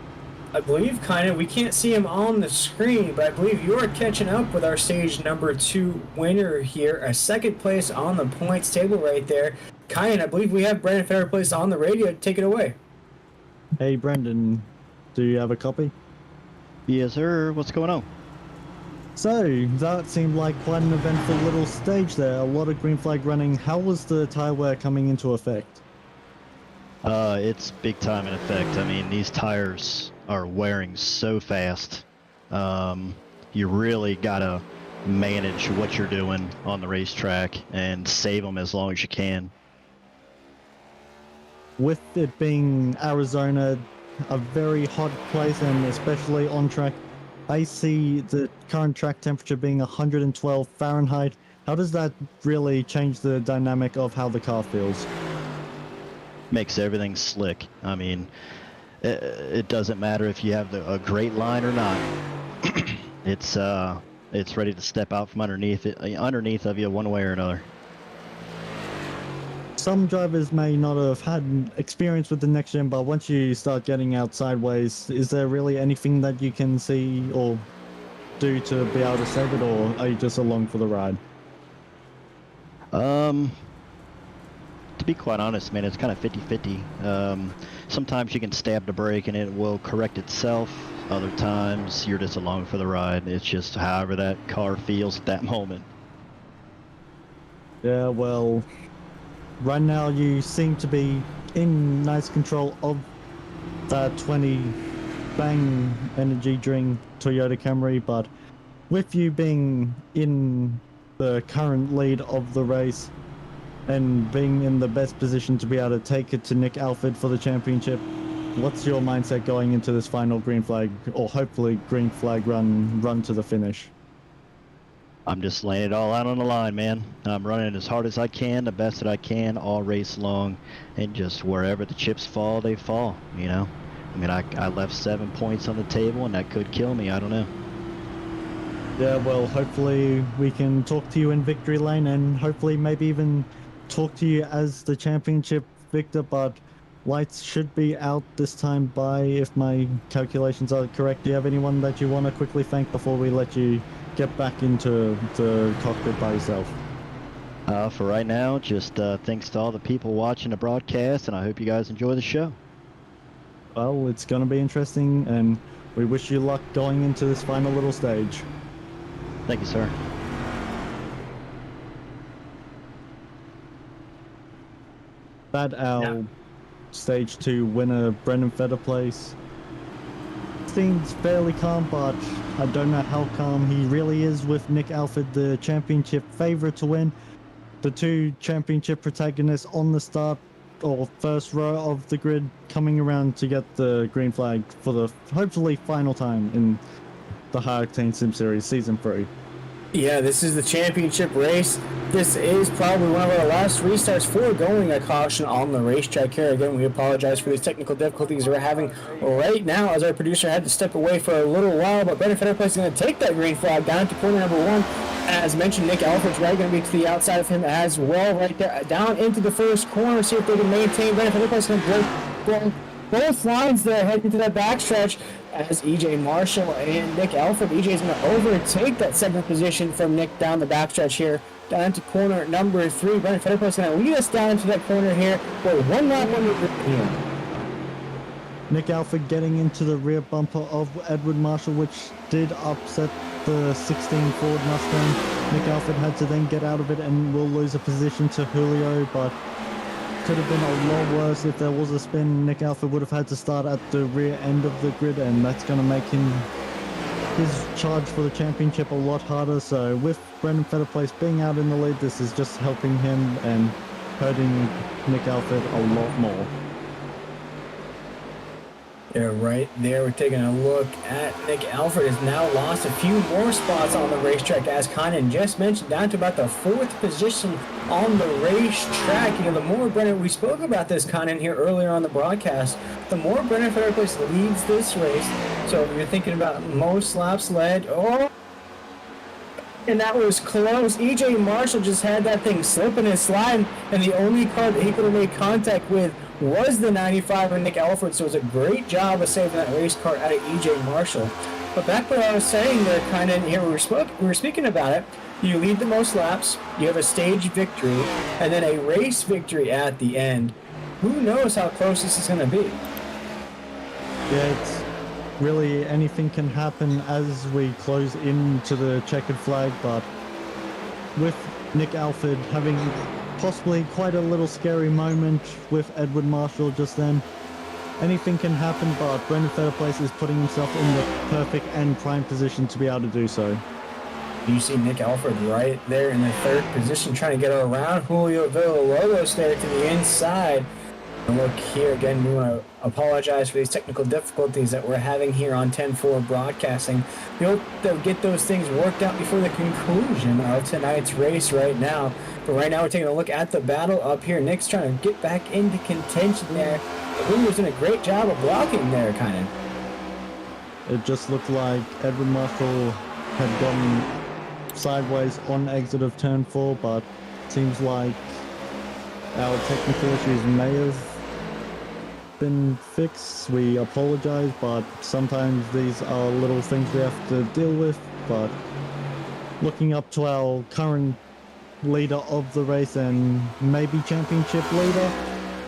I believe kind of, we can't see him on the screen, but I believe you are catching up with our stage number 2 winner here, a second place on the points table right there. Kyan, I believe we have Brandon Fairplace on the radio. Take it away. Hey Brendan, do you have a copy? Yes, sir. What's going on? So, that seemed like quite an eventful little stage there. A lot of green flag running. How was the tire wear coming into effect? It's big time in effect. I mean, these tires are wearing so fast. You really gotta manage what you're doing on the racetrack and save them as long as you can. With it being Arizona, a very hot place, and especially on track, I see the current track temperature being 112 Fahrenheit. How does that really change the dynamic of how the car feels? Makes everything slick. I mean, it doesn't matter if you have a great line or not. It's ready to step out from underneath of you one way or another. Some drivers may not have had experience with the next gen, but once you start getting out sideways, is there really anything that you can see or do to be able to save it, or are you just along for the ride? To be quite honest, man, it's kind of 50-50. Sometimes you can stab the brake and it will correct itself. Other times you're just along for the ride. It's just however that car feels at that moment. Yeah, well, right now you seem to be in nice control of that 20 bang energy drink Toyota Camry, but with you being in the current lead of the race and being in the best position to be able to take it to Nick Alford for the championship, what's your mindset going into this final green flag, or hopefully green flag run to the finish? I'm just laying it all out on the line, man. I'm running as hard as I can, the best that I can, all race long, and just wherever the chips fall, they fall, you know? I mean, I left 7 points on the table, and that could kill me. I don't know. Yeah, well, hopefully we can talk to you in victory lane, and hopefully maybe even talk to you as the championship victor, but lights should be out this time by, if my calculations are correct. Do you have anyone that you want to quickly thank before we let you get back into the cockpit by yourself? For right now, just thanks to all the people watching the broadcast, and I hope you guys enjoy the show. Well, it's going to be interesting, and we wish you luck going into this final little stage. Thank you, sir. That our stage 2 winner, Brendan Fetterplace, seems fairly calm, but I don't know how calm he really is with Nick Alford, the championship favorite to win. The two championship protagonists on the start or first row of the grid, coming around to get the green flag for the hopefully final time in the High Octane Sim Series Season 3. Yeah, this is the championship race. This is probably one of our last restarts for going a caution on the racetrack here. Again, we apologize for these technical difficulties we're having right now as our producer had to step away for a little while, but Brendan Federer is going to take that green flag down to corner number 1. As mentioned, Nick Alfred's right going to be to the outside of him as well right there. Down into the first corner, see if they can maintain. Brendan Federer is going to break both lines there heading into that backstretch as EJ Marshall and Nick Alfred. EJ is going to overtake that 7th position from Nick down the backstretch here. Down into corner number 3. Brendan Federer is going to lead us down into that corner here for one lap under here. Nick Alfred getting into the rear bumper of Edward Marshall, which did upset the 16 Ford Mustang. Nick Alfred had to then get out of it and will lose a position to Julio, but could have been a lot worse if there was a spin. Nick Alfred would have had to start at the rear end of the grid, and that's going to make his charge for the championship a lot harder. So with Brendan Federer being out in the lead, this is just helping him and hurting Nick Alfred a lot more. Yeah, right there. We're taking a look at Nick Alfred has now lost a few more spots on the racetrack, as Conan just mentioned, down to about the 4th position on the racetrack. You know, the more Brendan, we spoke about this, Conan, here earlier on the broadcast, the more Brendan Federer leads this race. So if you're thinking about most laps led, and that was close. EJ Marshall just had that thing slipping and sliding, and the only car that he could have made contact with was the 95 of Nick Alfred, so it was a great job of saving that race car out of EJ Marshall. But back to what I was saying there, kind of here, we were speaking about it. You lead the most laps, you have a stage victory, and then a race victory at the end. Who knows how close this is going to be? Yeah, it's really anything can happen as we close into the checkered flag, but with Nick Alfred having possibly quite a little scary moment with Edward Marshall just then, anything can happen, but Brendan Federer is putting himself in the perfect and prime position to be able to do so. You see Nick Alfred right there in the 3rd position trying to get around Julio Villalobos there to the inside. And look here again, we want to apologize for these technical difficulties that we're having here on 10-4 broadcasting. We hope they'll get those things worked out before the conclusion of tonight's race right now. But right now we're taking a look at the battle up here. Nick's trying to get back into contention there. Julio's doing a great job of blocking there, kind of. It just looked like Edward Marshall had gone sideways on exit of turn 4, but seems like our technical issues may have been fixed. We apologize, but sometimes these are little things we have to deal with. But looking up to our current leader of the race and maybe championship leader,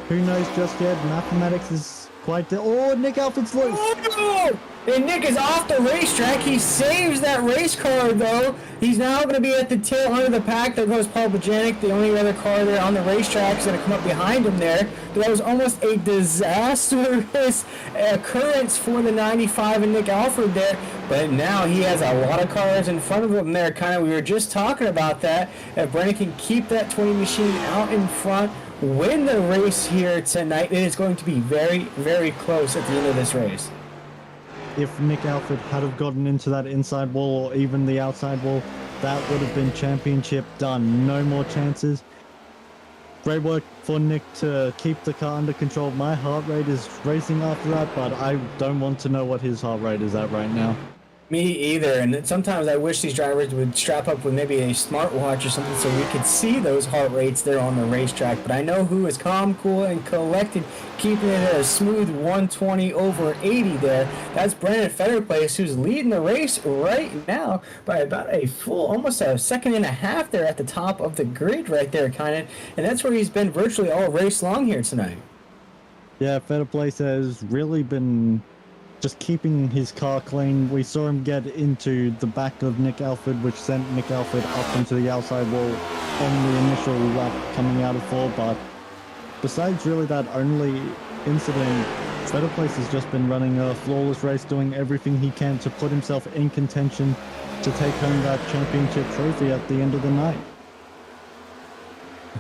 who knows just yet? Mathematics is quite Nick Alfred's loose. Oh! And Nick is off the racetrack. He saves that race car, though. He's now going to be at the tail end of the pack. There goes Paul Bajanic, the only other car there on the racetrack, is going to come up behind him there. But that was almost a disastrous occurrence for the 95 and Nick Alfred there. But now he has a lot of cars in front of him there. Kind of, we were just talking about that. If Brennan can keep that 20 machine out in front, win the race here tonight, it is going to be very, very close at the end of this race. If Nick Alfred had have gotten into that inside wall or even the outside wall, that would have been championship done. No more chances. Great work for Nick to keep the car under control. My heart rate is racing after that, but I don't want to know what his heart rate is at right now. Me either, and sometimes I wish these drivers would strap up with maybe a smartwatch or something so we could see those heart rates there on the racetrack. But I know who is calm, cool, and collected, keeping it at a smooth 120 over 80 there. That's Brendan Federer, who's leading the race right now by about a full, almost a second and a half there at the top of the grid right there, kind of. And that's where he's been virtually all race long here tonight. Yeah, Federer has really been just keeping his car clean. We saw him get into the back of Nick Alfred, which sent Nick Alfred up into the outside wall on the initial lap coming out of 4. But besides really that only incident, Federer has just been running a flawless race, doing everything he can to put himself in contention to take home that championship trophy at the end of the night.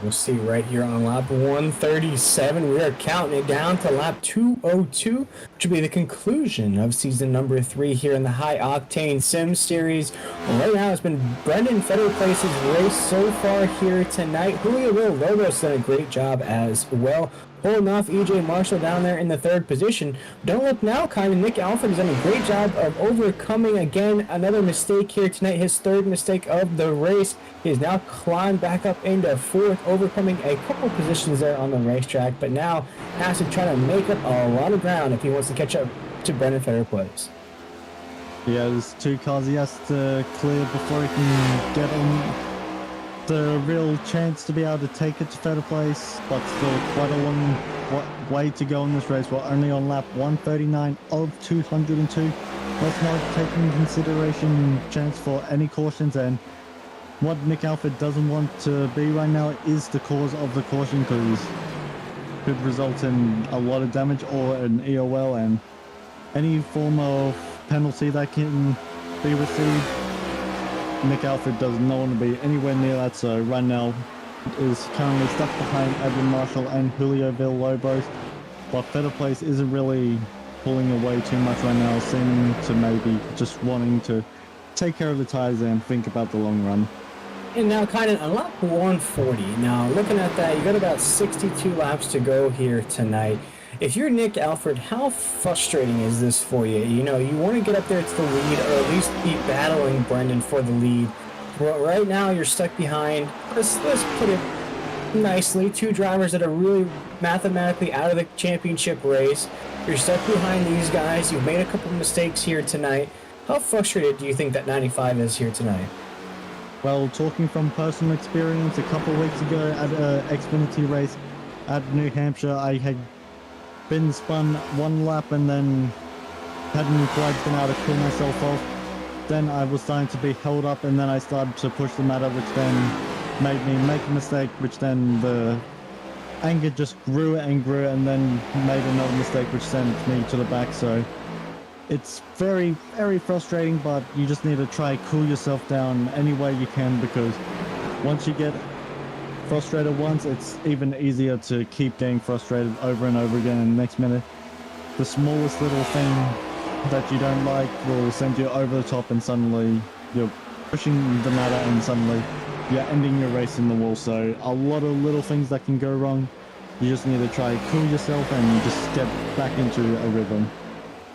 We'll see right here on lap 137. We are counting it down to lap 202, which will be the conclusion of season number 3 here in the High Octane Sim Series. Right now, it's been Brendan Fetterplace's race so far here tonight. Julio Lobos done a great job as well, pulling off EJ Marshall down there in the 3rd position. Don't look now, kind of. Nick Alford has done a great job of overcoming, again, another mistake here tonight, his 3rd mistake of the race. He has now climbed back up into 4th, overcoming a couple positions there on the racetrack, but now has to try to make up a lot of ground if he wants to catch up to Brendan Fetterplace. Yeah, there's 2 cars he has to clear before he can get on the real chance to be able to take it to Fetterplace, but still quite a long way to go in this race. We're only on lap 139 of 202. Let's not take into consideration chance for any cautions, and what Nick Alford doesn't want to be right now is the cause of the caution, because it could result in a lot of damage or an EOL, and any form of penalty that can be received, Nick Alford does not want to be anywhere near that. So right now is currently stuck behind Edwin Marshall and Julio Villalobos, but Fetterplace isn't really pulling away too much right now, seeming to maybe just wanting to take care of the tires and think about the long run. And now kind of on lap 140. Now looking at that, you got about 62 laps to go here tonight. If you're Nick Alford, how frustrating is this for you? You know, you want to get up there to the lead, or at least be battling Brendan for the lead. Well, right now you're stuck behind, let's put it nicely, 2 drivers that are really mathematically out of the championship race. You're stuck behind these guys. You've made a couple mistakes here tonight. How frustrated do you think that 95 is here tonight? Well, talking from personal experience, a couple of weeks ago at an Xfinity race at New Hampshire, I had been spun 1 lap and then hadn't quite been able to pull myself off. Then I was starting to be held up, and then I started to push the matter, which then made me make a mistake, which then the anger just grew and grew, and then made another mistake, which sent me to the back. So it's very, very frustrating, but you just need to try cool yourself down any way you can, because once you get frustrated once, it's even easier to keep getting frustrated over and over again. And next minute, the smallest little thing that you don't like will send you over the top, and suddenly you're pushing the matter, and suddenly you're ending your race in the wall. So a lot of little things that can go wrong. You just need to try cool yourself and just get back into a rhythm.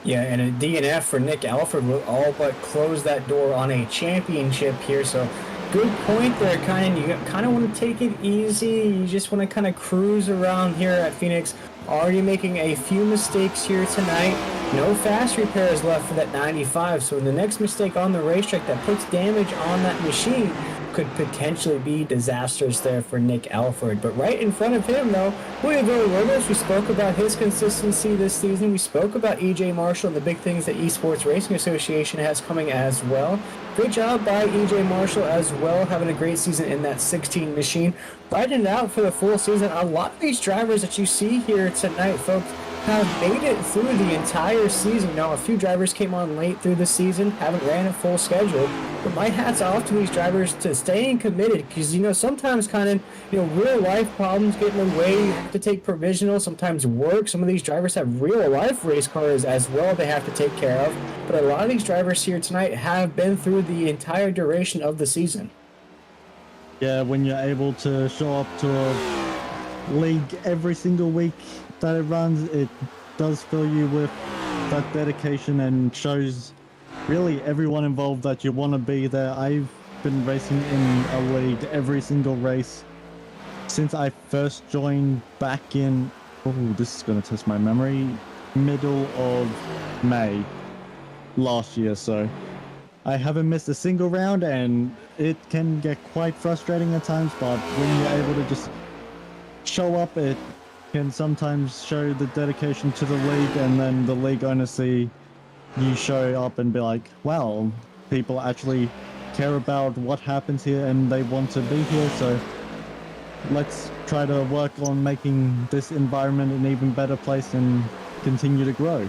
Yeah, and a DNF for Nick Alford will all but close that door on a championship here. So good point there, you kind of want to take it easy. You just want to kind of cruise around here at Phoenix. Already making a few mistakes here tonight. No fast repairs left for that 95. So the next mistake on the racetrack that puts damage on that machine could potentially be disastrous there for Nick Alford. But right in front of him, though, Julio Villalobos, we spoke about his consistency this season. We spoke about EJ Marshall and the big things that Esports Racing Association has coming as well. Great job by EJ Marshall as well, having a great season in that 16 machine. Riding it out for the full season. A lot of these drivers that you see here tonight, folks, have made it through the entire season. Now, a few drivers came on late through the season, haven't ran a full schedule, but my hat's off to these drivers to staying committed, because, sometimes real life problems get in the way. You have to take provisional, sometimes work. Some of these drivers have real life race cars as well they have to take care of, but a lot of these drivers here tonight have been through the entire duration of the season. Yeah, when you're able to show up to a league every single week that it runs, it does fill you with that dedication and shows really everyone involved that you want to be there. I've been racing in a league every single race since I first joined back in, this is going to test my memory, middle of May last year. So I haven't missed a single round, and it can get quite frustrating at times, but when you're able to just show up, it can sometimes show the dedication to the league, and then the league owner see you show up and be like, wow, people actually care about what happens here and they want to be here. So let's try to work on making this environment an even better place and continue to grow.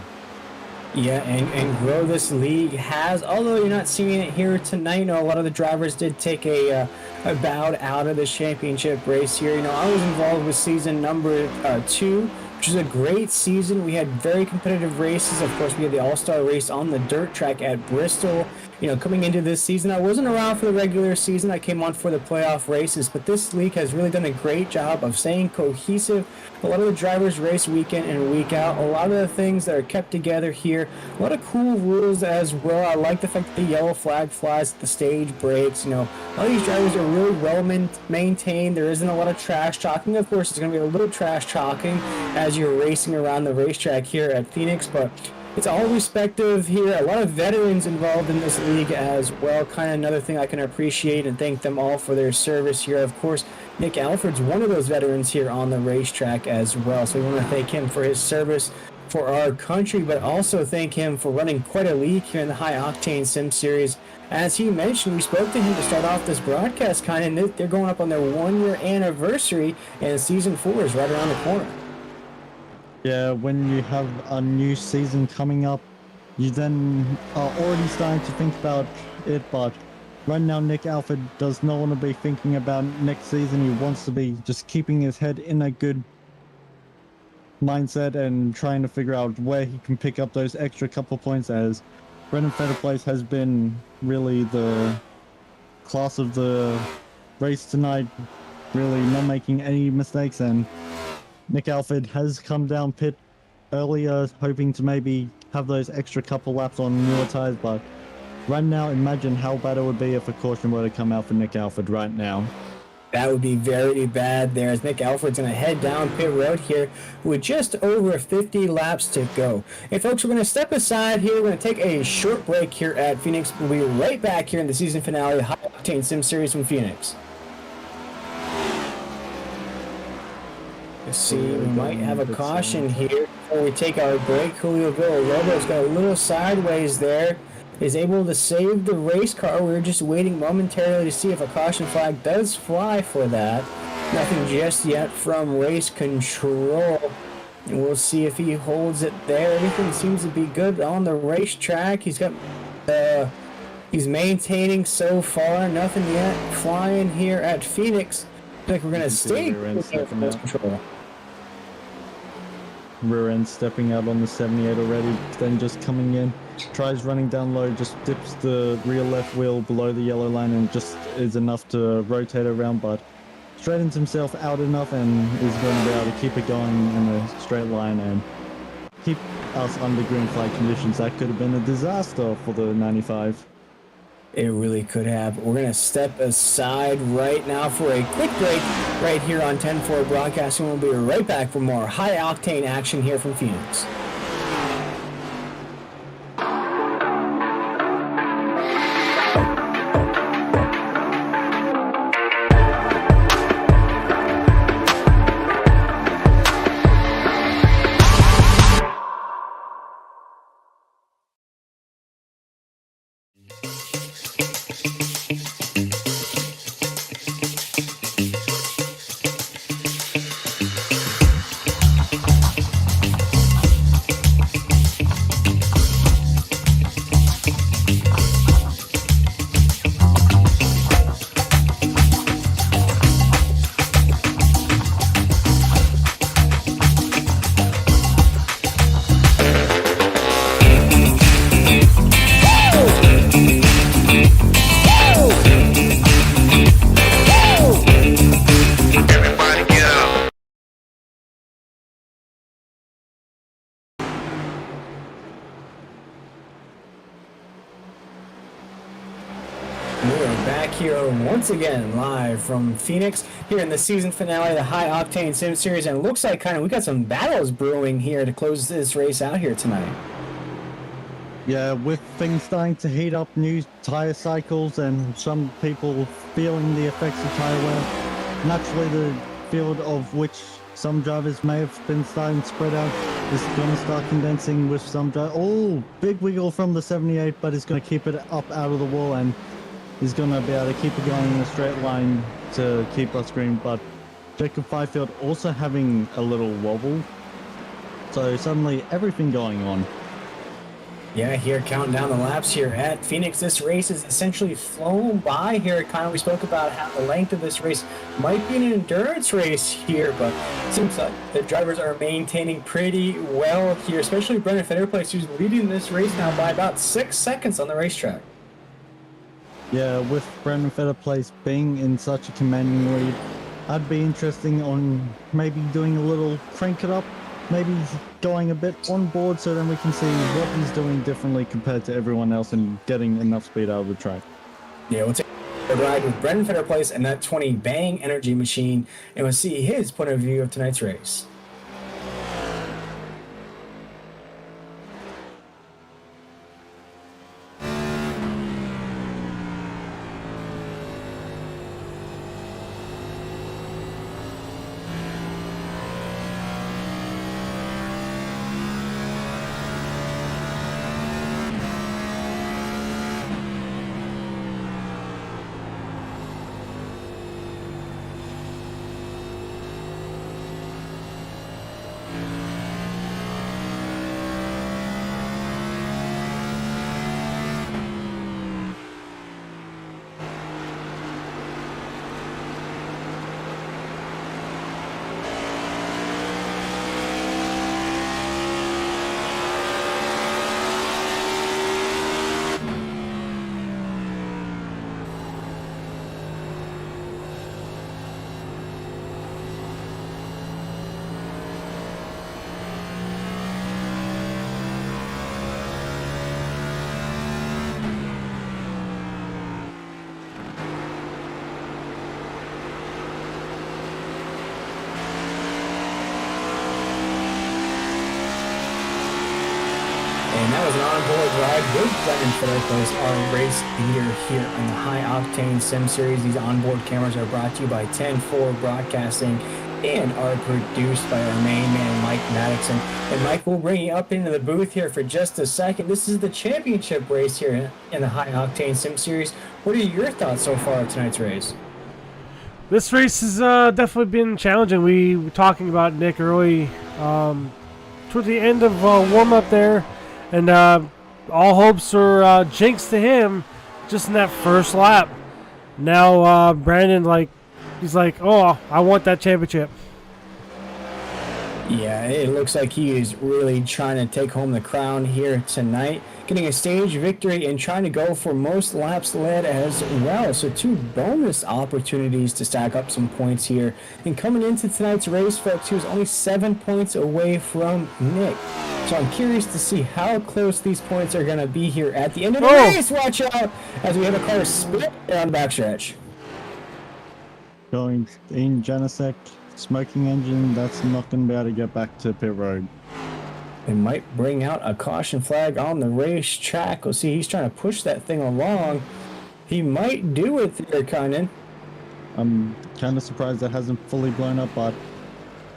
Yeah, and grow this league has, although you're not seeing it here tonight. You know, a lot of the drivers did take a bow out of the championship race here. You know, I was involved with season number 2, which is a great season. We had very competitive races. Of course, we had the All-Star race on the dirt track at Bristol. You know, coming into this season, I wasn't around for the regular season. I came on for the playoff races, but this league has really done a great job of staying cohesive. A lot of the drivers race week in and week out. A lot of the things that are kept together here. A lot of cool rules as well. I like the fact that the yellow flag flies at the stage breaks. You know, a lot of these drivers are really well maintained. There isn't a lot of trash talking. Of course, there's going to be a little trash talking as you're racing around the racetrack here at Phoenix, but it's all respective here. A lot of veterans involved in this league as well. Kind of another thing I can appreciate and thank them all for their service here. Of course, Nick Alford's one of those veterans here on the racetrack as well. So we want to thank him for his service for our country, but also thank him for running quite a league here in the High Octane Sim Series. As he mentioned, we spoke to him to start off this broadcast, kind of. They're going up on their 1-year anniversary, and season 4 is right around the corner. Yeah, when you have a new season coming up, you then are already starting to think about it, but right now Nick Alford does not want to be thinking about next season. He wants to be just keeping his head in a good mindset and trying to figure out where he can pick up those extra couple points, as Brendan Fetterplace has been really the class of the race tonight, really not making any mistakes, and Nick Alford has come down pit earlier, hoping to maybe have those extra couple laps on newer tires, but right now, imagine how bad it would be if a caution were to come out for Nick Alford right now. That would be very bad there, as Nick Alford's going to head down pit road here with just over 50 laps to go. Hey folks, we're going to step aside here. We're going to take a short break here at Phoenix. We'll be right back here in the season finale of the High Octane Sim Series from Phoenix. Let's see, we might have a caution here before we take our break. Julio Villalobos got a little sideways there. Is able to save the race car. We were just waiting momentarily to see if a caution flag does fly for that. Nothing just yet from race control. And we'll see if he holds it there. Everything seems to be good on the racetrack. He's got he's maintaining so far. Nothing yet flying here at Phoenix. I think we're gonna stay with race control. Rear end stepping out on the 78 already, then just coming in, tries running down low, just dips the rear left wheel below the yellow line and just is enough to rotate around, but straightens himself out enough and is going to be able to keep it going in a straight line and keep us under green flag conditions. That could have been a disaster for the 95. It really could have. We're going to step aside right now for a quick break right here on 10-4 Broadcasting. We'll be right back for more high-octane action here from Phoenix. Here once again live from Phoenix here in the season finale of the High Octane Sim Series, and it looks like we got some battles brewing here to close this race out here tonight. Yeah, with things starting to heat up, new tire cycles and some people feeling the effects of tire wear, naturally the field of which some drivers may have been starting to spread out is going to start condensing with some drivers. Oh, big wiggle from the 78, but he's going to keep it up out of the wall and he's going to be able to keep it going in a straight line to keep us green, but Jacob Fifield also having a little wobble. So suddenly everything going on. Yeah, here counting down the laps here at Phoenix. This race is essentially flown by here. Kind of, we spoke about how the length of this race might be an endurance race here, but it seems like the drivers are maintaining pretty well here, especially Brendan Federplace, who's leading this race now by about 6 seconds on the racetrack. Yeah, with Brendan Federplace being in such a commanding lead, I'd be interesting on maybe doing a little crank it up, maybe going a bit on board so then we can see what he's doing differently compared to everyone else and getting enough speed out of the track. Yeah, we'll take a ride with Brendan Federplace and that 20 Bang Energy Machine, and we'll see his point of view of tonight's race. And that was an onboard ride with Brendan Federplace, our race leader here on the High Octane Sim Series. These onboard cameras are brought to you by 10-4 Broadcasting and are produced by our main man, Mike Maddoxon. And Mike, we'll bring you up into the booth here for just a second. This is the championship race here in the High Octane Sim Series. What are your thoughts so far of tonight's race? This race has definitely been challenging. We were talking about Nick early, towards the end of warm-up there, and all hopes are jinxed to him just in that first lap. Now Brandon, he's like, oh, I want that championship. Yeah, it looks like he is really trying to take home the crown here tonight, getting a stage victory and trying to go for most laps led as well. So 2 bonus opportunities to stack up some points here. And coming into tonight's race, folks, he was only 7 points away from Nick. So I'm curious to see how close these points are going to be here at the end of the race. Watch out as we have a car split down the backstretch. Going in Genesec, smoking engine, that's not going to be able to get back to pit road. It might bring out a caution flag on the racetrack. We'll see. He's trying to push that thing along. He might do it there, Kynan. I'm kind of surprised that hasn't fully blown up, but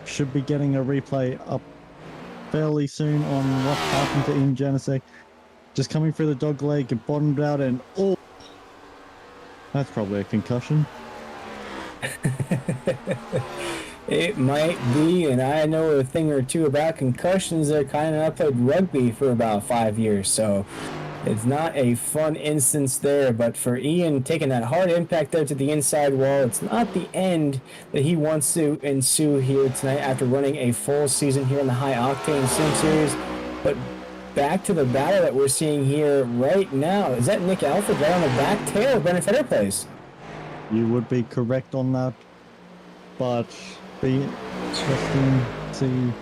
should be getting a replay up fairly soon on what happened to Ian Genesec. Just coming through the dog leg, it bottomed out, and oh, that's probably a concussion. It might be, and I know a thing or two about concussions. They're kind of, I played rugby for about 5 years, so it's not a fun instance there. But for Ian taking that hard impact there to the inside wall, it's not the end that he wants to ensue here tonight after running a full season here in the High Octane Sim Series. But back to the battle that we're seeing here right now. Is that Nick Alford right on the back tail of Brendan Federplace? You would be correct on that, but be interesting to see.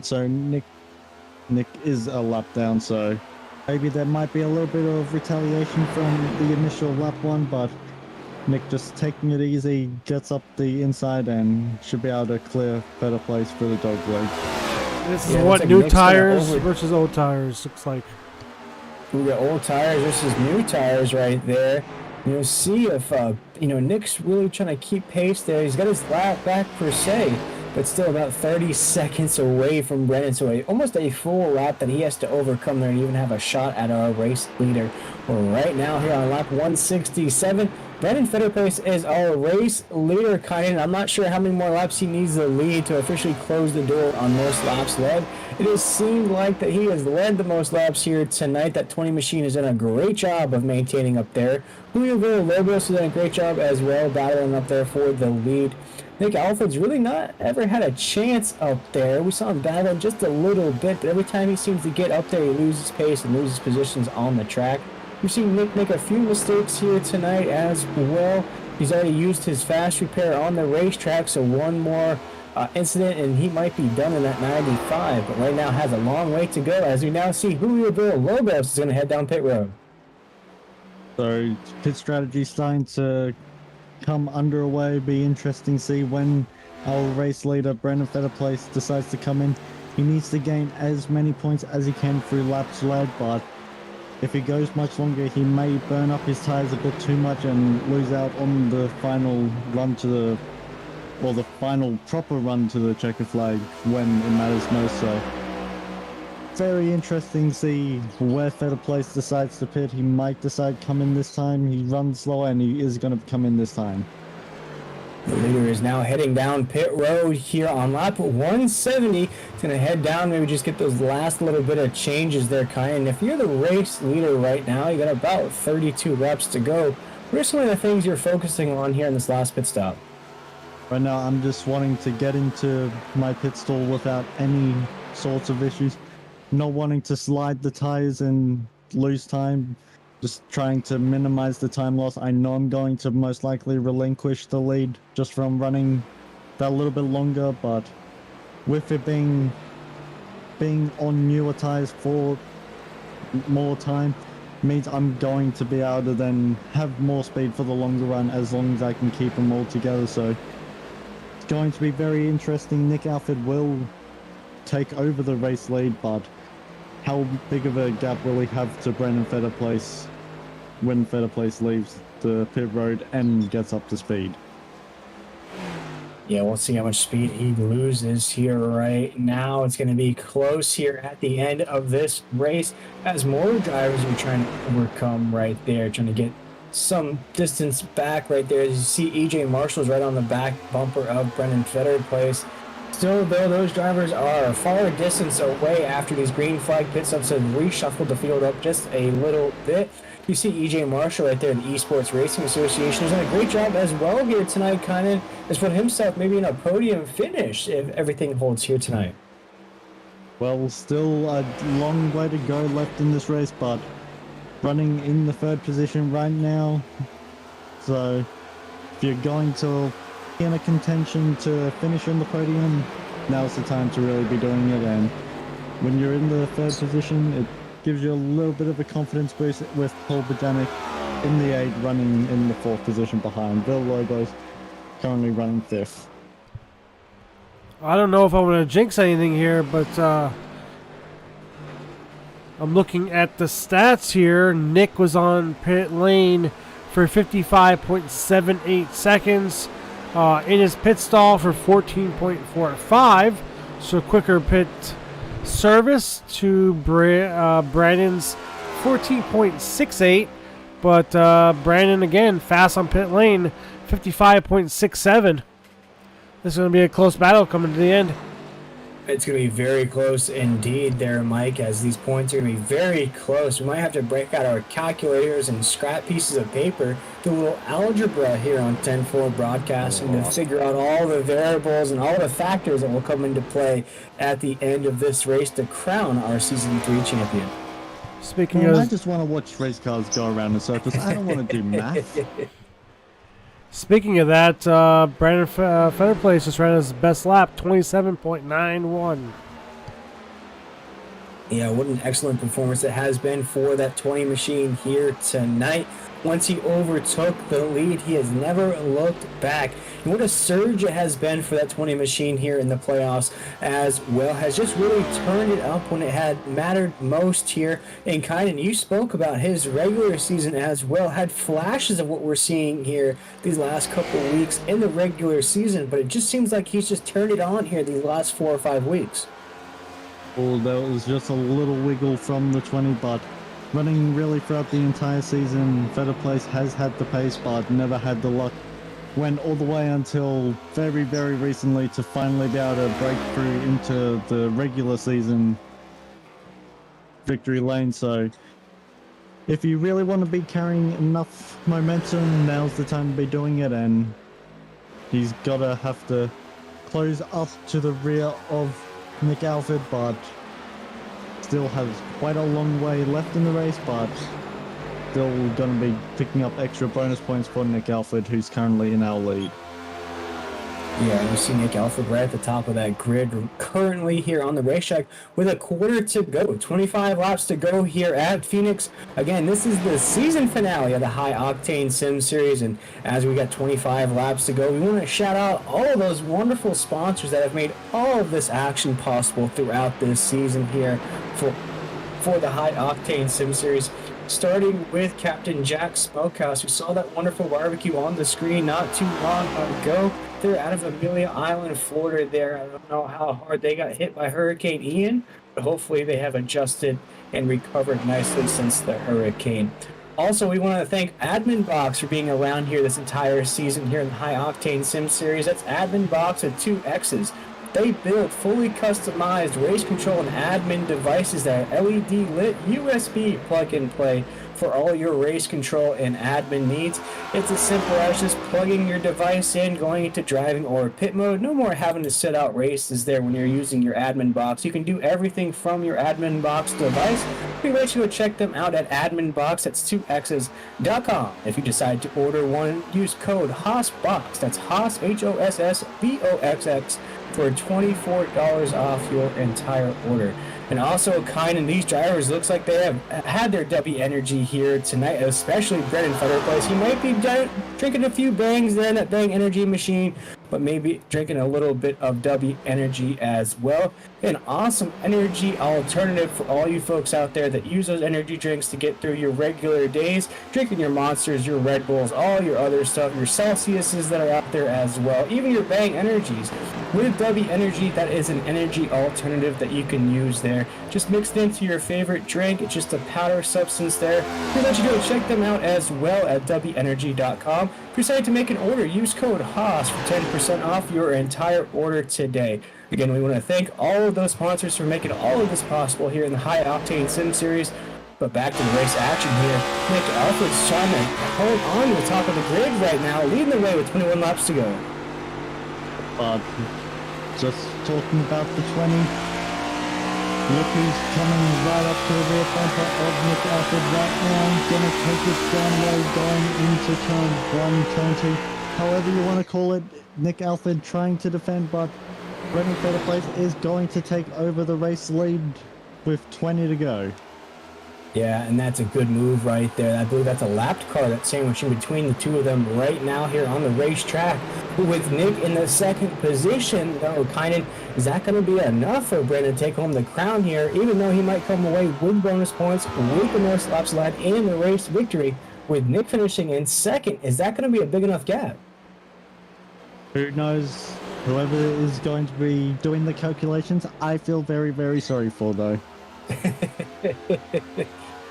So Nick is a lap down, so maybe there might be a little bit of retaliation from the initial lap one, but Nick just taking it easy, gets up the inside and should be able to clear better place for the dog leg. This is what new tires versus old tires looks like. We got old tires versus new tires right there. You'll see if Nick's really trying to keep pace there. He's got his lap back per se, but still about 30 seconds away from Brendan. So almost a full lap that he has to overcome there and even have a shot at our race leader. Well, right now here on lap 167, Brandon Fetterpace is our race leader, kind of. I'm not sure how many more laps he needs to lead to officially close the door on most laps led. It has seemed like that he has led the most laps here tonight. That 20 machine has done a great job of maintaining up there. Julio Villalobos has done a great job as well, battling up there for the lead. Nick Alfred's really not ever had a chance up there. We saw him battle just a little bit, but every time he seems to get up there, he loses pace and loses positions on the track. We've seen Nick make a few mistakes here tonight as well. He's already used his fast repair on the racetrack, so one more incident and he might be done in that 95, but right now has a long way to go as we now see Julio Villalobos is going to head down pit road. So pit strategy starting to come underway. Be interesting to see when our race leader Brandon Fetterplace decides to come in. He needs to gain as many points as he can through laps led, but if he goes much longer, he may burn up his tires a bit too much and lose out on the final run to the, or the final proper run to the checker flag when it matters most. So very interesting to see where Fetterplace decides to pit. He might decide come in this time. He runs slower and he is going to come in this time. The leader is now heading down pit road here on lap 170. He's going to head down, maybe just get those last little bit of changes there, Kai. And if you're the race leader right now, you got about 32 reps to go. What are some of the things you're focusing on here in this last pit stop? Right now, I'm just wanting to get into my pit stall without any sorts of issues. Not wanting to slide the tires and lose time. Just trying to minimize the time loss. I know I'm going to most likely relinquish the lead just from running that little bit longer, but with it being on newer tires for more time means I'm going to be able to then have more speed for the longer run as long as I can keep them all together. So it's going to be very interesting. Nick Alfred will take over the race lead, but how big of a gap will he have to Brandon Fetterplace when Fetterplace leaves the pit road and gets up to speed? Yeah, we'll see how much speed he loses here right now. It's going to be close here at the end of this race as more drivers are trying to overcome right there, trying to get some distance back right there. As you see, EJ Marshall's right on the back bumper of Brendan Fetterplace. Still, though, those drivers are a far distance away after these green flag pit stops have reshuffled the field up just a little bit. You see EJ Marshall right there, the Esports Racing Association, has done a great job as well here tonight, kind of has put himself maybe in a podium finish if everything holds here tonight. Well, still a long way to go left in this race, but running in the third position right now. So if you're going to be in a contention to finish on the podium, now's the time to really be doing it. And when you're in the third position, it gives you a little bit of a confidence boost with Paul Bojanic in the 8 running in the 4th position behind. Villalobos currently running 5th. I don't know if I want to jinx anything here, but I'm looking at the stats here. Nick was on pit lane for 55.78 seconds. In his pit stall for 14.45. So quicker pit service to Brandon's 14.68. But Brandon, again, fast on pit lane, 55.67. This is going to be a close battle coming to the end. It's going to be very close indeed there, Mike, as these points are going to be very close. We might have to break out our calculators and scrap pieces of paper, do a little algebra here on 10-4 Broadcasting to figure out all the variables and all the factors that will come into play at the end of this race to crown our Season 3 champion. Speaking I of... just want to watch race cars go around the surface. I don't want to do math. Speaking of that, Brandon Fetterplace just ran his best lap, 27.91. Yeah, what an excellent performance it has been for that 20 machine here tonight. Once he overtook the lead, he has never looked back. And what a surge it has been for that 20 machine here in the playoffs as well. Has just really turned it up when it had mattered most here. And Kynan, you spoke about his regular season as well. Had flashes of what we're seeing here these last couple of weeks in the regular season. But it just seems like he's just turned it on here these last 4 or 5 weeks. Well, there was just a little wiggle from the 20, but running really throughout the entire season. Feather Place has had the pace, but never had the luck. Went all the way until very, very recently to finally be able to break through into the regular season victory lane. So if you really want to be carrying enough momentum, now's the time to be doing it, and he's gotta have to close up to the rear of Nick Alford, but still has quite a long way left in the race, but still gonna be picking up extra bonus points for Nick Alford, who's currently in our lead. Yeah, you see Nick Alford right at the top of that grid currently here on the racetrack with a quarter to go. 25 laps to go here at Phoenix. Again, this is the season finale of the High Octane Sim Series, and as we got 25 laps to go, we want to shout out all of those wonderful sponsors that have made all of this action possible throughout this season here for the High Octane Sim Series. Starting with Captain Jack Smokehouse, who saw that wonderful barbecue on the screen not too long ago. They're out of Amelia Island, Florida there. I don't know how hard they got hit by Hurricane Ian, but hopefully they have adjusted and recovered nicely since the hurricane. Also, we want to thank Admin Box for being around here this entire season here in the High Octane Sim Series. That's Admin Box with 2 X's. They build fully customized race control and admin devices that are LED lit USB plug and play for all your race control and admin needs. It's as simple as just plugging your device in, going into driving or pit mode. No more having to set out races there when you're using your admin box. You can do everything from your admin box device. We invite you to check them out at adminbox, that's 2x's.com. If you decide to order one, use code HOSSBOX, that's HOSS, HOSSBOXX, for $24 off your entire order. And also, Octane and these drivers looks like they have had their W energy here tonight, especially Brennan Fetterplace. He might be drinking a few bangs there in that Bang energy machine, but maybe drinking a little bit of W energy as well. An awesome energy alternative for all you folks out there that use those energy drinks to get through your regular days, drinking your Monsters, your Red Bulls, all your other stuff, your Celsiuses that are out there as well, even your Bang energies. With W energy, that is an energy alternative that you can use there. Just mixed into your favorite drink. It's just a powder substance there. We let you go check them out as well at wenergy.com. If you decide to make an order, use code HOSS for 10% off your entire order today. Again, we want to thank all of those sponsors for making all of this possible here in the High Octane Sim Series. But back to the race action here. Nick Alford's trying to hold on to the top of the grid right now, leading the way with 21 laps to go. Just talking about the 20. Look who's coming right up to the rear bumper of Nick Alford right now. Gonna take it down low going into turn 1, turn 2. However you want to call it, Nick Alford trying to defend, but Brennan Fetterplace is going to take over the race lead with 20 to go. Yeah, and that's a good move right there. I believe that's a lapped car that's sandwiched in between the two of them right now here on the racetrack. With Nick in the second position, though, is that going to be enough for Brennan to take home the crown here, even though he might come away with bonus points, with the most laps led, and the race victory? With Nick finishing in second, is that going to be a big enough gap? Who knows? Whoever is going to be doing the calculations, I feel very, very sorry for, though.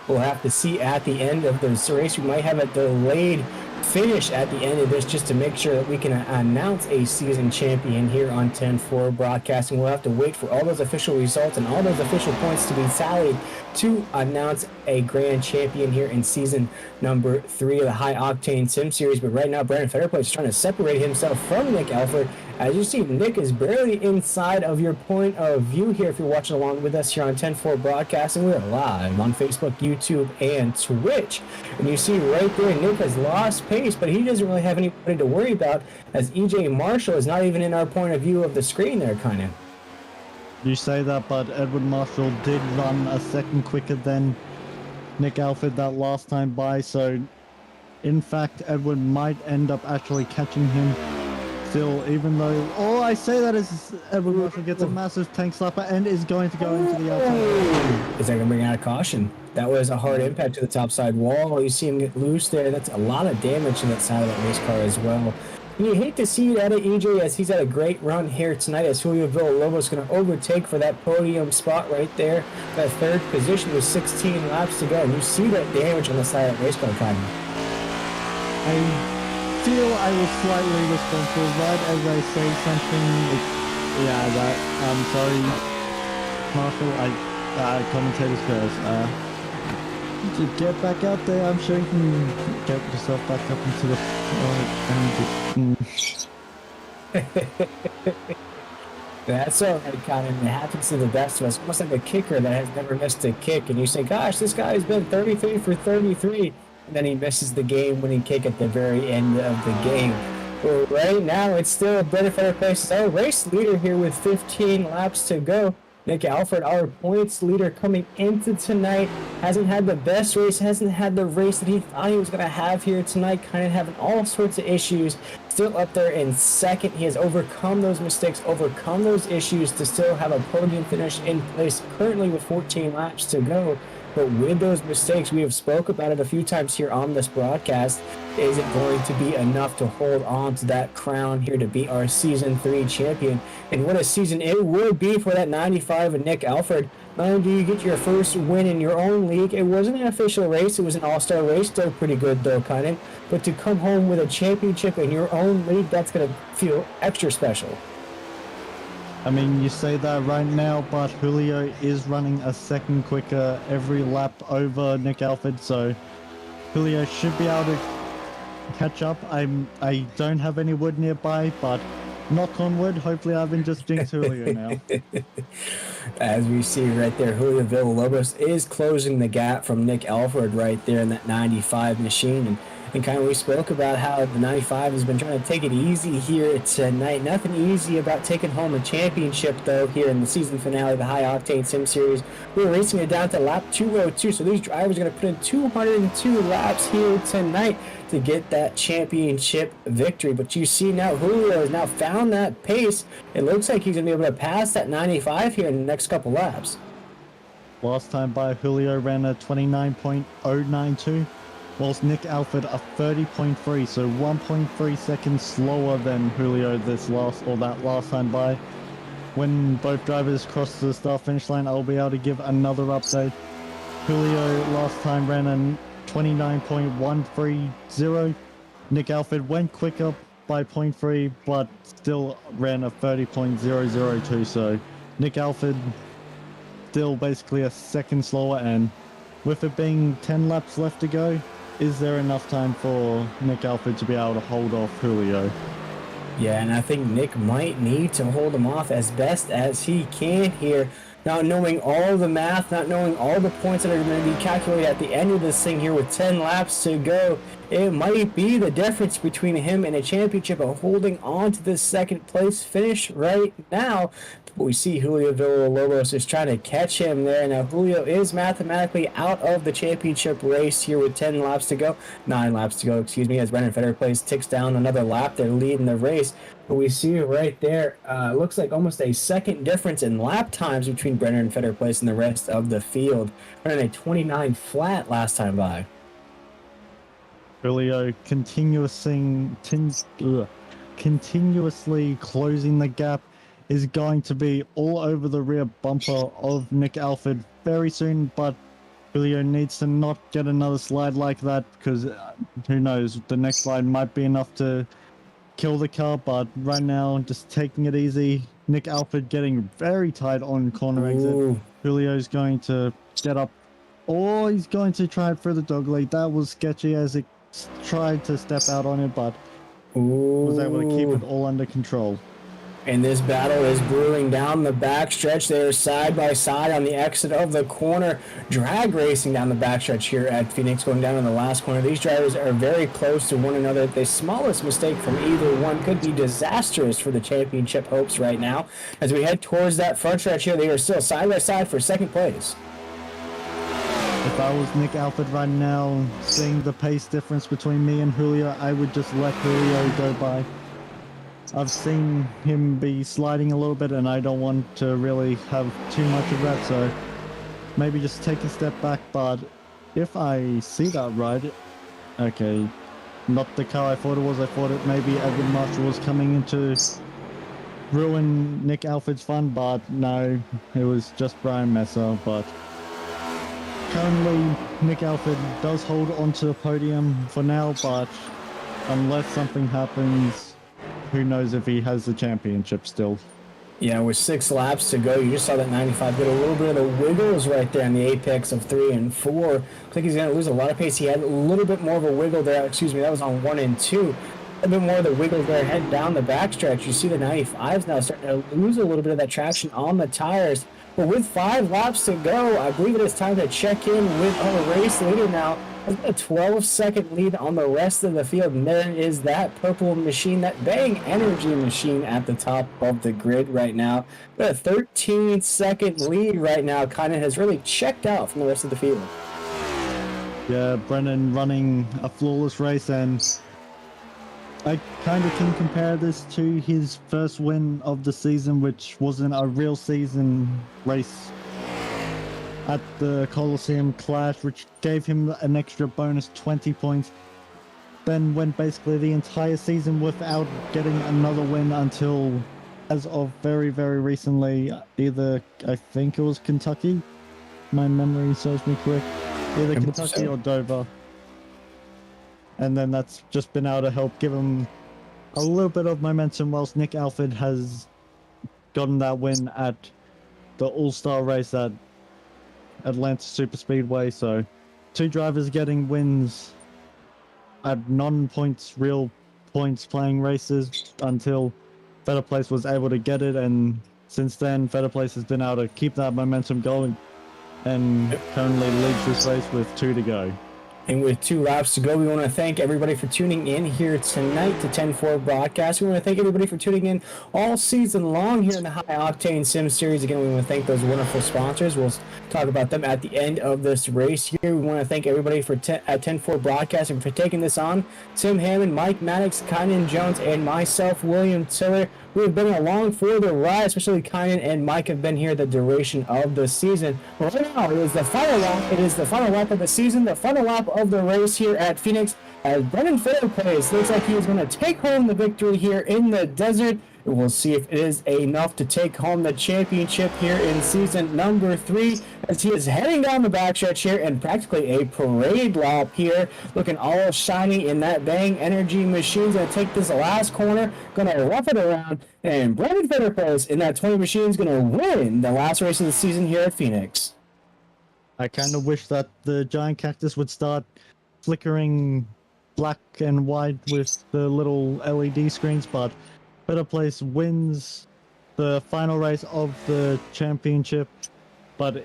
We'll have to see at the end of this race. We might have a delayed finish at the end of this just to make sure that we can announce a season champion here on 10-4 Broadcasting. We'll have to wait for all those official results and all those official points to be tallied to announce a grand champion here in season number 3 of the High Octane Sim Series. But right now, Brennan Fetterplace is trying to separate himself from Nick Alford. As you see, Nick is barely inside of your point of view here if you're watching along with us here on 10-4 Broadcasting. We're live on Facebook, YouTube, and Twitch. And you see right there, Nick has lost pace, but he doesn't really have anybody to worry about, as EJ Marshall is not even in our point of view of the screen there, kind of. You say that, but Edward Marshall did run a second quicker than Nick Alford that last time by, so in fact, Edward might end up actually catching him still, even though all I say that is Edward Marshall gets a massive tank slapper and is going to go into the outside. Is that going to bring out a caution? That was a hard impact to the top side wall. You see him get loose there. That's a lot of damage to that side of that race car as well. And you hate to see it out of EJ as he's had a great run here tonight as Julio Villalobos going to overtake for that podium spot right there. That third position with 16 laps to go. And you see that damage on the side of the race car kind of. I feel I was slightly responsible, right as I say something. Yeah, that I'm sorry, Marshall. Commentator's curse. Just get back out there. I'm sure you can get yourself back up into the and just. That's all right, Colin. It happens to the best of us. Almost like a kicker that has never missed a kick. And you say, gosh, this guy's been 33 for 33. And then he misses the game-winning kick at the very end of the game. Well, right now, it's still a better place. Our race leader here with 15 laps to go. Nick Alford, our points leader coming into tonight, hasn't had the best race, hasn't had the race that he thought he was going to have here tonight, kind of having all sorts of issues. Still up there in second. He has overcome those mistakes, overcome those issues to still have a podium finish in place currently with 14 laps to go. But with those mistakes, we have spoke about it a few times here on this broadcast, is it going to be enough to hold on to that crown here to be our Season 3 champion? And what a season it would be for that 95 and Nick Alford. Not only do you get your first win in your own league, it wasn't an official race, it was an all-star race, still pretty good though, Kynan. But to come home with a championship in your own league, that's going to feel extra special. I mean, you say that right now, but Julio is running a second quicker every lap over Nick Alford, so Julio should be able to catch up. I don't have any wood nearby, but knock on wood, hopefully I haven't just jinxed Julio now. As we see right there, Julio Villalobos is closing the gap from Nick Alford right there in that 95 machine. And kind of we spoke about how the 95 has been trying to take it easy here tonight. Nothing easy about taking home a championship, though, here in the season finale of the High Octane Sim Series. We're racing it down to lap 202, so these drivers are going to put in 202 laps here tonight to get that championship victory. But you see now, Julio has now found that pace. It looks like he's going to be able to pass that 95 here in the next couple laps. Last time by, Julio ran a 29.092. Whilst Nick Alford a 30.3, so 1.3 seconds slower than Julio that last time by. When both drivers cross the start finish line, I'll be able to give another update. Julio last time ran a 29.130. Nick Alford went quicker by 0.3, but still ran a 30.002. So Nick Alford still basically a second slower, and with it being 10 laps left to go, is there enough time for Nick Alford to be able to hold off Julio? Yeah, and I think Nick might need to hold him off as best as he can here. Not knowing all the math, not knowing all the points that are going to be calculated at the end of this thing here with 10 laps to go, it might be the difference between him and a championship of holding on to this second place finish right now. But we see Julio Villalobos is trying to catch him there. Now Julio is mathematically out of the championship race here with 10 laps to go. 9 laps to go, excuse me, as Brendan Fetterplace ticks down another lap. They're leading the race. But we see right there, looks like almost a second difference in lap times between Brendan Fetterplace and the rest of the field. Running a 29 flat last time by. Julio continuously closing the gap, is going to be all over the rear bumper of Nick Alford very soon, but Julio needs to not get another slide like that, because who knows, the next slide might be enough to kill the car. But right now, just taking it easy. Nick Alford getting very tight on corner exit. Julio's going to get up, or he's going to try it through the dog leg. That was sketchy as it tried to step out on it, but was able to keep it all under control. And this battle is brewing down the backstretch. They're side by side on the exit of the corner. Drag racing down the backstretch here at Phoenix, going down in the last corner. These drivers are very close to one another. The smallest mistake from either one could be disastrous for the championship hopes right now. As we head towards that front stretch here, they are still side by side for second place. If I was Nick Alford right now, seeing the pace difference between me and Julio, I would just let Julio go by. I've seen him be sliding a little bit, and I don't want to really have too much of that, so maybe just take a step back. But if I see that right, okay, not the car I thought it was. I thought it maybe Edwin Marshall was coming in to ruin Nick Alfred's fun, but no, it was just Brian Messer. But currently, Nick Alfred does hold onto the podium for now, but unless something happens, who knows if he has the championship still. Yeah, with 6 laps to go, you just saw that 95 get a little bit of the wiggles right there in the apex of 3 and 4. Looks like he's going to lose a lot of pace. He had a little bit more of a wiggle there. Excuse me, that was on 1 and 2. A bit more of the wiggle there, head down the backstretch. You see the 95s now starting to lose a little bit of that traction on the tires. But with 5 laps to go, I believe it is time to check in with our race leader now. A 12-second lead on the rest of the field, and there is that purple machine, that Bang Energy machine at the top of the grid right now. But a 13-second lead right now kind of has really checked out from the rest of the field. Yeah, Brennan running a flawless race, and I kind of can compare this to his first win of the season, which wasn't a real season race at the Coliseum Clash, which gave him an extra bonus 20 points. Then went basically the entire season without getting another win until, as of very, very recently, either, I think it was Kentucky, my memory serves me correct, either Kentucky or Dover. And then that's just been able to help give him a little bit of momentum, whilst Nick Alfred has gotten that win at the All-Star race at Atlanta Superspeedway. So 2 drivers getting wins at non-points, real points playing races until Better Place was able to get it, and since then Better Place has been able to keep that momentum going and currently leads this race with 2 to go. And with 2 laps to go, we want to thank everybody for tuning in here tonight to 10-4 broadcast. We want to thank everybody for tuning in all season long here in the High Octane Sim Series. Again, we want to thank those wonderful sponsors. We'll talk about them at the end of this race here. We want to thank everybody for at 10-4 broadcast and for taking this on. Tim Hammond, Mike Maddox, Kynan Jones, and myself, William Tiller. We have been along for the ride, especially Kynan and Mike have been here the duration of the season. Right now, it is the final lap. It is the final lap of the season, the final lap of the race here at Phoenix. As Brendan Fairplace looks like he is going to take home the victory here in the desert. We'll see if it is enough to take home the championship here in season number 3, as he is heading down the backstretch here and practically a parade lap here, looking all shiny in that Bang Energy machine. Going to take this last corner, going to rough it around, and Brendan Fairplace in that 20 machine is going to win the last race of the season here at Phoenix. I kind of wish that the giant cactus would start flickering black and white with the little LED screens, but Better Place wins the final race of the championship, but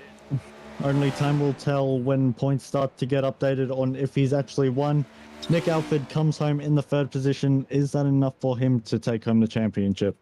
only time will tell when points start to get updated on if he's actually won. Nick Alfred comes home in the 3rd position. Is that enough for him to take home the championship?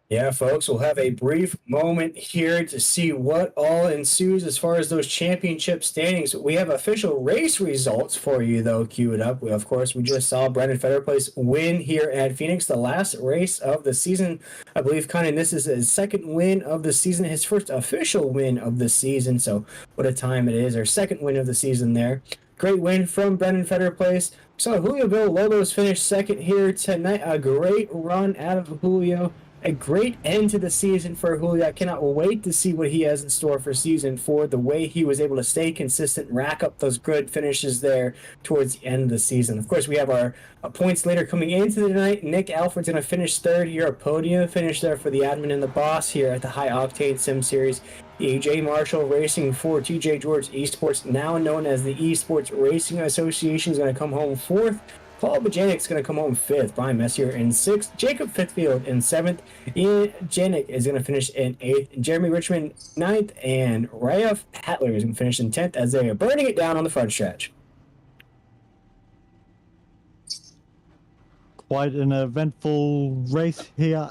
Yeah, folks, we'll have a brief moment here to see what all ensues as far as those championship standings. We have official race results for you, though, queued up. Of course, we just saw Brendan Fairplace win here at Phoenix, the last race of the season. I believe, Conan, this is his 2nd win of the season, his first official win of the season. So what a time it is, our 2nd win of the season there. Great win from Brendan Fairplace. So Julio Villalobos finished 2nd here tonight. A great run out of Julio. A great end to the season for Julio. I cannot wait to see what he has in store for season 4. The way he was able to stay consistent, rack up those good finishes there towards the end of the season. Of course, we have our points later coming into the night. Nick Alfred's going to finish 3rd here, a podium finish there for the admin and the boss here at the High Octane Sim Series. AJ Marshall racing for TJ George Esports, now known as the Esports Racing Association, is going to come home 4th. Paul Bajanik's going to come home 5th. Brian Messier in 6th. Jacob Fitfield in 7th. Ian Janik is going to finish in 8th. Jeremy Richmond 9th. And Raif Hatler is going to finish in 10th as they are burning it down on the front stretch. Quite an eventful race here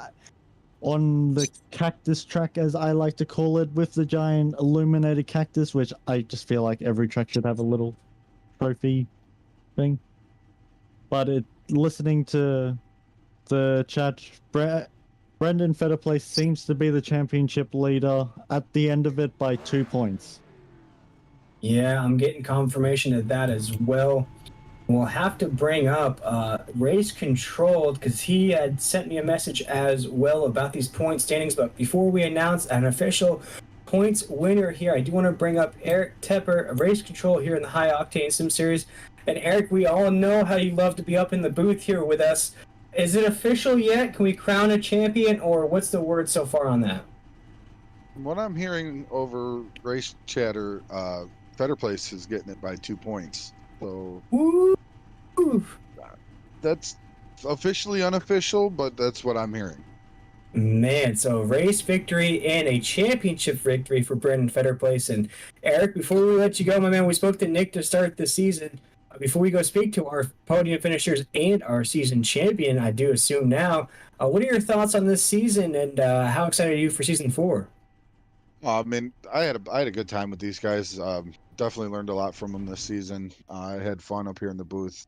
on the cactus track, as I like to call it, with the giant illuminated cactus, which I just feel like every track should have a little trophy thing. But listening to the chat, Brendan Fairplace seems to be the championship leader at the end of it by 2 points. Yeah, I'm getting confirmation of that as well. We'll have to bring up Race Controlled because he had sent me a message as well about these point standings. But before we announce an official points winner here, I do want to bring up Eric Tepper of Race Control here in the High Octane Sim Series. And Eric, we all know how you love to be up in the booth here with us. Is it official yet? Can we crown a champion, or what's the word so far on that? From what I'm hearing over race chatter, Better Place is getting it by 2 points. So Woo! that's officially unofficial, but that's what I'm hearing. Man, so race victory and a championship victory for Brendan Fetterplace. And Eric, before we let you go, my man, we spoke to Nick to start the season. Before we go speak to our podium finishers and our season champion, I do assume now, what are your thoughts on this season, and how excited are you for season 4? I mean, I had a good time with these guys. Definitely learned a lot from them this season. I had fun up here in the booth.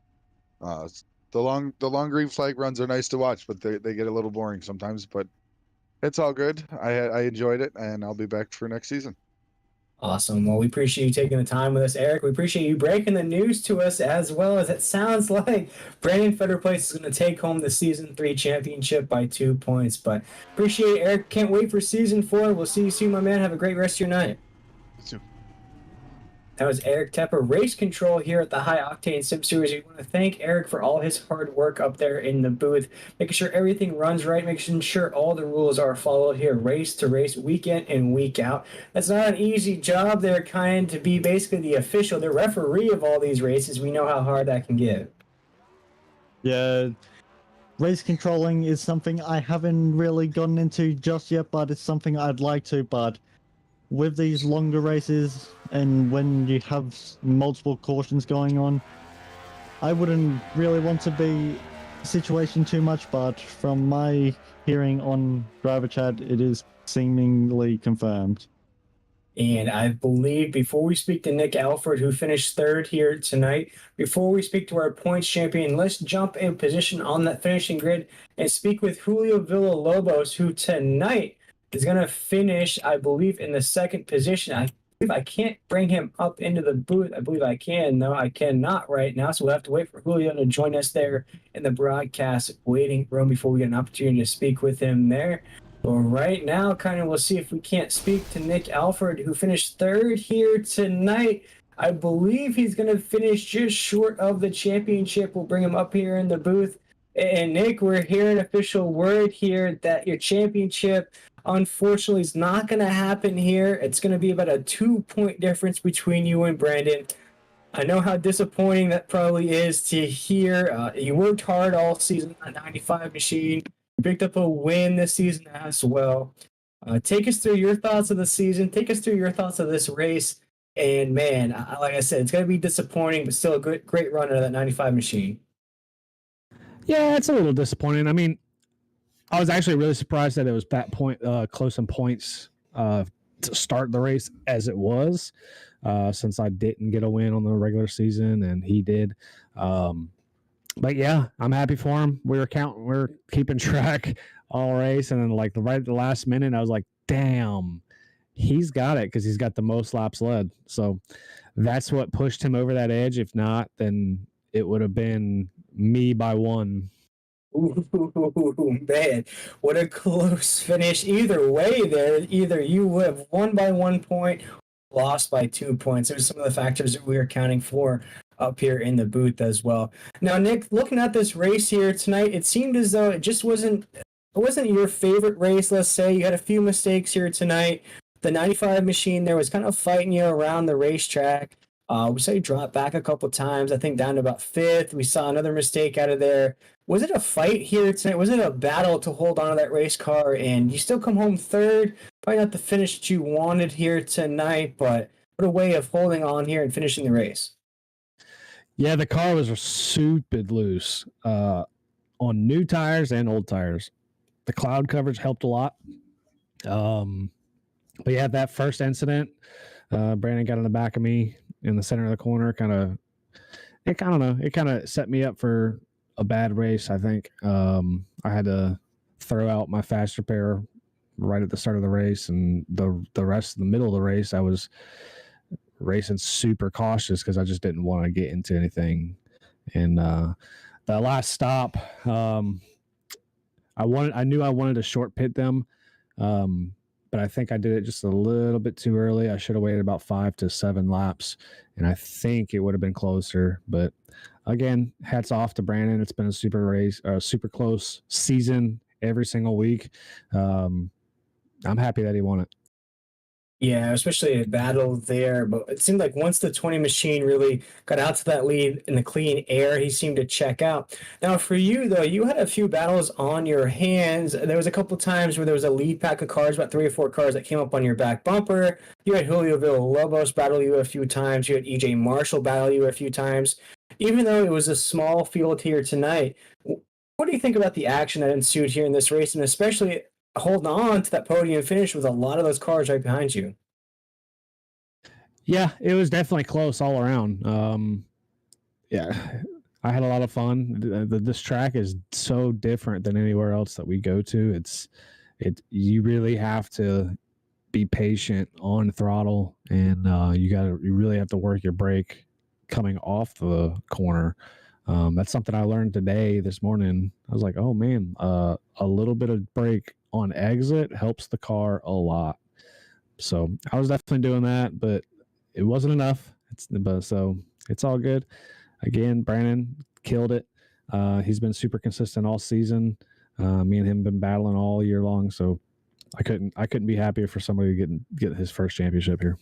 The long green flag runs are nice to watch, but they get a little boring sometimes. But it's all good. I enjoyed it, and I'll be back for next season. Awesome. Well, we appreciate you taking the time with us, Eric. We appreciate you breaking the news to us, as well as it sounds like Brandon Fetterplace is going to take home the Season 3 championship by 2 points. But appreciate it, Eric. Can't wait for Season 4. We'll see you soon, my man. Have a great rest of your night. You too. That was Eric Tepper, Race Control here at the High Octane Sim Series. We want to thank Eric for all his hard work up there in the booth, making sure everything runs right, making sure all the rules are followed here, race to race, week in and week out. That's not an easy job. They're kind to be basically the official, the referee of all these races. We know how hard that can get. Yeah, race controlling is something I haven't really gotten into just yet, but it's something I'd like to. But with these longer races and when you have multiple cautions going on, I wouldn't really want to be situation too much, but from my hearing on driver chat, it is seemingly confirmed. And I believe before we speak to Nick Alford, who finished third here tonight, before we speak to our points champion, let's jump in position on that finishing grid and speak with Julio Villalobos, who tonight is going to finish, I believe, in the second position. I believe I can't bring him up into the booth. I believe I can. No, I cannot right now. So we'll have to wait for Julio to join us there in the broadcast waiting room before we get an opportunity to speak with him there. But right now, kind of, we'll see if we can't speak to Nick Alford, who finished third here tonight. I believe he's going to finish just short of the championship. We'll bring him up here in the booth. And Nick, we're hearing official word here that your championship, unfortunately, is not going to happen here. It's going to be about a 2-point difference between you and Brandon. I know how disappointing that probably is to hear. You worked hard all season on 95 machine. Picked up a win this season as well. Take us through your thoughts of the season. Take us through your thoughts of this race. And man, like I said, it's going to be disappointing, but still a great run out of that 95 machine. Yeah, it's a little disappointing. I mean, I was actually really surprised that it was that point close in points to start the race as it was, since I didn't get a win on the regular season and he did. But yeah, I'm happy for him. We were keeping track all race, and then like right at the last minute, I was like, damn, he's got it because he's got the most laps led. So that's what pushed him over that edge. If not, then it would have been me by 1. Ooh, man, what a close finish. Either way there, either you would have won by 1 point, lost by 2 points. There's some of the factors that we were counting for up here in the booth as well. Now, Nick, looking at this race here tonight, it seemed as though it just wasn't your favorite race, let's say. You had a few mistakes here tonight. The 95 machine there was kind of fighting you around the racetrack. We saw you drop back a couple times, I think down to about 5th. We saw another mistake out of there. Was it a fight here tonight? Was it a battle to hold on to that race car? And you still come home 3rd. Probably not the finish that you wanted here tonight, but what a way of holding on here and finishing the race. Yeah, the car was super loose on new tires and old tires. The cloud coverage helped a lot. But yeah, that first incident, Brandon got in the back of me in the center of the corner. It kind of set me up for a bad race, I think. I had to throw out my fast repair right at the start of the race, and the rest of the middle of the race, I was racing super cautious because I just didn't want to get into anything And the last stop, I knew I wanted to short pit them, but I think I did it just a little bit too early. I should have waited about 5 to 7 laps, and I think it would have been closer. But again, hats off to Brandon. It's been a super close season every single week. I'm happy that he won it. Yeah, especially a battle there. But it seemed like once the 20 machine really got out to that lead in the clean air, he seemed to check out. Now, for you, though, you had a few battles on your hands. There was a couple times where there was a lead pack of cars, about 3 or 4 cars that came up on your back bumper. You had Julio Villalobos battle you a few times. You had EJ Marshall battle you a few times. Even though it was a small field here tonight, what do you think about the action that ensued here in this race, and especially holding on to that podium finish with a lot of those cars right behind you? Yeah, it was definitely close all around. Yeah, I had a lot of fun. This track is so different than anywhere else that we go to. You really have to be patient on throttle, and you really have to work your brake coming off the corner. That's something I learned this morning. I was like, oh man, a little bit of brake on exit helps the car a lot. So I was definitely doing that, but it wasn't enough. So it's all good. Again, Brandon killed it. He's been super consistent all season. Me and him have been battling all year long. So I couldn't be happier for somebody to get his first championship here.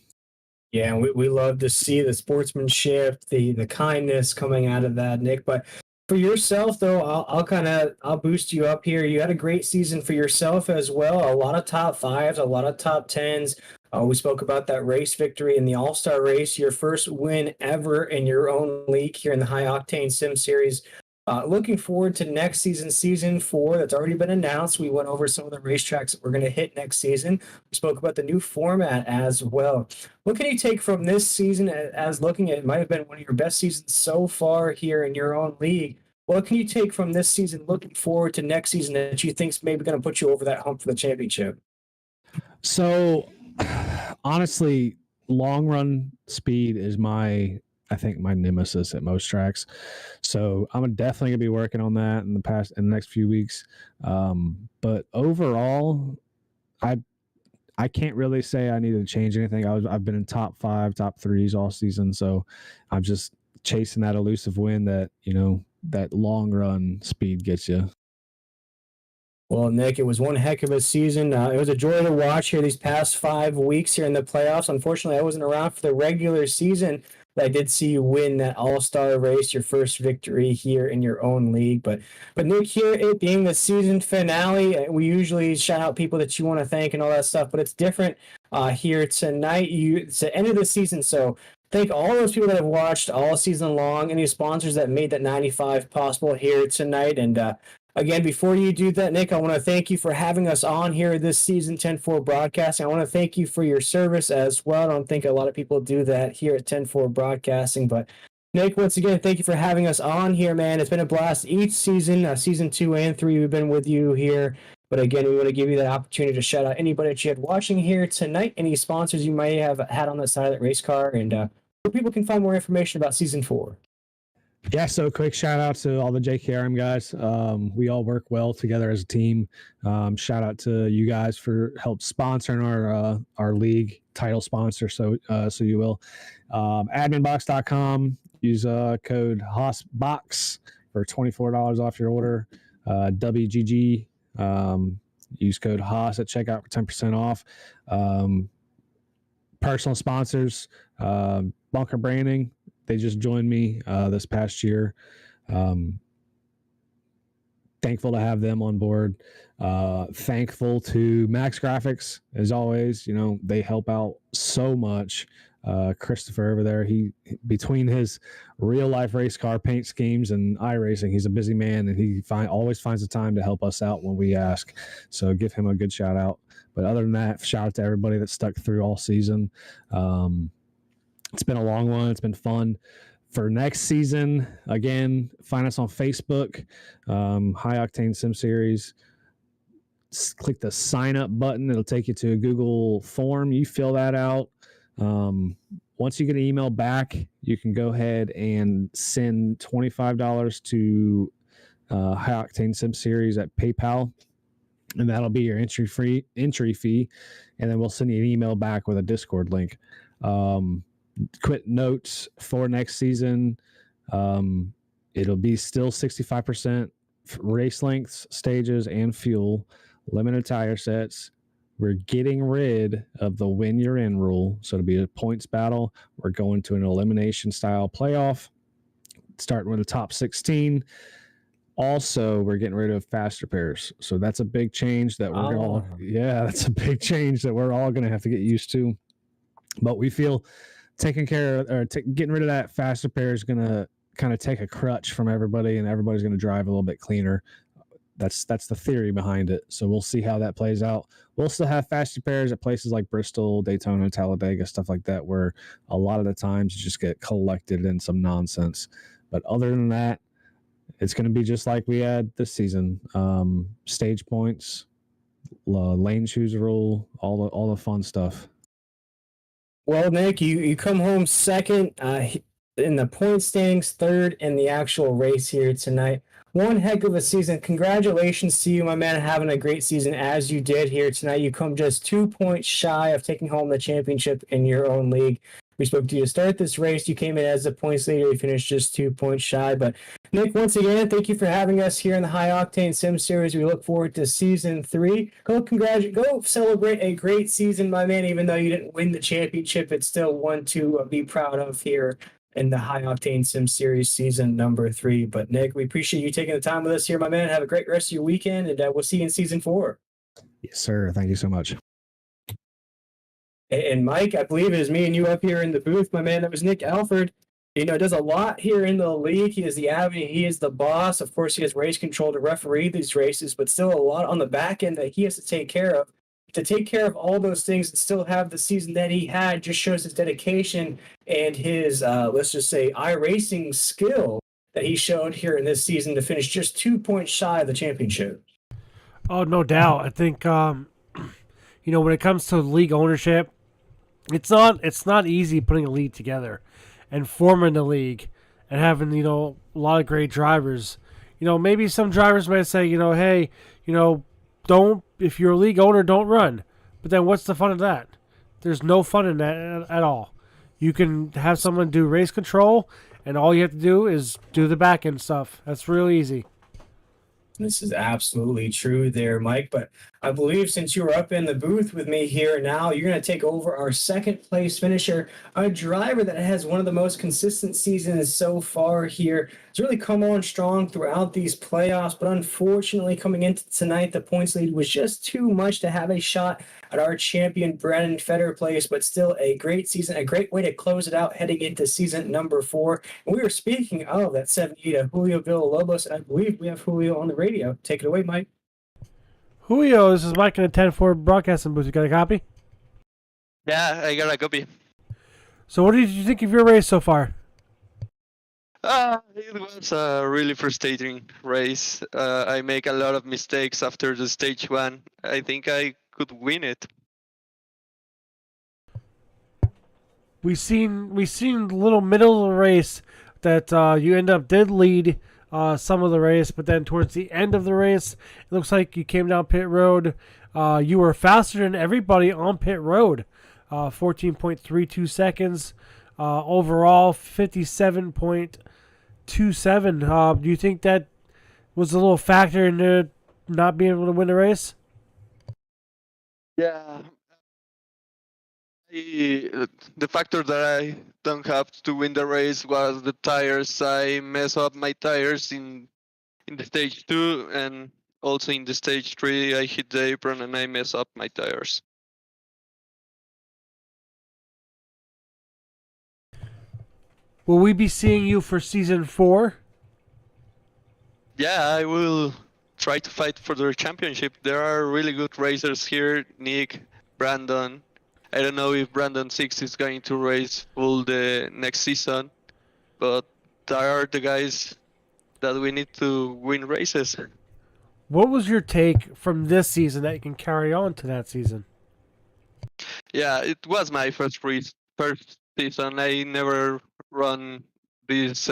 Yeah, we love to see the sportsmanship, the kindness coming out of that, Nick. But for yourself, though, I'll boost you up here. You had a great season for yourself as well. A lot of top fives, a lot of top tens. We spoke about that race victory in the All-Star race, your first win ever in your own league here in the High Octane Sim Series. Looking forward to next season, season 4. That's already been announced. We went over some of the racetracks that we're going to hit next season. We spoke about the new format as well. What can you take from this season as looking at it might have been one of your best seasons so far here in your own league? What can you take from this season looking forward to next season that you think's maybe going to put you over that hump for the championship? So, honestly, long run speed is my nemesis at most tracks. So I'm definitely gonna be working on that in the next few weeks. But overall, I can't really say I need to change anything. I've been in top 5, top 3s all season. So I'm just chasing that elusive win that, that long run speed gets you. Well, Nick, it was one heck of a season. It was a joy to watch here these past 5 weeks here in the playoffs. Unfortunately, I wasn't around for the regular season, but I did see you win that All-Star race, your first victory here in your own league. But Nick, here, it being the season finale, we usually shout out people that you want to thank and all that stuff, but it's different here tonight. It's the end of the season, so thank all those people that have watched all season long, any sponsors that made that 95 possible here tonight, and again, before you do that, Nick, I want to thank you for having us on here this season 10-4 broadcasting. I want to thank you for your service as well. I don't think a lot of people do that here at 10-4 broadcasting. But Nick, once again, thank you for having us on here, man. It's been a blast each season, season 2 and 3. We've been with you here. But again, we want to give you that opportunity to shout out anybody that you had watching here tonight, any sponsors you may have had on the side of that race car, and where people can find more information about season 4. Yeah, so quick shout out to all the JKRM guys. We all work well together as a team. Shout out to you guys for help sponsoring our league title sponsor. So you will. Adminbox.com. Use code HOSBOX for $24 off your order. WGG. Use code HOS at checkout for 10% off. Personal sponsors. Bunker Branding. They just joined me this past year. Thankful to have them on board. Thankful to Max Graphics, as always. They help out so much. Christopher over there, between his real life race car paint schemes and iRacing, he's a busy man, and he always finds the time to help us out when we ask. So give him a good shout out. But other than that, shout out to everybody that stuck through all season. It's been a long one. It's been fun. For next season, again, find us on Facebook, High Octane Sim Series. Click the sign up button. It'll take you to a Google form. You fill that out. Once you get an email back, you can go ahead and send $25 to High Octane Sim Series at PayPal, and that'll be your entry fee. And then we'll send you an email back with a Discord link. Quick notes for next season. It'll be still 65% race lengths, stages, and fuel, limited tire sets. We're getting rid of the win you're in rule. So it'll be a points battle. We're going to an elimination style playoff, starting with the top 16. Also, we're getting rid of faster pairs. So that's a big change that we're all, that's a big change that we're all going to have to get used to. But we feel taking care of, or getting rid of that faster pair is going to kind of take a crutch from everybody, and everybody's going to drive a little bit cleaner. That's the theory behind it. So we'll see how that plays out. We'll still have faster pairs at places like Bristol, Daytona, Talladega, stuff like that, where a lot of the times you just get collected in some nonsense. But other than that, it's going to be just like we had this season. Stage points, lane choose rule, all the fun stuff. Well, Nick, you come home second in the point standings, third in the actual race here tonight. One heck of a season. Congratulations to you, my man, having a great season as you did here tonight. You come just 2 points shy of taking home the championship in your own league. We spoke to you to start this race. You came in as the points leader. You finished just 2 points shy. But Nick, once again, thank you for having us here in the High Octane Sim Series. We look forward to Season 3. Go celebrate a great season, my man. Even though you didn't win the championship, it's still one to be proud of here in the High Octane Sim Series Season number 3. But Nick, we appreciate you taking the time with us here, my man. Have a great rest of your weekend, and we'll see you in Season 4. Yes, sir. Thank you so much. And Mike, I believe it is me and you up here in the booth, my man. That was Nick Alford. Does a lot here in the league. He is the admin. He is the boss. Of course, he has race control to referee these races, but still a lot on the back end that he has to take care of. To take care of all those things and still have the season that he had just shows his dedication and his, let's just say, iRacing skill that he showed here in this season to finish just 2 points shy of the championship. Oh, no doubt. I think, when it comes to league ownership, it's not easy putting a league together and forming the league and having, a lot of great drivers. Maybe some drivers might say, hey, don't, if you're a league owner, don't run. But then what's the fun of that? There's no fun in that at all. You can have someone do race control, and all you have to do is do the back end stuff. That's real easy. This is absolutely true there, Mike. But I believe since you were up in the booth with me here now, you're going to take over our second place finisher, a driver that has one of the most consistent seasons so far here. It's really come on strong throughout these playoffs, but unfortunately coming into tonight, the points lead was just too much to have a shot at our champion, Brandon Feder place, but still a great season, a great way to close it out heading into season number 4. And we were speaking of that 70 to Julio Villalobos, and I believe we have Julio on the radio. Take it away, Mike. Julio, this is Mike in the 10-4 broadcasting booth. You got a copy? Yeah, I got a copy. So what did you think of your race so far? It was a really frustrating race. I make a lot of mistakes after the stage 1. I think I could win it. We seen a little middle of the race that you did lead some of the race, but then towards the end of the race, it looks like you came down pit road. You were faster than everybody on pit road, 14.32 seconds. Overall, 57.27. Do you think that was a little factor in not being able to win the race? Yeah. The factor that I don't have to win the race was the tires. I mess up my tires in the stage 2, and also in the stage 3 I hit the apron and I mess up my tires. Will we be seeing you for season 4? Yeah, I will try to fight for the championship. There are really good racers here. Nick, Brandon. I don't know if Brandon 6 is going to race full the next season, but there are the guys that we need to win races. What was your take from this season that you can carry on to that season? Yeah, it was my first first season. I never run these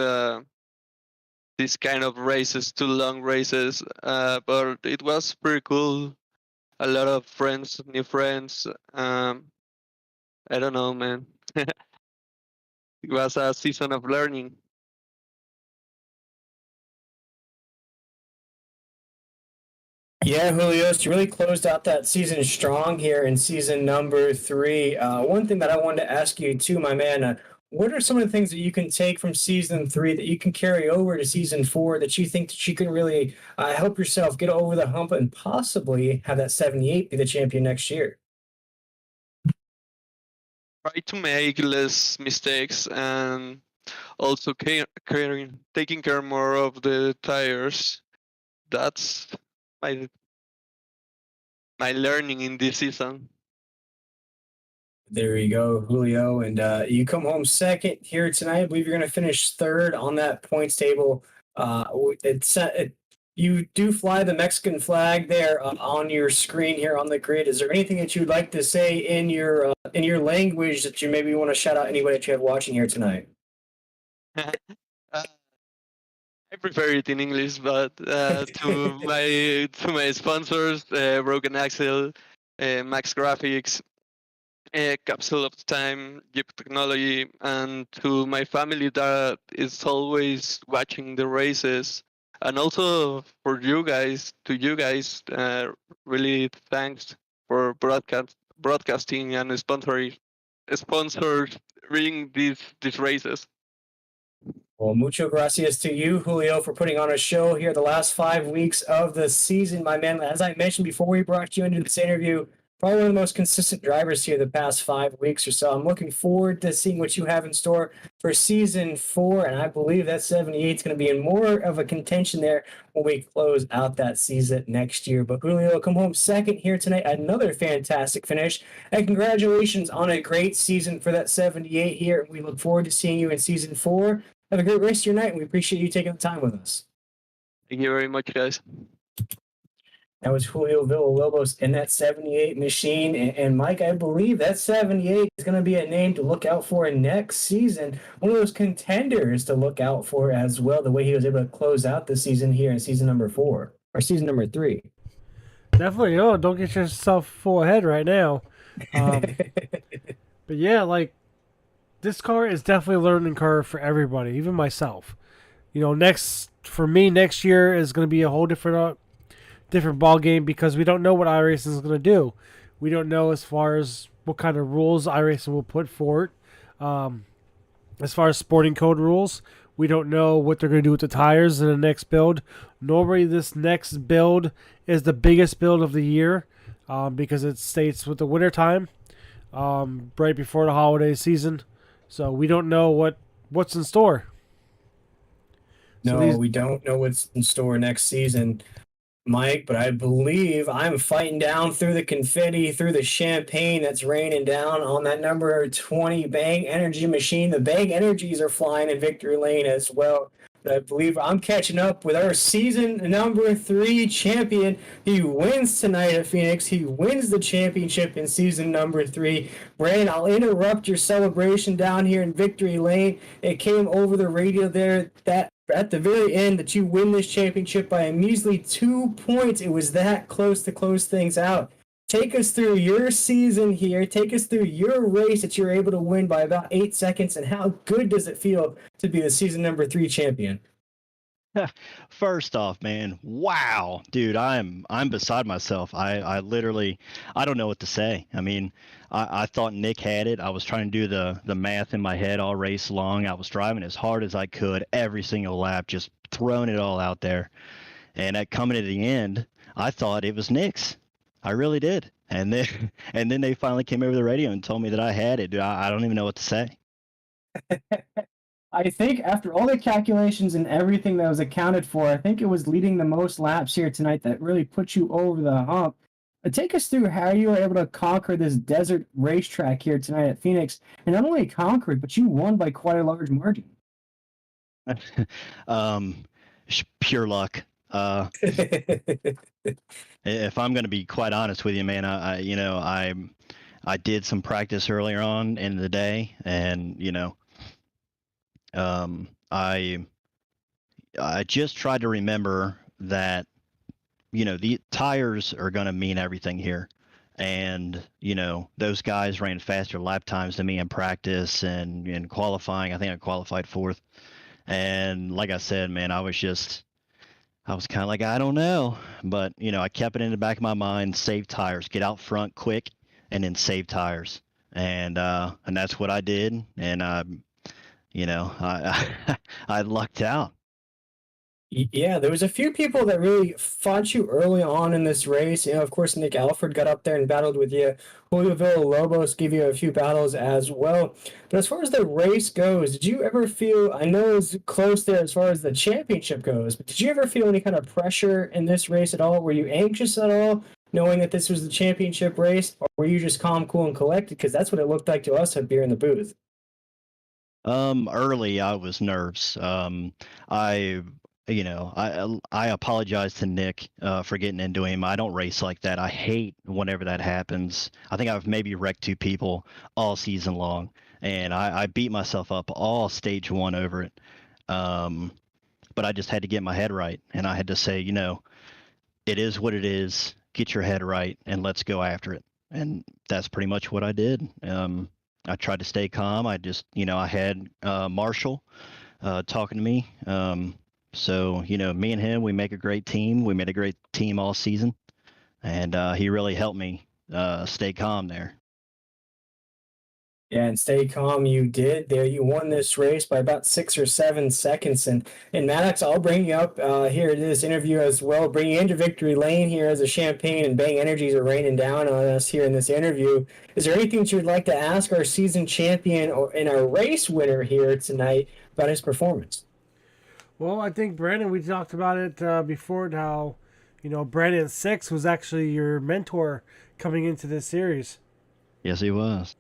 these kind of races, too long races, but it was pretty cool. A lot of friends, new friends. I don't know, man. It was a season of learning. Yeah, Julio, you really closed out that season strong here in season number 3. One thing that I wanted to ask you too, my man, what are some of the things that you can take from season 3 that you can carry over to season 4 that you think that you can really help yourself get over the hump and possibly have that 78 be the champion next year? Try to make less mistakes and also taking care more of the tires. That's my my learning in this season. There you go, Julio. And you come home second here tonight. I believe you're going to finish third on that points table. You do fly the Mexican flag there on your screen here on the grid. Is there anything that you'd like to say in your language that you maybe want to shout out anybody that you have watching here tonight? I prefer it in English, but to my sponsors, Broken Axle, Max Graphics, Capsule of Time, Jeep Technology, and to my family that is always watching the races, and also for you guys, really thanks for broadcasting and sponsors reading these races. Well, mucho gracias to you, Julio, for putting on a show here the last 5 weeks of the season, my man. As I mentioned before we brought you into this interview, probably one of the most consistent drivers here the past 5 weeks or so. I'm looking forward to seeing what you have in store for season 4, and I believe that 78 is going to be in more of a contention there when we close out that season next year. But Julio, come home second here tonight. Another fantastic finish, and congratulations on a great season for that 78 here. We look forward to seeing you in season 4. Have a great rest of your night, and we appreciate you taking the time with us. Thank you very much, guys. That was Julio Villalobos in that 78 machine. And Mike, I believe that 78 is going to be a name to look out for next season. One of those contenders to look out for as well, the way he was able to close out the season here in season number 4, or season number 3. Definitely. Oh, don't get yourself full ahead right now. But yeah, like, this car is definitely a learning curve for everybody, even myself. You know, next year is going to be a whole different ball game because we don't know what iRacing is going to do. We don't know as far as what kind of rules iRacing will put forward. As far as sporting code rules, we don't know what they're going to do with the tires in the next build. Normally, this next build is the biggest build of the year because it states with the wintertime, right before the holiday season. So we don't know what's in store. No, we don't know what's in store next season, Mike, but I believe I'm fighting down through the confetti, through the champagne that's raining down on that number 20 Bang Energy machine. The Bang Energies are flying in victory lane as well. I believe I'm catching up with our season number 3 champion. He wins tonight at Phoenix. He wins the championship in season number 3. Brandon, I'll interrupt your celebration down here in victory lane. It came over the radio there that at the very end that you win this championship by a measly 2 points. It was that close to close things out. Take us through your season here. Take us through your race that you're able to win by about 8 seconds, and how good does it feel to be the season number 3 champion? First off, man, wow, dude, I'm beside myself. I literally, I don't know what to say. I mean, I thought Nick had it. I was trying to do the math in my head all race long. I was driving as hard as I could every single lap, just throwing it all out there. And at coming to the end, I thought it was Nick's. I really did. And then they finally came over the radio and told me that I had it. Dude, I don't even know what to say. I think after all the calculations and everything that was accounted for, I think it was leading the most laps here tonight that really put you over the hump. Take us through how you were able to conquer this desert racetrack here tonight at Phoenix, and not only conquer it, but you won by quite a large margin. Pure luck. If I'm going to be quite honest with you, man, I did some practice earlier on in the day, and I just tried to remember that the tires are going to mean everything here. And, those guys ran faster lap times than me in practice and in qualifying. I think I qualified fourth. And like I said, man, I was kind of like, I don't know. But, I kept it in the back of my mind, save tires, get out front quick, and then save tires. And that's what I did. And, I, I lucked out. Yeah, there was a few people that really fought you early on in this race. Of course, Nick Alford got up there and battled with you. Julio Villalobos gave you a few battles as well. But as far as the race goes, did you ever feel, I know it was close there as far as the championship goes, but did you ever feel any kind of pressure in this race at all? Were you anxious at all, knowing that this was the championship race? Or were you just calm, cool, and collected? Because that's what it looked like to us up here in the booth. Early I was nervous. I I apologize to Nick for getting into him. I don't race like that. I hate whenever that happens. I think I've maybe wrecked 2 people all season long, and I beat myself up all stage 1 over it. But I just had to get my head right, and I had to say, it is what it is. Get your head right, and let's go after it. And that's pretty much what I did. I tried to stay calm. I just, I had Marshall talking to me. So, me and him, we make a great team. We made a great team all season. And he really helped me stay calm there. Yeah, and stay calm. You did there. You won this race by about 6 or 7 seconds. And Maddox, I'll bring you up here in this interview as well. Bring you into victory lane here as the Champagne and Bang Energies are raining down on us here in this interview. Is there anything that you would like to ask our season champion and our race winner here tonight about his performance? Well, I think, Brandon, we talked about it before, how, Brandon Six was actually your mentor coming into this series. Yes, he was.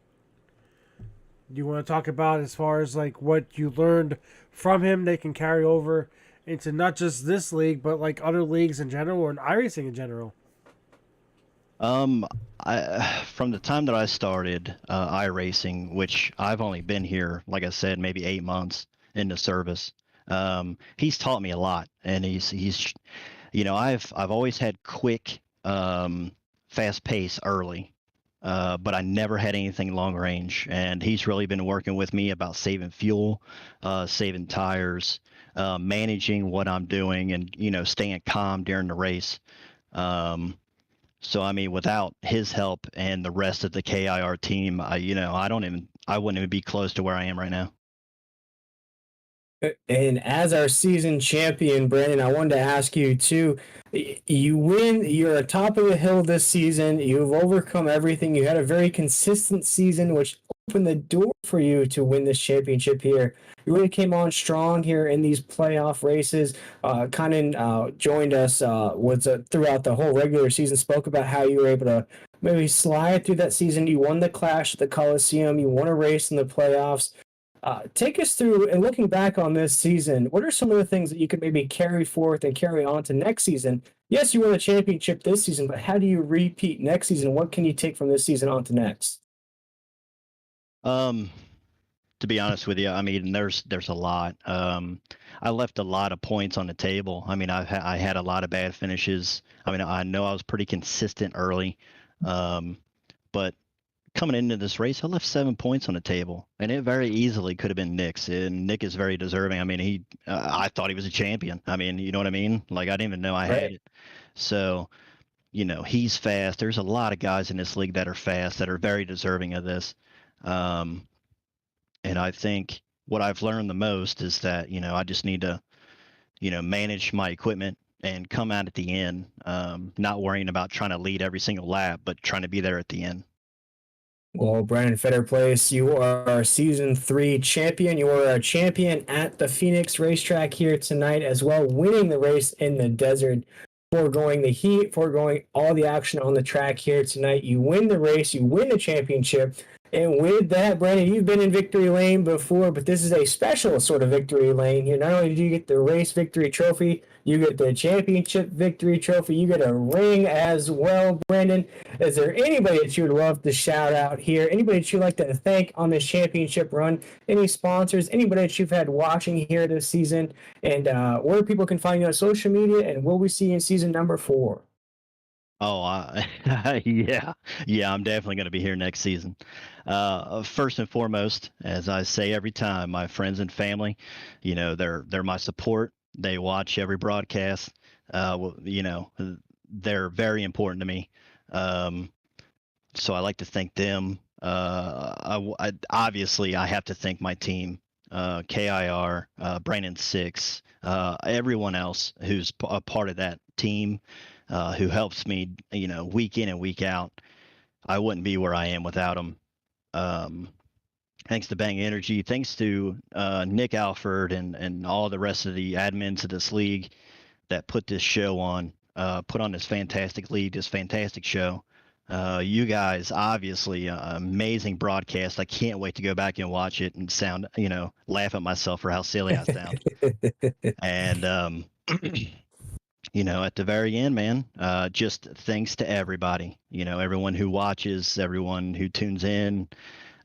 Do you want to talk about as far as like what you learned from him they can carry over into not just this league, but like other leagues in general or in iRacing in general? From the time that I started iRacing, which I've only been here, like I said, maybe 8 months into service, he's taught me a lot, and he's I've always had quick, fast pace early. But I never had anything long range, and he's really been working with me about saving fuel, saving tires, managing what I'm doing, and staying calm during the race. So I mean, without his help and the rest of the KIR team, I wouldn't even be close to where I am right now. And as our season champion, Brandon, I wanted to ask you too. You win, you're atop of the hill this season. You've overcome everything. You had a very consistent season, which opened the door for you to win this championship here. You really came on strong here in these playoff races. Conan joined us throughout the whole regular season, spoke about how you were able to maybe slide through that season. You won the Clash at the Coliseum. You won a race in the playoffs. Take us through, and looking back on this season, what are some of the things that you could maybe carry forth and carry on to next season? Yes, you won a championship this season, but how do you repeat next season? What can you take from this season on to next? To be honest with you, I mean, there's a lot. I left a lot of points on the table. I mean, I had a lot of bad finishes. I mean, I know I was pretty consistent early, but coming into this race, I left 7 points on the table, and it very easily could have been Nick's. And Nick is very deserving. I mean, I thought he was a champion. I mean, you know what I mean? Like, I didn't even know I had it. So, he's fast. There's a lot of guys in this league that are fast, that are very deserving of this. And I think what I've learned the most is that, I just need to, manage my equipment and come out at the end, not worrying about trying to lead every single lap, but trying to be there at the end. Well, Brandon Fetterplace, you are our Season 3 champion. You are a champion at the Phoenix racetrack here tonight as well, winning the race in the desert, foregoing the heat, foregoing all the action on the track here tonight. You win the race, you win the championship. And with that, Brandon, you've been in victory lane before, but this is a special sort of victory lane here. Not only do you get the race victory trophy, you get the championship victory trophy, you get a ring as well, Brandon. Is there anybody that you would love to shout out here? Anybody that you'd like to thank on this championship run? Any sponsors? Anybody that you've had watching here this season? And where people can find you on social media? And will we see you in season number 4? Oh, yeah, I'm definitely going to be here next season. First and foremost, as I say every time, my friends and family, they're my support. They watch every broadcast. They're very important to me. So I like to thank them. Obviously, I have to thank my team, KIR, Brandon Six, everyone else who's a part of that team. Who helps me, week in and week out. I wouldn't be where I am without them. Thanks to Bang Energy, thanks to Nick Alford and all the rest of the admins of this league that put this show on, put on this fantastic league, this fantastic show. You guys, obviously, amazing broadcast. I can't wait to go back and watch it and laugh at myself for how silly I sound. And at the very end, man, just thanks to everybody, everyone who watches, everyone who tunes in,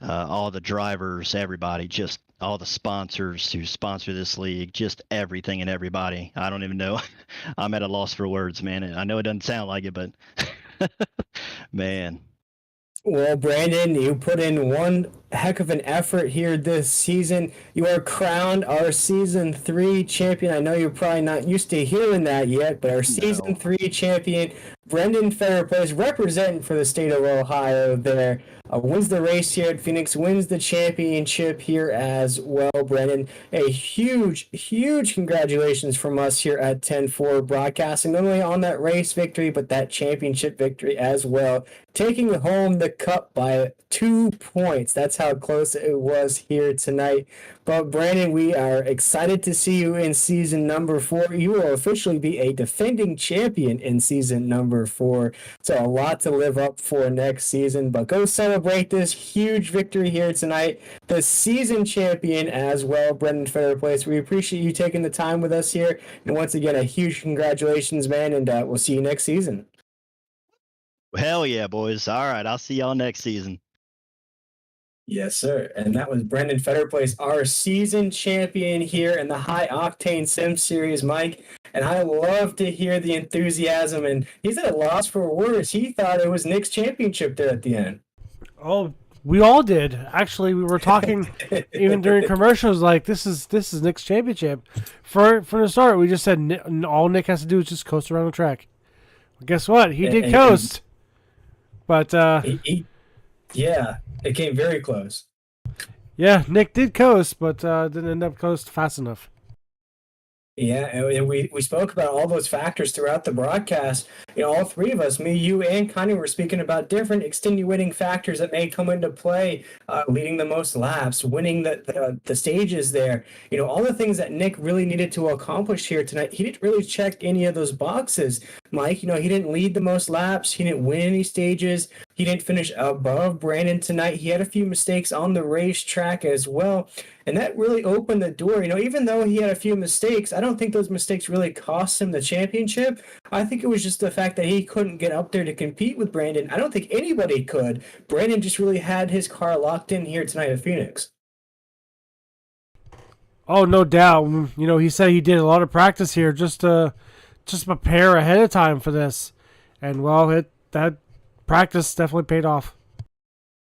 all the drivers, everybody, just all the sponsors who sponsor this league, just everything and everybody. I don't even know. I'm at a loss for words, man. I know it doesn't sound like it, but man. Well, Brandon, you put in one heck of an effort here this season. You are crowned our Season 3 champion. I know you're probably not used to hearing that yet, but our Season 3 champion, Brendan Fairplace, representing for the state of Ohio there, wins the race here at Phoenix, wins the championship here as well, Brendan. A huge, huge congratulations from us here at 10-4 Broadcasting, not only on that race victory, but that championship victory as well. Taking home the cup by 2 points. That's how close it was here tonight. But Brandon, we are excited to see you in season number 4. You will officially be a defending champion in season number 4. So a lot to live up for next season. But go celebrate this huge victory here tonight. The season champion as well, Brendan Fairplace. We appreciate you taking the time with us here. And once again, a huge congratulations, man. And we'll see you next season. Hell yeah, boys. All right, I'll see y'all next season. Yes, sir. And that was Brendan Fetterplace, our season champion here in the High Octane Sim Series, Mike. And I love to hear the enthusiasm. And he's at a loss for words. He thought it was Nick's championship there at the end. Oh, we all did. Actually, we were talking even during commercials like this is Nick's championship. For the start, we just said all Nick has to do is just coast around the track. Well, guess what? He did coast. But yeah, it came very close. Yeah, Nick did coast, but didn't end up coast fast enough. Yeah, and we spoke about all those factors throughout the broadcast. All three of us, me, you, and Connie, were speaking about different extenuating factors that may come into play, leading the most laps, winning the stages there. All the things that Nick really needed to accomplish here tonight. He didn't really check any of those boxes, Mike. He didn't lead the most laps. He didn't win any stages. He didn't finish above Brandon tonight. He had a few mistakes on the racetrack as well. And that really opened the door. Even though he had a few mistakes, I don't think those mistakes really cost him the championship. I think it was just the fact that he couldn't get up there to compete with Brandon. I don't think anybody could. Brandon just really had his car locked in here tonight at Phoenix. Oh, no doubt. He said he did a lot of practice here just to prepare ahead of time for this. And, well, that practice definitely paid off.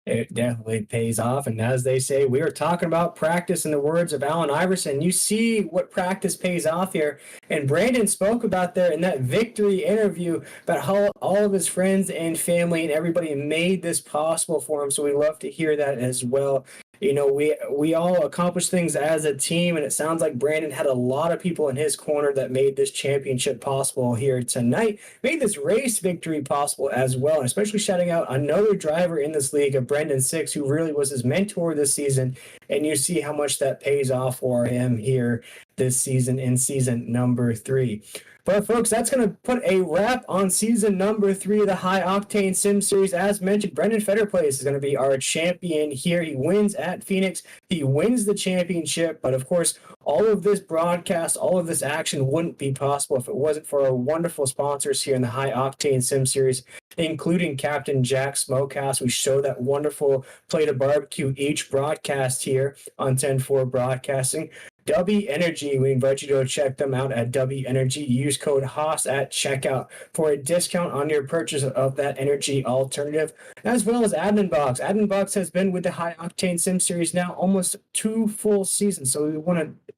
It definitely pays off. And as they say, we are talking about practice in the words of Allen Iverson. You see what practice pays off here. And Brandon spoke about there in that victory interview about how all of his friends and family and everybody made this possible for him. So we love to hear that as well. We all accomplished things as a team, and it sounds like Brandon had a lot of people in his corner that made this championship possible here tonight, made this race victory possible as well, and especially shouting out another driver in this league of Brendan Six, who really was his mentor this season, and you see how much that pays off for him here this season in season number 3. But folks, that's going to put a wrap on season number 3 of the High Octane Sim Series. As mentioned, Brendan Fetterplace is going to be our champion here. He wins at Phoenix. He wins the championship. But of course, all of this broadcast, all of this action wouldn't be possible if it wasn't for our wonderful sponsors here in the High Octane Sim Series, including Captain Jack Smokehouse. We show that wonderful plate of barbecue each broadcast here on 10-4 Broadcasting. W Energy, we invite you to check them out at W Energy. Use code HOSS at checkout for a discount on your purchase of that energy alternative, as well as Admin Box. Admin Box has been with the High Octane Sim Series now almost 2 full seasons, so we want to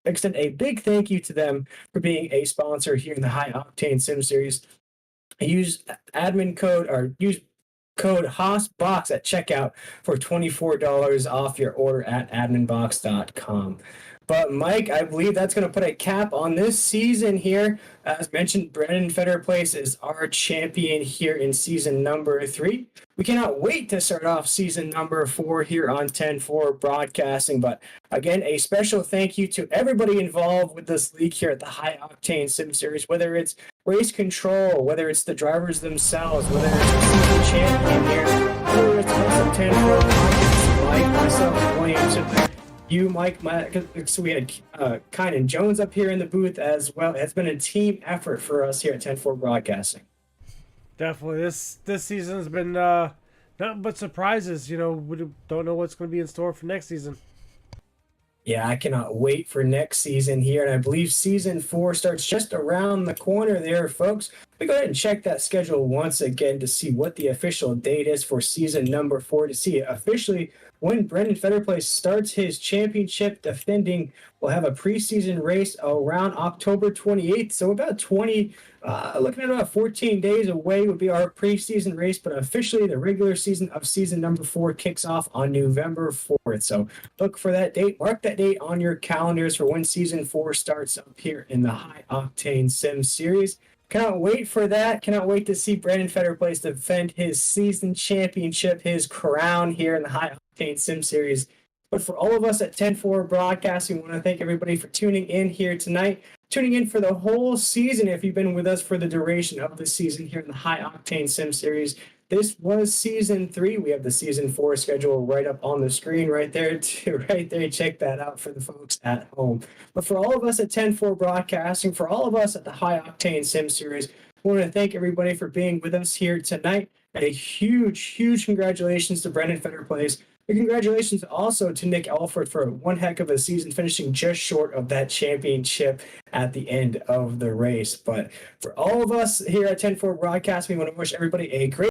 extend a big thank you to them for being a sponsor here in the High Octane Sim Series. Use code HOSSBOX at checkout for $24 off your order at adminbox.com. But Mike, I believe that's going to put a cap on this season here. As mentioned, Brendan Fetterplace is our champion here in season number 3. We cannot wait to start off season number 4 here on 10-4 Broadcasting. But again, a special thank you to everybody involved with this league here at the High Octane Sim Series, whether it's race control, whether it's the drivers themselves, whether it's the season champion here, whether it's also 10-4 Broadcasting, Mike, myself, Williams, you, Mike, so we had Kynan Jones up here in the booth as well. It's been a team effort for us here at 10-4 Broadcasting. Definitely. This season has been nothing but surprises. We don't know what's going to be in store for next season. Yeah, I cannot wait for next season here. And I believe season 4 starts just around the corner there, folks. We go ahead and check that schedule once again to see what the official date is for season number 4, to see officially when Brendan Fetterplace starts his championship defending. We'll have a preseason race around October 28th. So about looking at about 14 days away would be our preseason race. But officially the regular season of season number 4 kicks off on November 4th. So look for that date. Mark that date on your calendars for when season 4 starts up here in the High Octane Sim Series. Cannot wait for that. Cannot wait to see Brendan Fetterplace defend his season championship, his crown here in the High Octane Sim Series. But for all of us at 10-4 Broadcasting, we want to thank everybody for tuning in here tonight, tuning in for the whole season. If you've been with us for the duration of the season here in the High Octane Sim Series, this was season 3. We have the season 4 schedule right up on the screen right there. Check that out for the folks at home. But for all of us at 10-4 Broadcasting, for all of us at the High Octane Sim Series, we want to thank everybody for being with us here tonight. And a huge congratulations to Brendan Fetterplace. And congratulations also to Nick Alford for one heck of a season, finishing just short of that championship at the end of the race. But for all of us here at 10-4 Broadcasting, we want to wish everybody a great